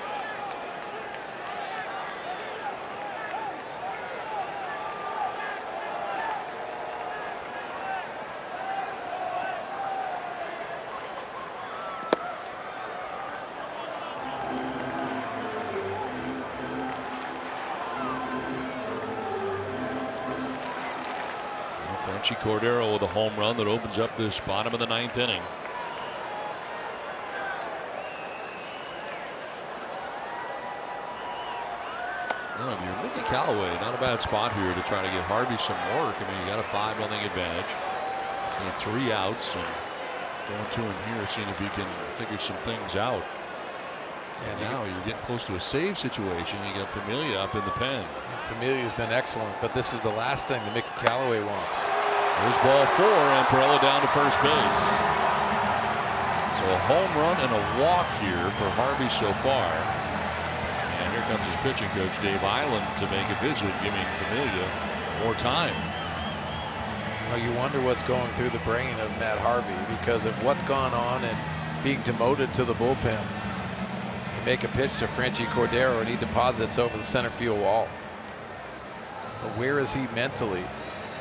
Franchi Cordero with a home run that opens up this bottom of the 9th inning. No, if you're Mickey Callaway, not a bad spot here to try to get Harvey some work. I mean, you got a 5-0 advantage. He's got 3 outs and going to him here, seeing if he can figure some things out. And now you're getting close to a save situation. You got Familia up in the pen. Familia's been excellent, but this is the last thing that Mickey Callaway wants. There's ball 4 and Perella down to first base. So a home run and a walk here for Harvey so far. And here comes his pitching coach, Dave Island, to make a visit, giving Familia more time. Well, you wonder what's going through the brain of Matt Harvey because of what's gone on and being demoted to the bullpen. You make a pitch to Franchi Cordero and he deposits over the center field wall. But where is he mentally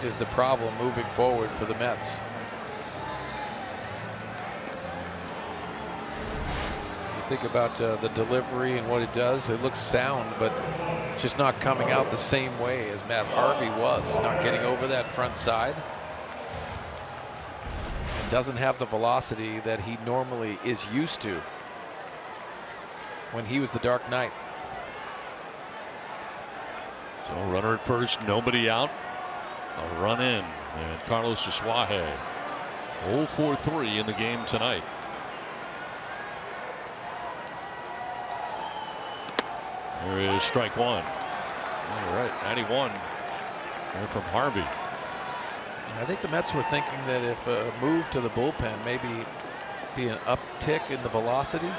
is the problem moving forward for the Mets. You think about the delivery and what it does, it looks sound, but it's just not coming out the same way as Matt Harvey was. Not getting over that front side. And doesn't have the velocity that he normally is used to when he was the Dark Knight. So runner at first, nobody out. A run in, and Carlos Asuaje 0 for 3 in the game tonight. There is strike one. All right, 91 there from Harvey. I think the Mets were thinking that if a move to the bullpen maybe be an uptick in the velocity,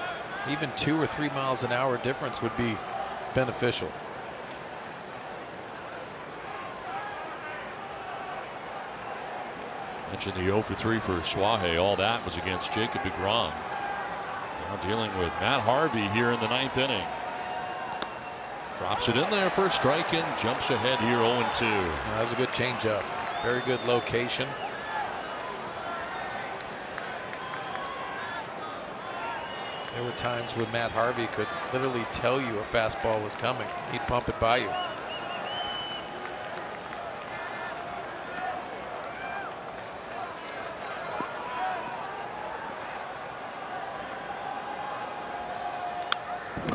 even 2 or 3 miles an hour difference would be beneficial. Mentioned the 0 for 3 for Suaje. All that was against Jacob deGrom. Now dealing with Matt Harvey here in the 9th inning. Drops it in there for a strike and jumps ahead here 0-2. That was a good changeup. Very good location. There were times when Matt Harvey could literally tell you a fastball was coming. He'd pump it by you.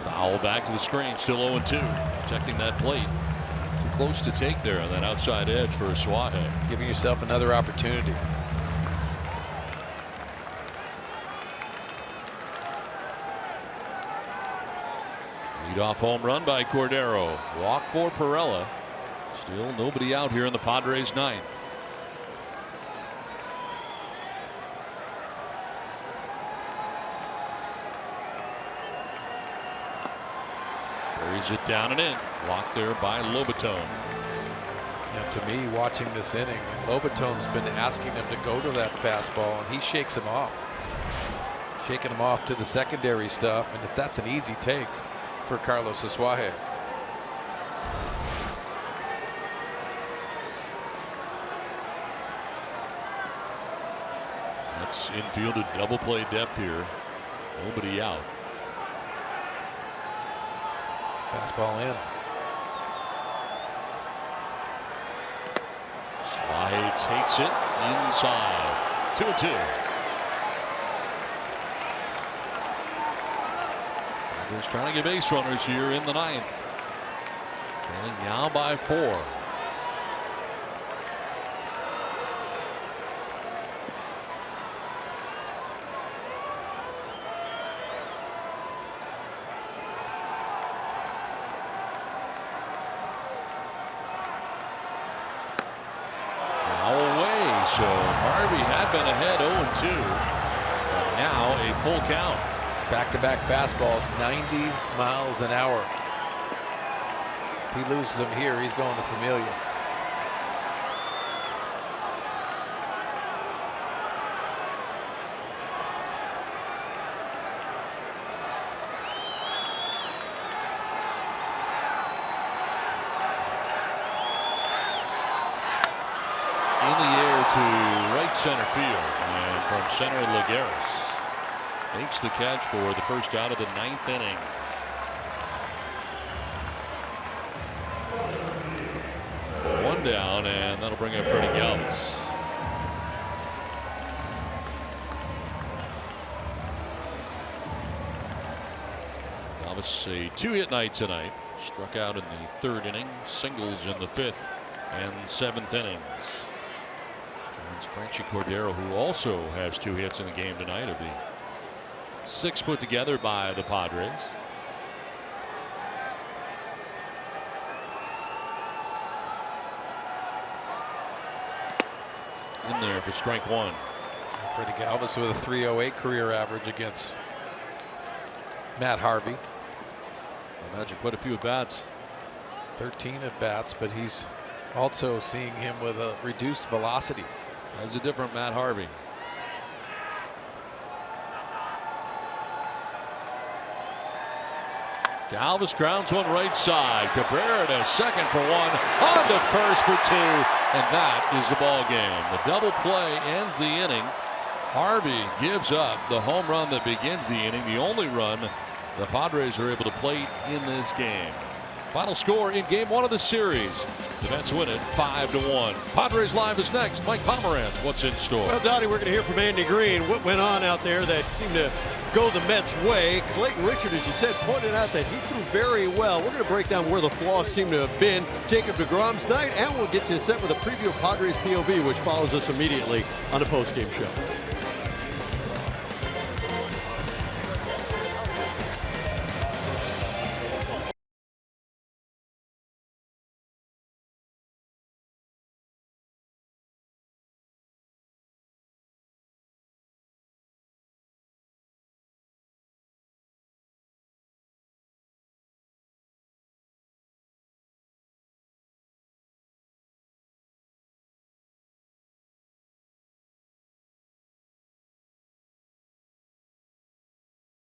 Foul back to the screen, still 0-2. Protecting that plate. Too close to take there on that outside edge for Suaje. Giving yourself another opportunity. Leadoff home run by Cordero. Walk for Perella. Still nobody out here in the Padres 9th. Buries it down and in. Blocked there by Lobaton. Now, to me, watching this inning, Lobaton's been asking him to go to that fastball, and he shakes him off. Shaking him off to the secondary stuff, and if that's an easy take for Carlos Asuaje. That's infielded double play depth here. Nobody out. Fastball in. Suaje takes it inside. 2-2. Padres trying to get base runners here in the 9th. Trailing now by 4. So Harvey had been ahead 0-2, but now a full count. Back-to-back fastballs, 90 miles an hour. If he loses them here, he's going to Familia. To right center field, and from center, Lagares makes the catch for the first out of the 9th inning. So 1 down, and that'll bring up Freddie Galvis. Galvis a 2-hit night tonight. Struck out in the 3rd inning, singles in the 5th and 7th innings. Franchi Cordero, who also has 2 hits in the game tonight, of the 6 put together by the Padres. In there for strike 1. Freddie Galvis with a 308 career average against Matt Harvey. I imagine quite a few at-bats. 13 at-bats, but he's also seeing him with a reduced velocity. That's a different Matt Harvey. Galvis grounds one right side. Cabrera to second for one. On to first for two. And that is the ball game. The double play ends the inning. Harvey gives up the home run that begins the inning. The only run the Padres are able to plate in this game. Final score in game one of the series. The Mets win it 5-1. Padres Live is next. Mike Pomerantz, what's in store? Well, Donnie, we're going to hear from Andy Green. What went on out there that seemed to go the Mets' way? Clayton Richard, as you said, pointed out that he threw very well. We're going to break down where the flaws seem to have been. Jacob deGrom's night, and we'll get you set with a preview of Padres POV, which follows us immediately on the postgame show.